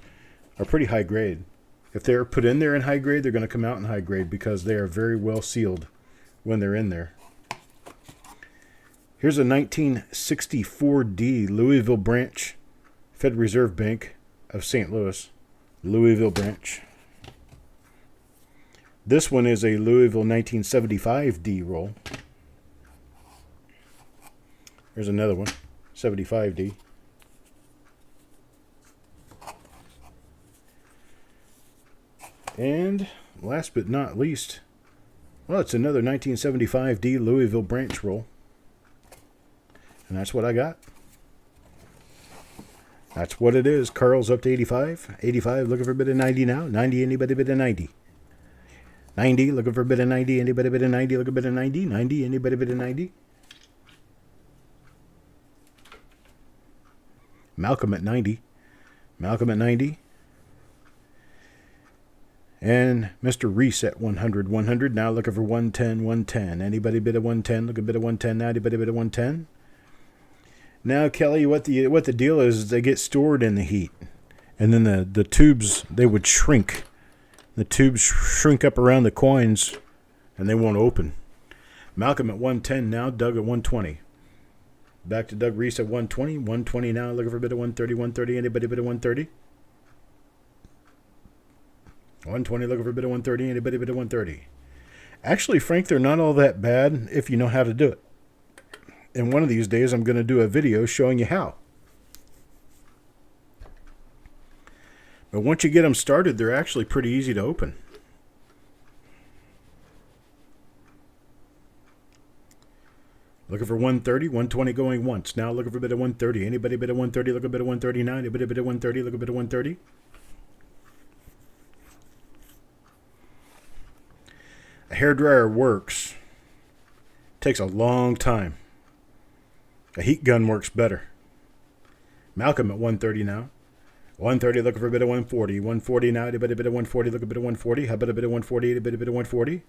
are pretty high grade. If they're put in there in high grade, they're going to come out in high grade because they are very well sealed when they're in there. Here's a 1964D Louisville branch, Federal Reserve Bank of St. Louis, Louisville branch. This one is a Louisville 1975D roll. Here's another one, 75D. And last but not least, well, it's another 1975D Louisville branch roll. And that's what I got. That's what it is. Carl's up to 85. 85, looking for a bit of 90 now. 90, anybody bid a 90. 90, looking for a bit of 90. Anybody bid a 90, look a bit of 90. 90, anybody bid a 90. Malcolm at 90. Malcolm at 90. And Mr. Reese at 100. 100, now looking for 110. 110. Anybody bid a 110, look a bit of 110 now. Anybody bid a 110. Now, Kelly, what the deal is they get stored in the heat. And then the tubes, they would shrink. The tubes shrink up around the coins, and they won't open. Malcolm at 110 now, Doug at 120. Back to Doug Reese at 120. 120 now, looking for a bit of 130. 130, anybody bid a 130? 120, looking for a bit of 130. Anybody bid a 130? Actually, Frank, they're not all that bad if you know how to do it. And one of these days, I'm going to do a video showing you how. But once you get them started, they're actually pretty easy to open. Looking for 130, 120 going once. Now looking for a bit of 130. Anybody bid a 130? Look a bit of 130 now. Anybody bid a 130? Look a bit of 130. A hairdryer works. Takes a long time. A heat gun works better. Malcolm at 130 now. 130, looking for a bit of 140. 140 now, a bit of 140, look a bit of 140. How about a bit of 148, a bit of 140?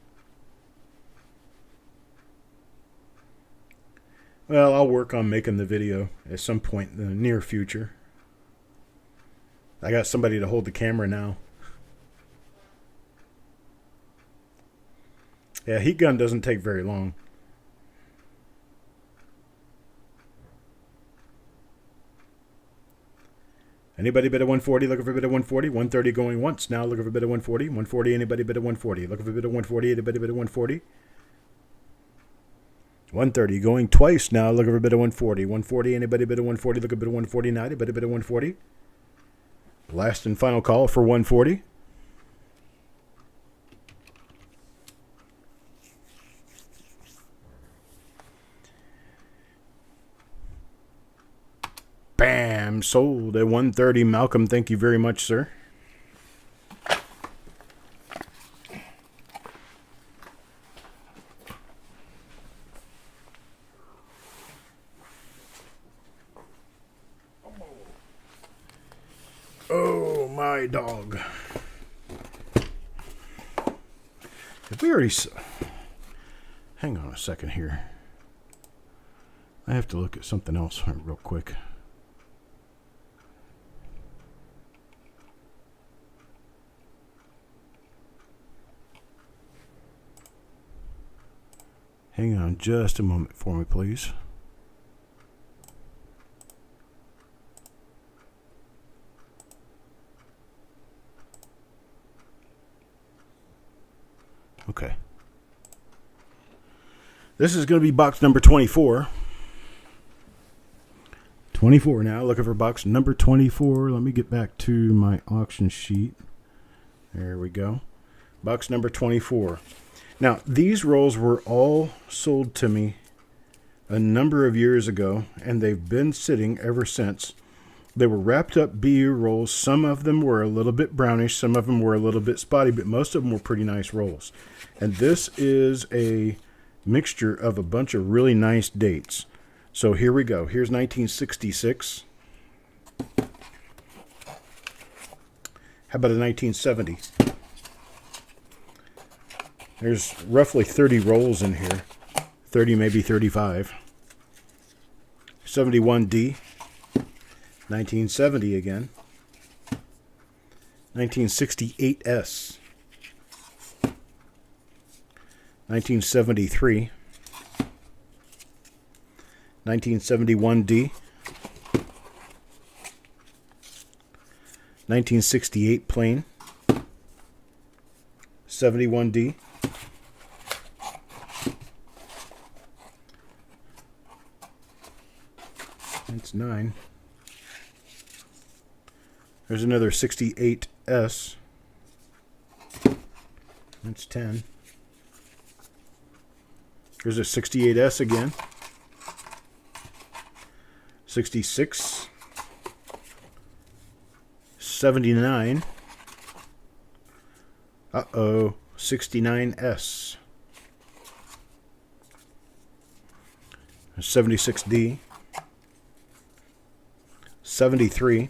Well, I'll work on making the video at some point in the near future. I got somebody to hold the camera now. Yeah, heat gun doesn't take very long. Anybody bid a 140, looking for a bit of 140. 130 going once, now looking for a bit of 140. 140, anybody bid a 140, looking for a bit of 140, anybody bid a 140. 130 going twice now, looking for a bit of 140. 140, anybody bid a 140, look a bit of 140 now, anybody bid a 140. Last and final call for 140. Bam! Sold at 130. Malcolm, thank you very much, sir. Oh, my dog. If we already... Hang on a second here. I have to look at something else real quick. Hang on just a moment for me, please. Okay. This is going to be box number 24. 24 now. Looking for box number 24. Let me get back to my auction sheet. There we go. Box number 24. Now, these rolls were all sold to me a number of years ago, and they've been sitting ever since. They were wrapped up BU rolls. Some of them were a little bit brownish. Some of them were a little bit spotty, but most of them were pretty nice rolls. And this is a mixture of a bunch of really nice dates. So here we go. Here's 1966. How about a 1970? There's roughly 30 rolls in here. 30, maybe 35. 71D. 1970 again. 1968S. 1973. 1971D. 1968 plain. 71D. That's 9. There's another 68S. That's 10. There's a 68S again. 66. 79. Uh-oh. 69S. 76D. 73.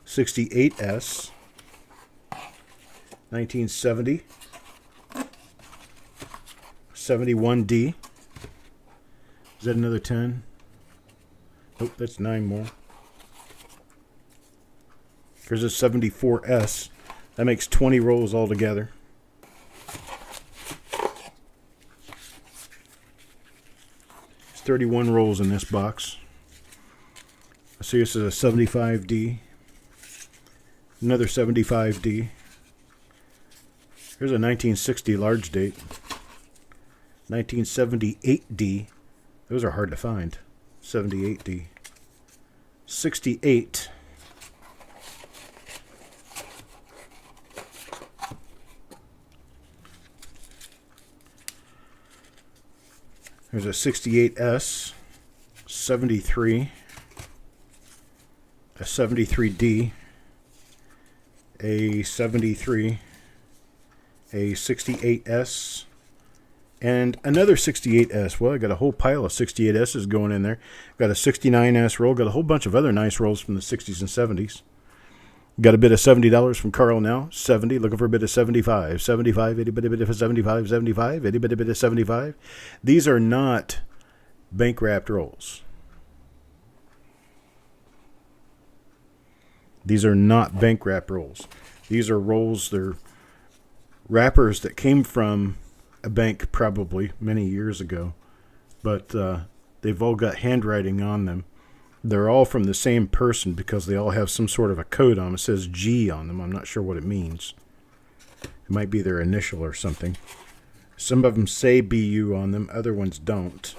68S. 1970. 71D. Is that another 10? Nope, that's 9 more. Here's a 74S. That makes 20 rolls altogether. There's 31 rolls in this box. I see this is a 75D. Another 75D. Here's a 1960 large date. 1978D. Those are hard to find. 78D. 68. There's a 68S. 73. A 73D. A 73. A 68S. And another 68S. Well, I got a whole pile of 68S's going in there. Got a 69S roll. Got a whole bunch of other nice rolls from the 60s and 70s. Got a bid of $70 from Carl now. 70. Looking for a bid of 75. 75. Anybody bid of 75? 75. Anybody bid of 75? These are not bank wrapped rolls. These are not bank wrap rolls. These are rolls. They're wrappers that came from a bank probably many years ago, but they've all got handwriting on them. They're all from the same person because they all have some sort of a code on them. It says G on them. I'm not sure what it means. It might be their initial or something. Some of them say BU on them. Other ones don't.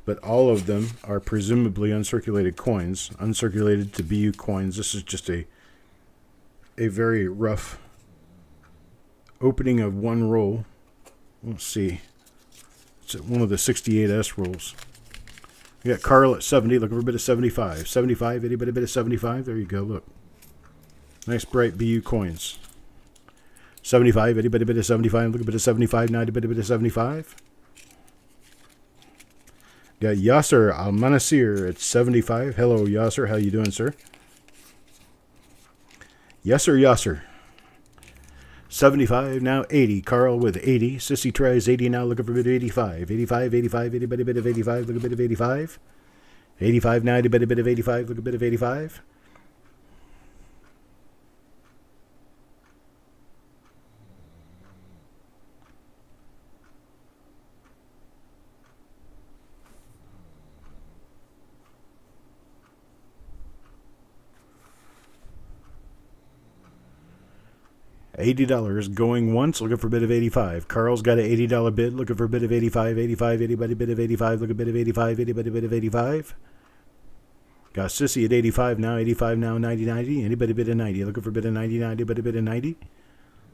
But all of them are presumably uncirculated coins. Uncirculated to BU coins. This is just a very rough opening of one roll. Let's see. It's one of the 68S rolls. We got Carl at 70, looking for a bit of 75. 75, anybody bit of 75? There you go, look. Nice bright BU coins. 75, anybody bit of 75? Look a bit of 75, 90 bit of 75. Got Yasser Almanasir at 75. Hello, Yasser. How you doing, sir? Yasser. 75, now 80. Carl with 80. Sissy tries 80 now, looking for a bit of 85. 85, anybody bit of 85? Look a bit of 85. 85 now, anybody bit of 85? Look a bit of 85. $80 going once, looking for a bid of 85. Carl's got an $80 bid, looking for a bid of 85. 85, anybody bid of 85? Look a bid of 85. Anybody bid of 85? Got Sissy at 85 now. 85 now. 90, 90. Anybody bid of 90? Looking for a bid of 90 now. Anybody bid of 90?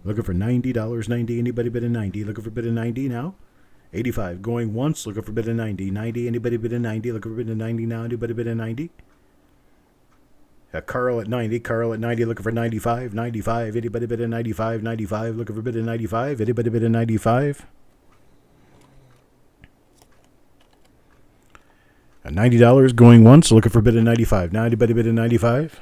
Looking for $90. 90. Anybody bid of 90? Looking for a bid of 90 now. 85 going once, looking for a bid of 90. 90. Anybody bid of 90? Looking for a bid of 90 now. Anybody bid of 90? Carl at 90. Carl at 90, looking for 95. 95. Anybody bid of 95? 95. Looking for a bid of 95. Anybody bid of 95? At $90 going once, looking for a bid of 95. Now anybody bid of 95?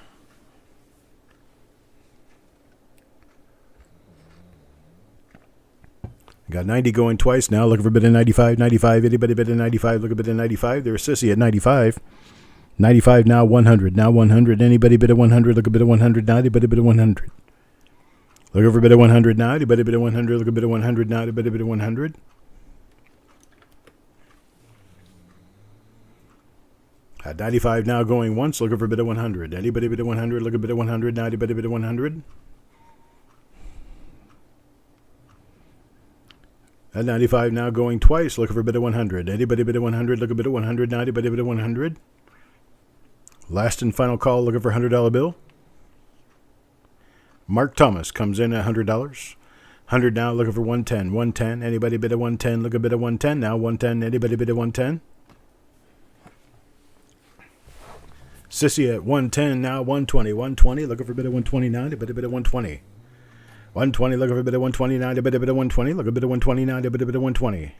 Got 90 going twice now, looking for a bid of 95. 95. Anybody bid of 95? Look a bid of 95. There's Sissy at 95. 95 now, 100. Now 100. Anybody bid of 100? Look a bid of 100 now. Anybody bid of 100? Looking for a bid of 100 now. Anybody bid of 100? Look a bid of 100 now. Anybody bid of 100? At 95 now going once, looking for a bid of 100. Anybody bid of 100? Look a bid of 100 now. Anybody bid of 100? At 95 now going twice, looking for a bid of 100. Anybody bid of 100? Look a bid of 100 now. Anybody bid of 100? Last and final call, looking for a $100 bill. Mark Thomas comes in at $100. 100 now, looking for 110. 110. Anybody bid of 110? Look a bid of 110 now. 110. Anybody bid of 110? Sissy at 110 now. 120. 120. Looking for a bid of 120 now. Anybody bid of 120? 120. Looking for a bid of 120 now. Anybody bid of 120? Look a bid of 120 now. Anybody bid of 120?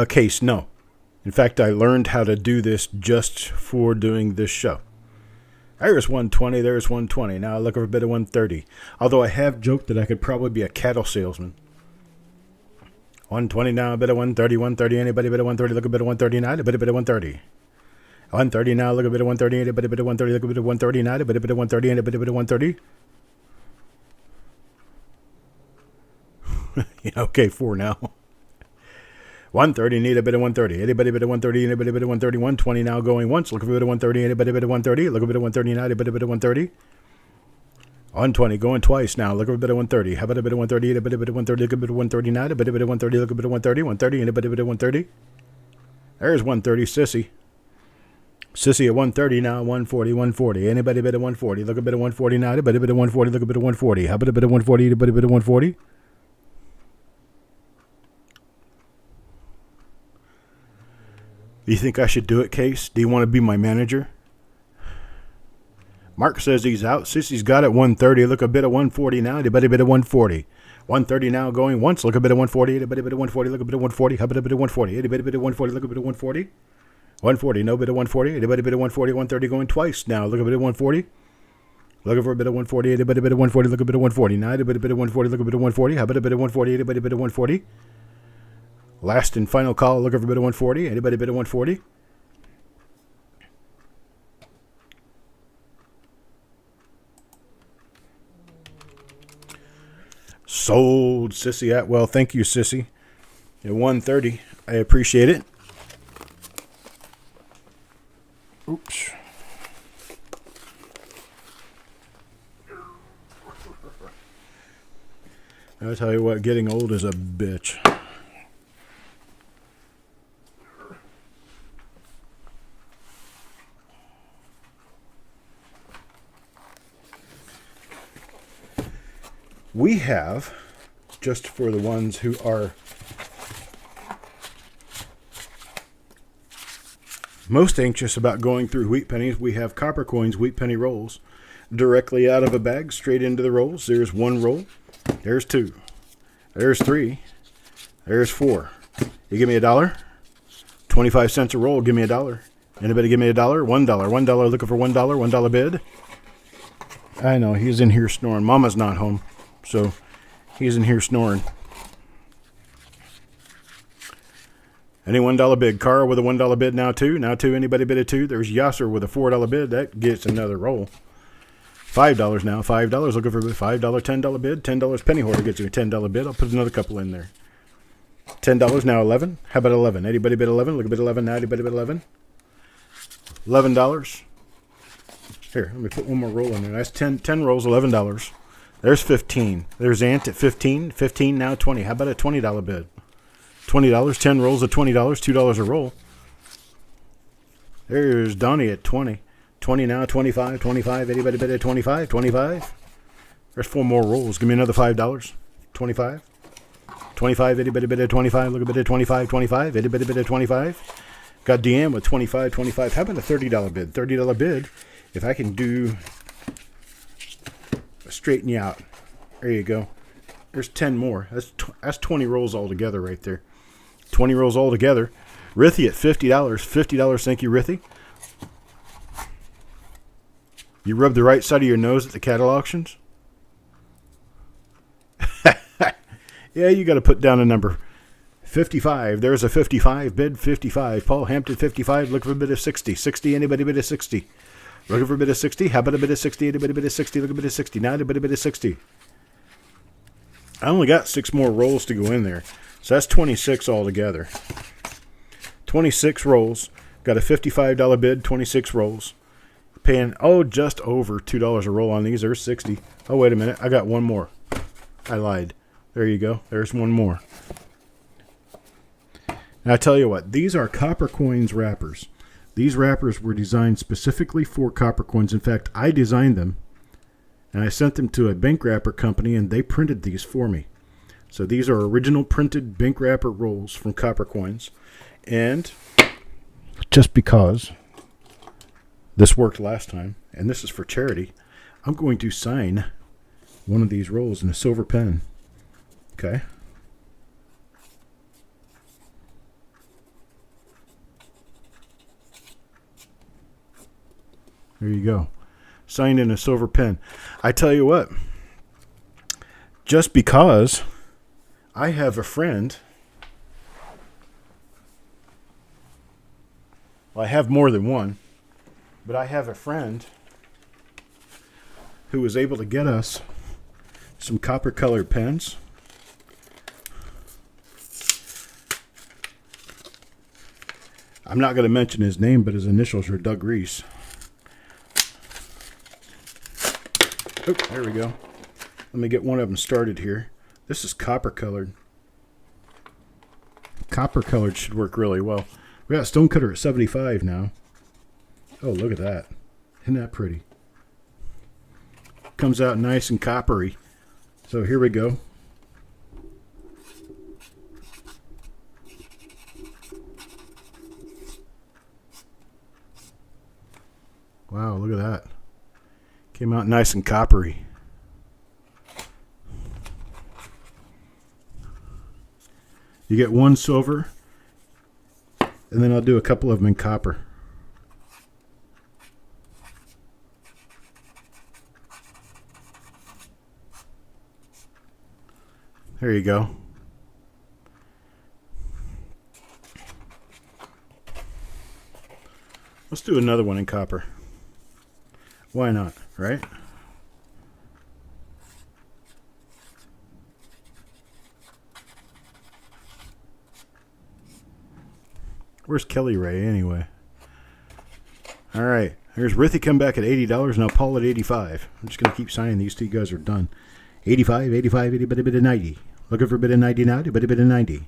Case, no. In fact, I learned how to do this just for doing this show. There's 120, there's 120. Now I look for a bit of 130. Although I have joked that I could probably be a cattle salesman. 120 now, a bit of 130, 130. Anybody bid of 130, look a bit of 130 now, a bit of 130. 130 now, look a bit of 130, anybody bid of 130, look a bit of 130 now, a bit of 130, anybody bid of 130. Okay, 4 now. 130, need a bit of 130. Anybody bid of 130, anybody bid of 130, 120 now going once. Look a bit of 130, anybody bid of 130. Look a bit of 130 now, anybody bid of 130. 120 going twice now. Look a bit of 130. How about a bit of 130, anybody bid of 130. Look a bit of 130 now, a bit of 130. Look a bit of 130, 130, anybody bid of 130. There's 130, Sissy. Sissy at 130 now, 140, 140. Anybody bid of 140. Look a bit of 140 now, anybody bid of 140. Look a bit of 140. How about a bit of 140, anybody bid of 140. Do you think I should do it, Case? Do you want to be my manager? Mark says he's out. Sissy's got it 130. Look a bit of 140 now. Anybody bid of 140. 130 now going once. Look a bit of 140. Anybody bit of 140. Look a bit of 140. How about a bit of 140? Anybody bit of 140. Look a bit of 140. 140. No bit of 140. Anybody bit of 140. 130 going twice now. Look a bit of 140. Looking for a bit of 140. Anybody bit of 140. Look a bit of 140. Now anybody bit of 140. Look a bit of 140. How about a bit of 140? Anybody bit of 140. Last and final call. Look for a bit of 140. Anybody bit of 140. Sold, Sissy Atwell. Thank you, Sissy. At 130. I appreciate it. Oops. I'll tell you what, getting old is a bitch. We have, just for the ones who are most anxious about going through wheat pennies, we have Coppercoins wheat penny rolls directly out of a bag, straight into the rolls. There's one roll. There's two. There's three. There's four. You give me $1? 25 cents a roll. Give me $1. Anybody give me $1? $1. $1. Looking for $1. $1 bid. I know, he's in here snoring. Mama's not home, so he's in here snoring. Any $1 bid? Carl with a $1 bid now, two. Now two. Anybody bid a two? There's Yasser with a $4 bid. That gets another roll. $5 now. $5. Looking for a $5, $10 bid. $10 penny hoarder gets you a $10 bid. I'll put another couple in there. $10 now. 11. How about 11? Anybody bid 11? Look at bid 11 now. Anybody bid 11? $11. Here, let me put one more roll in there. That's 10 rolls, $11. There's 15. There's Ant at 15. 15 now. 20. How about a $20 bid? $20. 10 rolls at $20. $2 a roll. There's Donnie at 20. 20 now, 25, 25. Anybody bid at 25? 25. There's four more rolls. Give me another $5. 25. 25. Anybody bid at 25? Look a bit at 25, 25. Anybody bid at 25? Got Deanne with 25, 25. How about a $30 bid? $30 bid. If I can do straighten you out. There you go. There's 10 more. That's 20 rolls altogether right there. 20 rolls altogether. Rithy at $50. $50. Thank you, Rithy. You rub the right side of your nose at the cattle auctions? Yeah, you got to put down a number. 55. There's a 55. Bid 55. Paul Hampton 55. Look for a bit of 60. 60. Anybody bid of 60? Looking for a bit of 60. How about a bit of 60? Anybody bid of 60? Look a bit of 60. Now anybody bid of 60. I only got 6 more rolls to go in there. So that's 26 altogether. 26 rolls. Got a $55 bid. 26 rolls. Paying, just over $2 a roll on these. There's 60. Oh, wait a minute. I got one more. I lied. There you go. There's one more. Now, I tell you what. These are Coppercoins wrappers. These wrappers were designed specifically for Coppercoins. In fact, I designed them, and I sent them to a bank wrapper company, and they printed these for me. So these are original printed bank wrapper rolls from Coppercoins. And just because this worked last time, and this is for charity, I'm going to sign one of these rolls in a silver pen. Okay. There you go. Signed in a silver pen. I tell you what, just because I have a friend, well, I have more than one, but I have a friend who was able to get us some copper-colored pens. I'm not going to mention his name, but his initials are Doug Reese. Oh, there we go. Let me get one of them started here. This is copper-colored. Copper-colored should work really well. We got Stonecutter at 75 now. Oh, look at that. Isn't that pretty? Comes out nice and coppery. So here we go. Wow, look at that. Came out nice and coppery. You get one silver, and then I'll do a couple of them in copper. There you go. Let's do another one in copper. Why not, right? Where's Kelly Ray anyway? All right. Here's Rithy come back at $80. Now Paul at 85. I'm just going to keep signing these till you guys are done. 85, 85, 80, bit of 90. Looking for a bit of 90 now, bit of 90.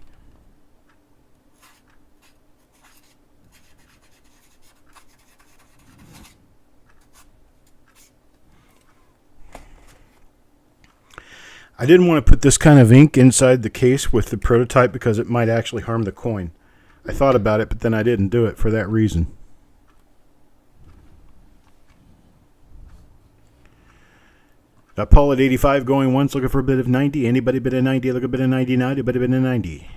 I didn't want to put this kind of ink inside the case with the prototype because it might actually harm the coin. I thought about it, but then I didn't do it for that reason. Got Paul at 85 going once, looking for a bit of 90. Anybody bit of 90, look a bit of 90 now, a bit of 90.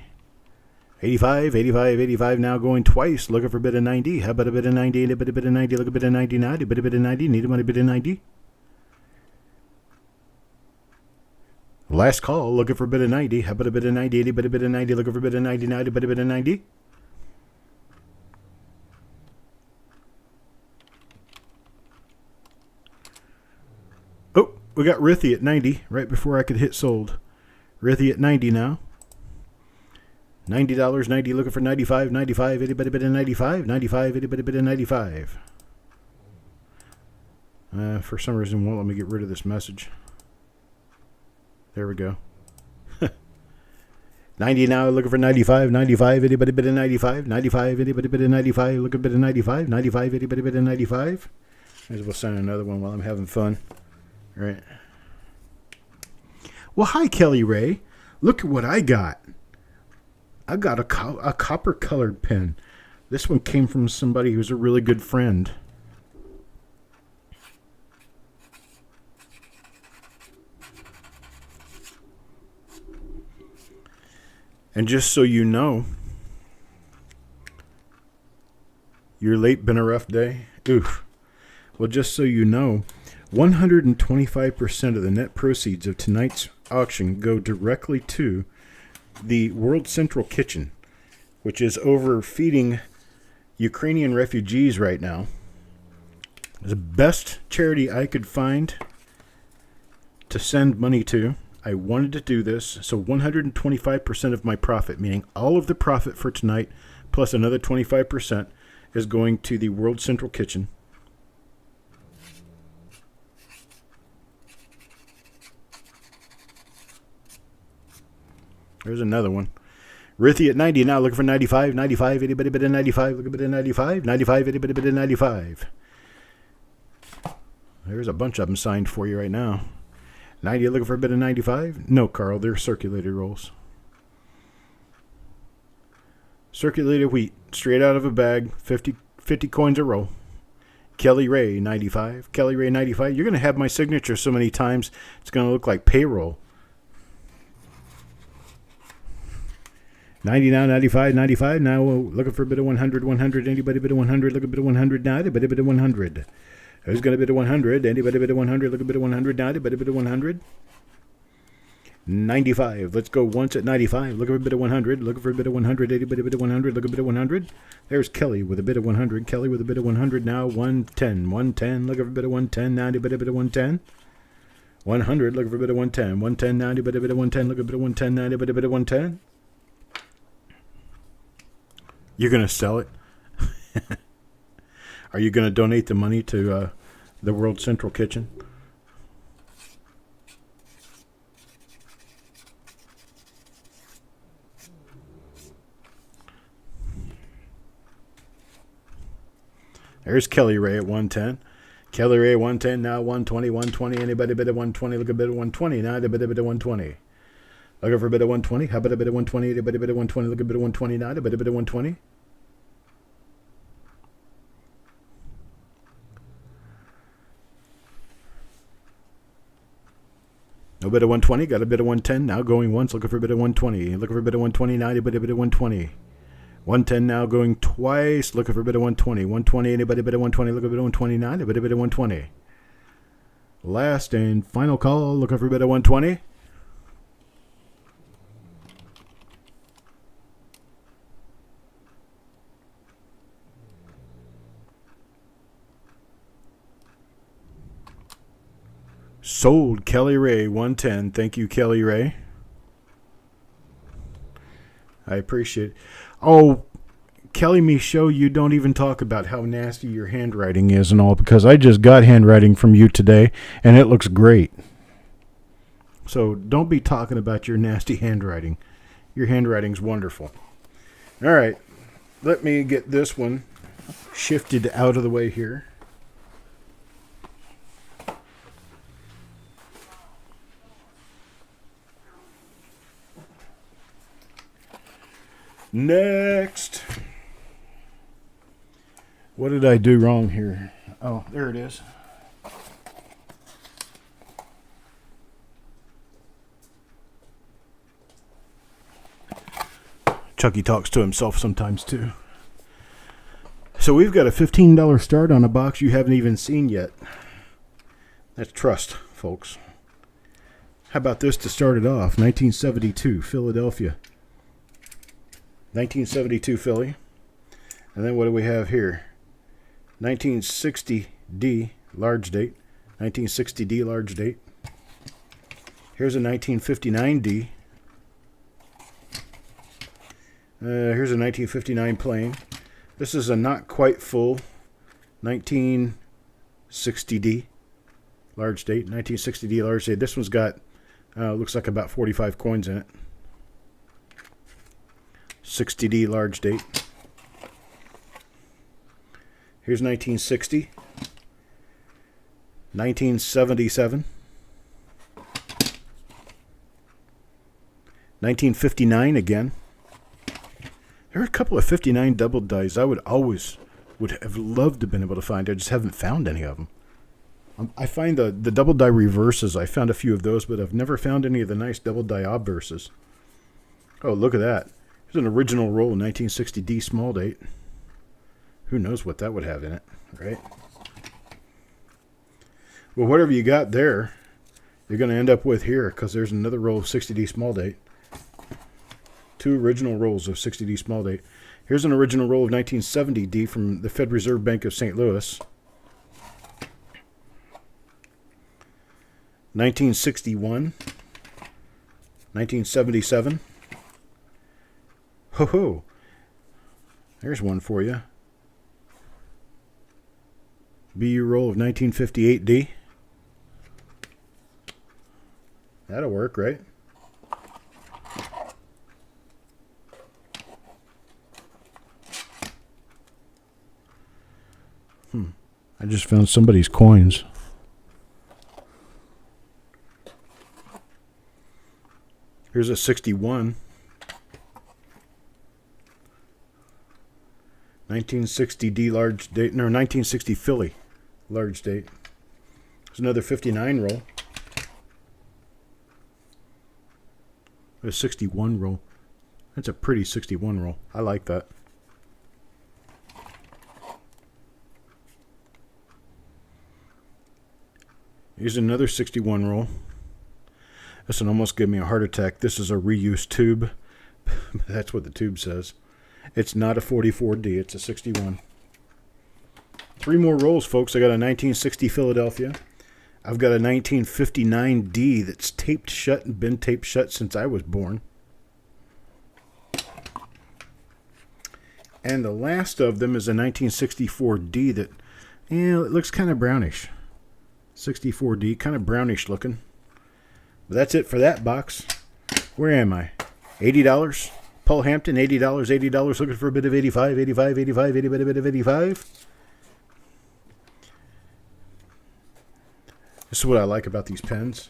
85, 85, 85 now going twice, looking for a bit of 90. How about a bit of 90, a bit of 90, look a bit of 90 now, a bit of 90. Need a bit of 90. Last call, looking for a bit of 90. How about a bit of 90, a bit of 90, looking for a bit of 90 now, a bit of 90. Oh, we got Rithy at 90 right before I could hit sold. Rithy at 90 now. $90, 90, looking for 95, 95, itty bitty bit of 95, 95, itty bitty bit of 95. For some reason, won't let me get rid of this message. There we go. 90 now, looking for 95, 95, itty bitty bit of 95, 95, itty bitty bit of 95, looking a bit of 95, 95, itty bitty bit of 95. Might as well send another one while I'm having fun. All right. Well, hi, Kelly Ray. Look at what I got. I got a copper colored pen. This one came from somebody who's a really good friend. And just so you know, your late been a rough day? Oof. Well, just so you know, 125% of the net proceeds of tonight's auction go directly to the World Central Kitchen, which is overfeeding Ukrainian refugees right now. The best charity I could find to send money to. I wanted to do this, so 125% of my profit, meaning all of the profit for tonight, plus another 25%, is going to the World Central Kitchen. There's another one. Rithy at 90 now, looking for 95, 95, itty bitty bit of 95, look a bit of 95, 95, itty bitty bit of 95. There's a bunch of them signed for you right now. 90, looking for a bit of 95? No, Carl, they're circulated rolls. Circulated wheat, straight out of a bag, 50 coins a roll. Kelly Ray, 95. Kelly Ray, 95. You're going to have my signature so many times, it's going to look like payroll. 90 now, 95, 95. Now looking for a bit of 100, 100. Anybody bit of 100? Look a bit of 100 now. A bit of 100. Who's going to bid a 100? Anybody bid a 100? Look a bit of 100 now. A bit of 100. 95. Let's go once at 95. Look for a bit of 100. Looking for a bit of 100. Anybody bid a 100? Look a bit of 100. There's Kelly with a bit of 100. Kelly with a bit of 100 now. 110. 110. Look for a bit of 110 now. A bit of 110. 100. Look for a bit of 110. 110 now. A bit of 110. Look a bit of 110 now. A bit of 110. You're going to sell it? Are you going to donate the money to the World Central Kitchen? There's Kelly Ray at 110. Kelly Ray 110, now 120, 120. Anybody bid of 120? Look a bit of 120 now. A bit of 120. Looking for a bit of 120. How about a bit of 120? A bit of 120. Look a bit of 120 now. A bit of 120. No bid of 120. Got a bid of 110. Now going once. Looking for a bid of 120. Looking for a bid of 129. Anybody bid of 120. 110 now going twice. Looking for a bid of 120. 120. Anybody bid of 120. Looking for a bid of 129. Anybody bid of 120. Last and final call. Looking for a bid of 120. Sold. Kelly Ray, 110. Thank you, Kelly Ray. I appreciate it. Oh, Kelly Michaud, you don't even talk about how nasty your handwriting is and all, because I just got handwriting from you today, and it looks great. So don't be talking about your nasty handwriting. Your handwriting's wonderful. All right, let me get this one shifted out of the way here. Next. What did I do wrong here? Oh, there it is. Chucky talks to himself sometimes too. So we've got a $15 start on a box you haven't even seen yet. That's trust, folks. How about this to start it off? 1972, Philadelphia. 1972 Philly. And then what do we have here? 1960D, large date. 1960D, large date. Here's a 1959D. Here's a 1959 plain. This is a not quite full 1960D, large date. 1960D, large date. This one's got, looks like about 45 coins in it. 60D, large date. Here's 1960. 1977. 1959 again. There are a couple of 59 double dice I would have loved to have been able to find. I just haven't found any of them. I find the double die reverses. I found a few of those, but I've never found any of the nice double die obverses. Oh, look at that. Here's an original roll, 1960D small date. Who knows what that would have in it, right? Well, whatever you got there, you're going to end up with here, because there's another roll of 60D small date. Two original rolls of 60D small date. Here's an original roll of 1970D from the Fed Reserve Bank of St. Louis. 1961. 1977. Ho ho. There's one for you. BU roll of 1958D. That'll work, right? I just found somebody's coins. Here's a 61. 1960D large date, no, 1960 Philly large date. There's another 59 roll. A 61 roll. That's a pretty 61 roll. I like that. Here's another 61 roll. This one almost gave me a heart attack. This is a reuse tube. That's what the tube says. It's not a 44D, it's a 61. Three more rolls, folks. I got a 1960 Philadelphia. I've got a 1959D that's taped shut and been taped shut since I was born. And the last of them is a 1964D that, it looks kind of brownish. 64D, kind of brownish looking. But that's it for that box. Where am I? $80. Paul Hampton, $80, $80. Looking for a bit of 85, 85, 85, 80 bit of 85. This is what I like about these pens.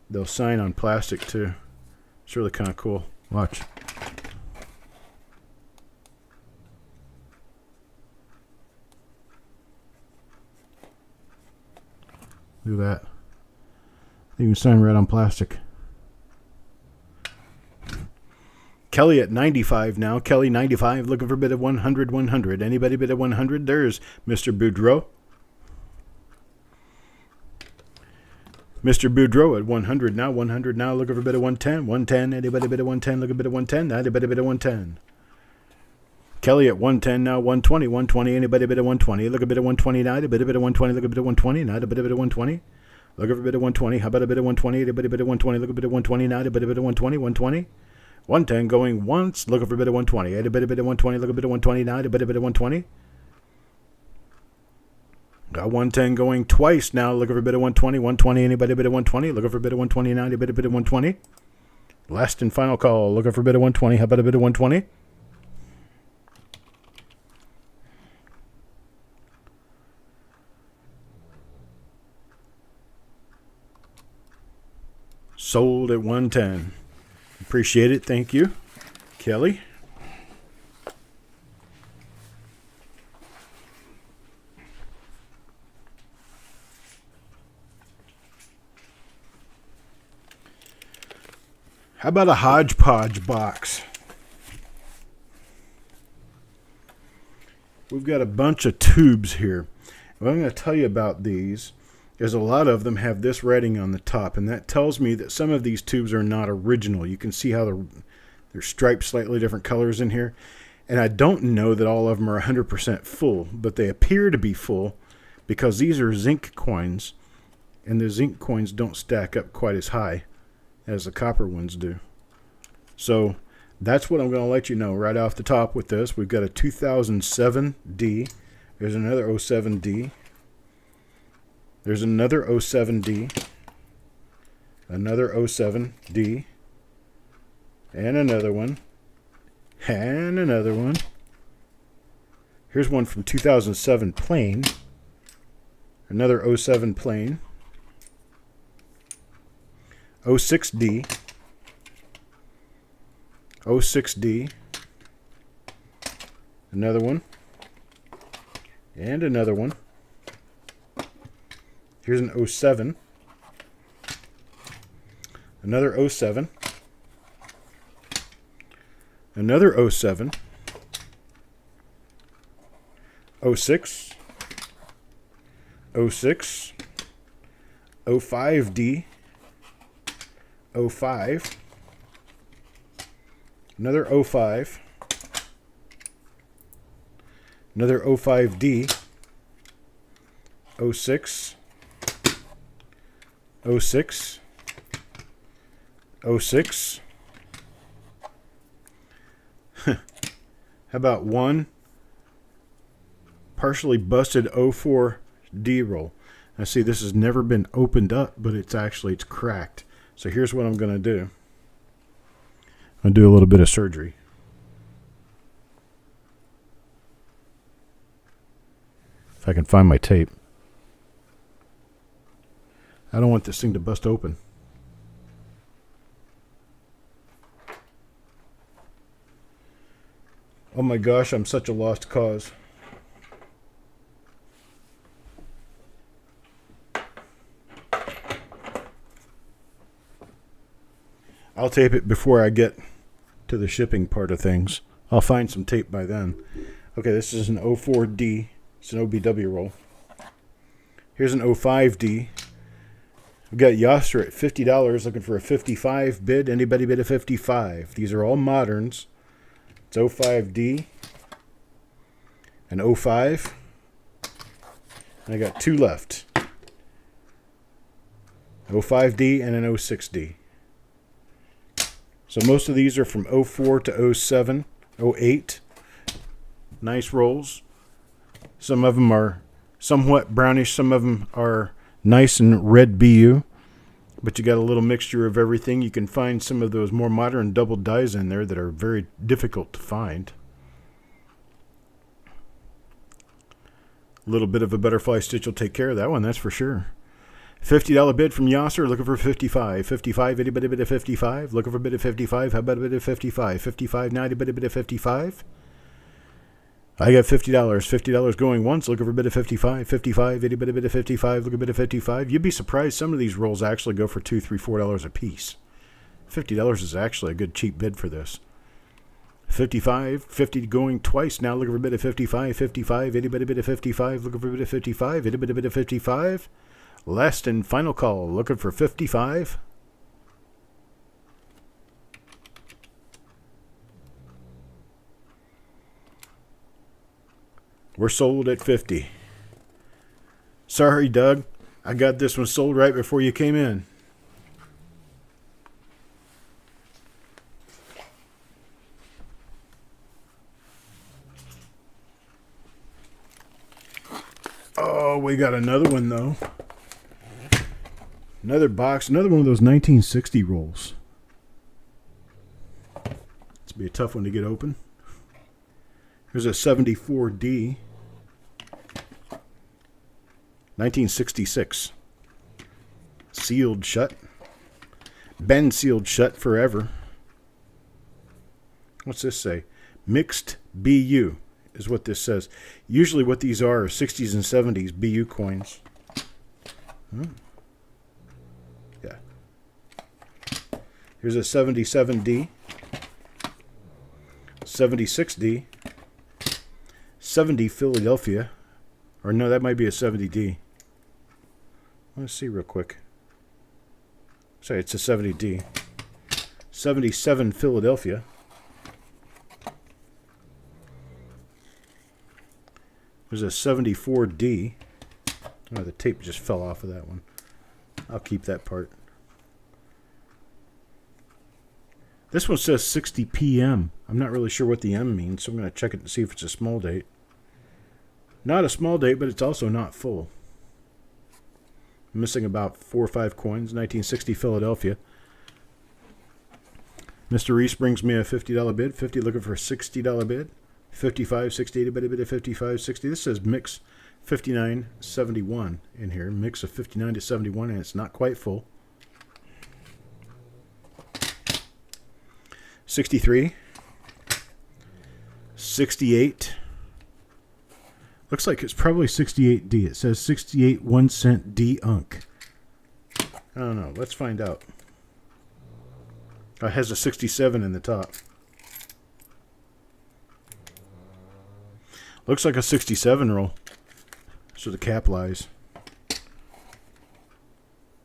They'll sign on plastic too. It's really kind of cool. Watch. Look at that. You can sign right on plastic. Kelly at 95 now. Kelly 95, looking for a bid of 100, 100. Anybody bid of 100? There's Mr. Boudreau. Mr. Boudreau at 100 now. 100 now, looking for a bid of 110. 110. Anybody bid of 110? Look a bid of 110. Anybody bid of 110? Kelly at 110 now. 120. 120. Anybody bid of 120? Look a bid of 120 now. A bid of 120. Look a bid of 120 now. A bid of 120. Look for a bid of 120. How about a bid of 120? Anybody bid of 120? Look a bid of 120 now. A bid of 120. 120. 110 going once. Looking for a bid of 120. A bid of 120. Look a bid of 120 now. A bid of 120. Got 110 going twice now. Looking for a bid of 120. 120. Anybody bid of 120? Looking for a bid of 120 now. A bid of 120. Last and final call. Looking for a bid of 120. How about a bid of 120? Sold at 110. Appreciate it. Thank you, Kelly. How about a hodgepodge box? We've got a bunch of tubes here. What I'm going to tell you about these is a lot of them have this writing on the top, and that tells me that some of these tubes are not original. You can see how they're striped slightly different colors in here. And I don't know that all of them are 100% full, but they appear to be full because these are zinc coins, and the zinc coins don't stack up quite as high as the copper ones do. So that's what I'm going to let you know right off the top with this. We've got a 2007D. There's another 07D. There's another 07D. Another 07D. And another one. And another one. Here's one from 2007 plain. Another 07 plain. 06D. 06D. Another one. And another one. Here's an 07. Another 07. Another 07. 06. 06. 05D. 05. Another 05. Another 05D. 06. 06. 06. How about one partially busted 04D roll? Now see, this has never been opened up, but it's cracked. So here's what I'm going to do. I'm going to do a little bit of surgery. If I can find my tape. I don't want this thing to bust open. Oh my gosh, I'm such a lost cause. I'll tape it before I get to the shipping part of things. I'll find some tape by then. Okay, this is an 04D. It's an OBW roll. Here's an 05D. We've got Yasser at $50 looking for a 55 bid. Anybody bid a 55? These are all moderns. It's 05D. An 05. And I got two left. 05D and an 06D. So most of these are from 04 to 07, 08. Nice rolls. Some of them are somewhat brownish. Some of them are nice and red BU. But you got a little mixture of everything. You can find some of those more modern double dyes in there that are very difficult to find. A little bit of a butterfly stitch will take care of that one, that's for sure. $50 bid from Yasser, looking for 55. 55, anybody bid a 55? Looking for a bid of 55. How about a bid of 55? 55, now anybody bid a 55? I got $50. $50 going once. Looking for a bid of 55. 55. Anybody bid of 55? Look a bid of 55. You'd be surprised. Some of these rolls actually go for $2, $3, $4 a piece. $50 is actually a good cheap bid for this. 55. 50 going twice. Now looking for a bid of 55. 55. Anybody bid of 55? Looking for a bid of 55. Anybody bid of 55? Last and final call. Looking for 55. We're sold at 50. Sorry, Doug. I got this one sold right before you came in. Oh, we got another one, though. Another box. Another one of those 1960 rolls. This will be a tough one to get open. Here's a 74D. 1966. Sealed shut. Been sealed shut forever. What's this say? Mixed BU is what this says. Usually what these are 60s and 70s BU coins. Yeah. Here's a 77D. 76D. 70 Philadelphia. Or no, that might be a 70D. Let's see real quick. Sorry, it's a 70D. 77 Philadelphia. There's a 74D. Oh, the tape just fell off of that one. I'll keep that part. This one says 60 p.m. I'm not really sure what the M means, so I'm going to check it to see if it's a small date. Not a small date, but it's also not full. I'm missing about 4 or 5 coins. 1960 Philadelphia. Mr. Reese brings me a $50 bid. 50 looking for a $60 bid. 55, 60, 80, bid of 55, 60. This says mix 59, 71 in here. Mix of 59 to 71, and it's not quite full. 63. 68. Looks like it's probably 68D. It says 68 1 cent D Unk. I don't know. Let's find out. It has a 67 in the top. Looks like a 67 roll. So the cap lies.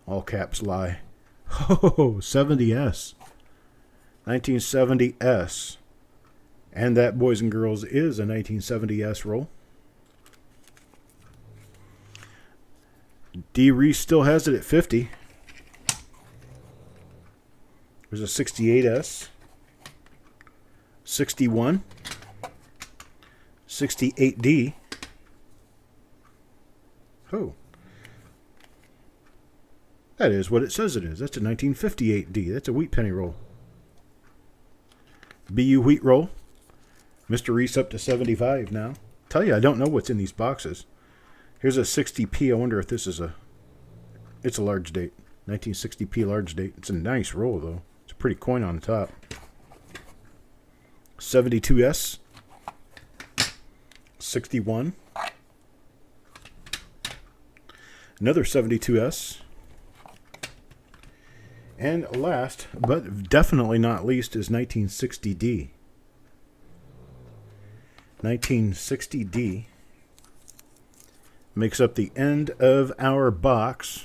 All caps lie. Oh, 70S. 1970S. And that, boys and girls, is a 1970S roll. D. Reese still has it at 50. There's a 68S. 61. 68D. Oh. That is what it says it is. That's a 1958D. That's a wheat penny roll. BU wheat roll. Mr. Reese up to 75 now. Tell you, I don't know what's in these boxes. Here's a 60p. I wonder if this is a... It's a large date. 1960p large date. It's a nice roll, though. It's a pretty coin on the top. 72S. 61. Another 72S. And last, but definitely not least, is 1960D. 1960D makes up the end of our box.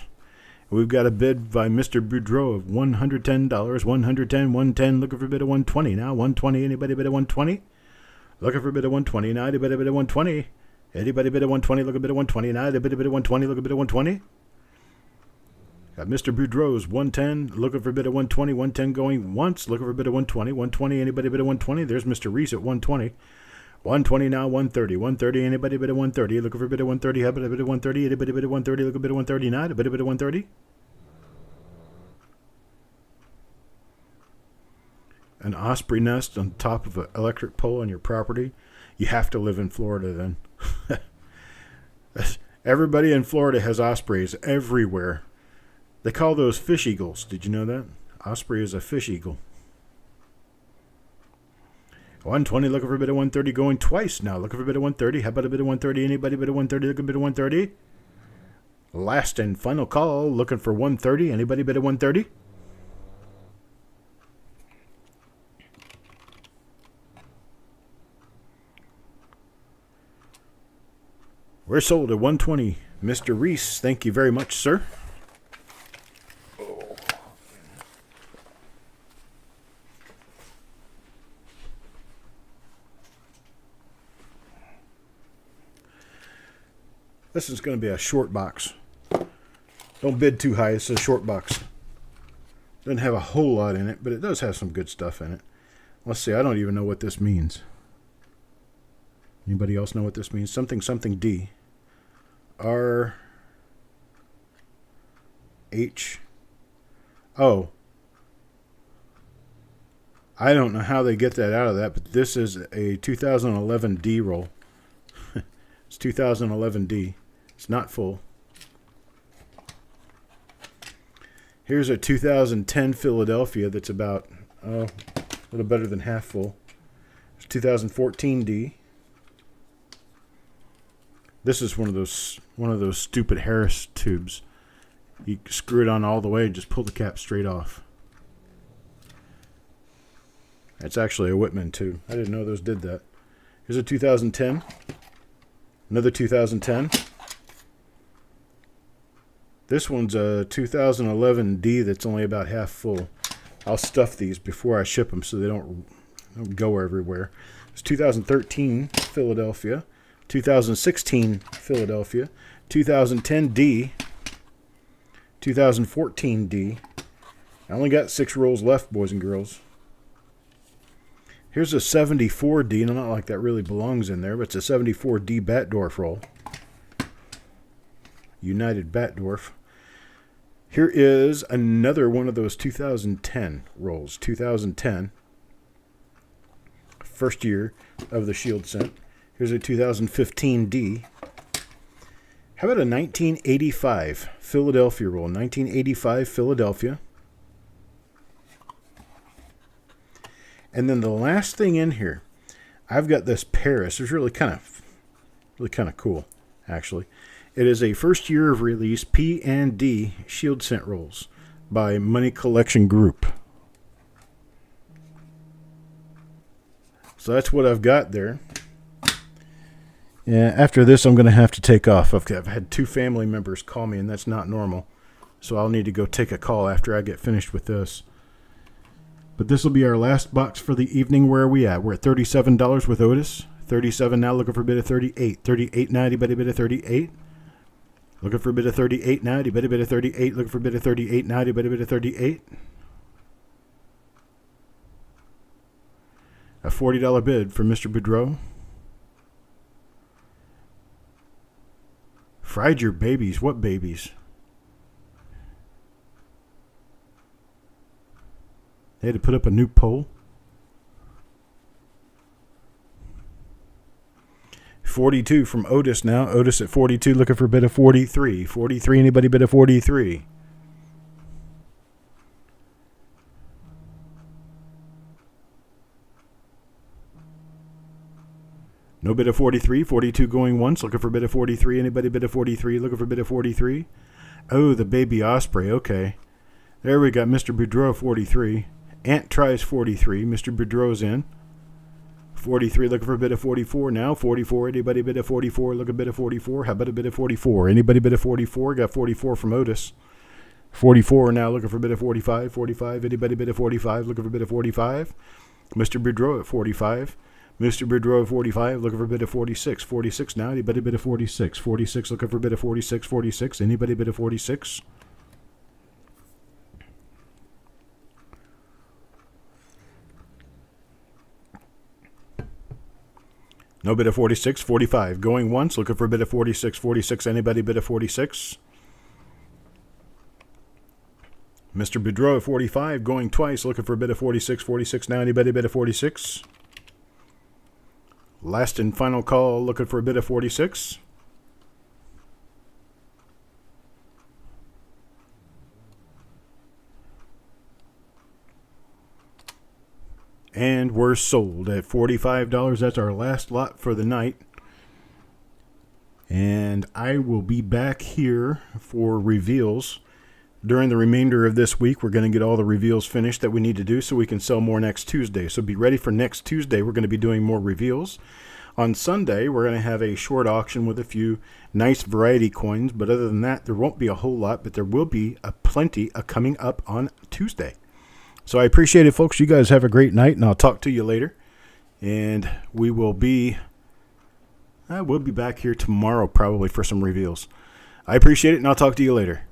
We've got a bid by Mr. Boudreau of $110. 110, 110. Looking for a bid of 120 now. 120. Anybody bid of 120? Looking for a bid of 120 now. Anybody bid of 120? Anybody bid of 120? Look a bid of 120 now. Anybody bid of 120? Look a bid of 120. Got Mr. Boudreau's 110. Looking for a bid of 120. 110 going once. Looking for a bid of 120. 120. Anybody bid of 120? There's Mr. Reese at 120. 120 now, 130. 130, anybody bid of 130? Looking for a bid of 130. How about a bid of 130? Anybody bid of 130? Look a bid of 130 now. A bid of 130. An osprey nest on top of an electric pole on your property. You have to live in Florida then. Everybody in Florida has ospreys everywhere. They call those fish eagles. Did you know that? Osprey is a fish eagle. 120, looking for a bid of 130, going twice now. Looking for a bid of 130. How about a bid of 130? Anybody bid of 130? Looking for a bid of 130. Last and final call, looking for 130. Anybody bid of 130? We're sold at 120. Mr. Reese, thank you very much, sir. This is going to be a short box. Don't bid too high. It's a short box. Doesn't have a whole lot in it, but it does have some good stuff in it. Let's see. I don't even know what this means. Anybody else know what this means? Something D. R H O. I don't know how they get that out of that, but this is a 2011 D roll. It's 2011 D. It's not full. Here's a 2010 Philadelphia that's about a little better than half full. It's 2014 D. This is one of those stupid Harris tubes. You screw it on all the way and just pull the cap straight off. It's actually a Whitman too. I didn't know those did that. Here's a 2010. Another 2010. This one's a 2011 D that's only about half full. I'll stuff these before I ship them so they don't go everywhere. It's 2013 Philadelphia, 2016 Philadelphia, 2010 D, 2014 D. I only got 6 rolls left, boys and girls. Here's a 74 D, and not like that really belongs in there, but it's a 74 D Batdorf roll. United Batdorf. Here is another one of those 2010 rolls. 2010. First year of the Shield scent. Here's a 2015 D. How about a 1985 Philadelphia roll? 1985 Philadelphia. And then the last thing in here, I've got this Paris. It's really kind of cool, actually. It is a first year of release P&D Shield scent rolls by Money Collection Group. So that's what I've got there. Yeah, after this, I'm going to have to take off. I've had 2 family members call me, and that's not normal. So I'll need to go take a call after I get finished with this. But this will be our last box for the evening. Where are we at? We're at $37 with Otis. 37 now, looking for a bid of 38. 38.90, bet a bid of 38. Looking for a bid of 38.90, bet a bid of 38. Looking for a bid of 38.90, bet a bid of 38. A $40 bid for Mr. Boudreau. Fried your babies. What babies? They had to put up a new pole. 42 from Otis now. Otis at 42, looking for a bid of 43. 43, anybody bid of 43? No bid of 43. 42 going once, looking for a bid of 43. Anybody bid of 43? Looking for a bid of 43. Oh, the baby osprey. Okay. There we got Mr. Boudreau, 43. Ant tries 43. Mr. Boudreau's in. 43, looking for a bid of 44 now. 44, anybody bid of 44? Look a bid of 44. How about a bid of 44? Anybody bid of 44? Got 44 from Otis. 44 now, looking for a bid of 45. 45, anybody bid of 45? Looking for a bid of 45. Mr. Boudreau at 45. Mr. Boudreau at 45, looking for a bid of 46. 46 now, anybody bid of 46? 46, looking for a bid of 46. 46, anybody bid of 46? No bid of 46. 45 going once, looking for a bid of 46. 46, anybody bid of 46? Mr. Boudreau at 45 going twice, looking for a bid of 46. 46 now, anybody bid of 46? Last and final call, looking for a bid of 46. and were sold at $45. That's our last lot for the night. And I will be back here for reveals during the remainder of this week. We're going to get all the reveals finished that we need to do so we can sell more next Tuesday. So be ready for next Tuesday. We're going to be doing more reveals. On Sunday, we're going to have a short auction with a few nice variety coins. But other than that, there won't be a whole lot, but there will be plenty coming up on Tuesday. So I appreciate it, folks. You guys have a great night, and I'll talk to you later. And we'll be back here tomorrow probably for some reveals. I appreciate it, and I'll talk to you later.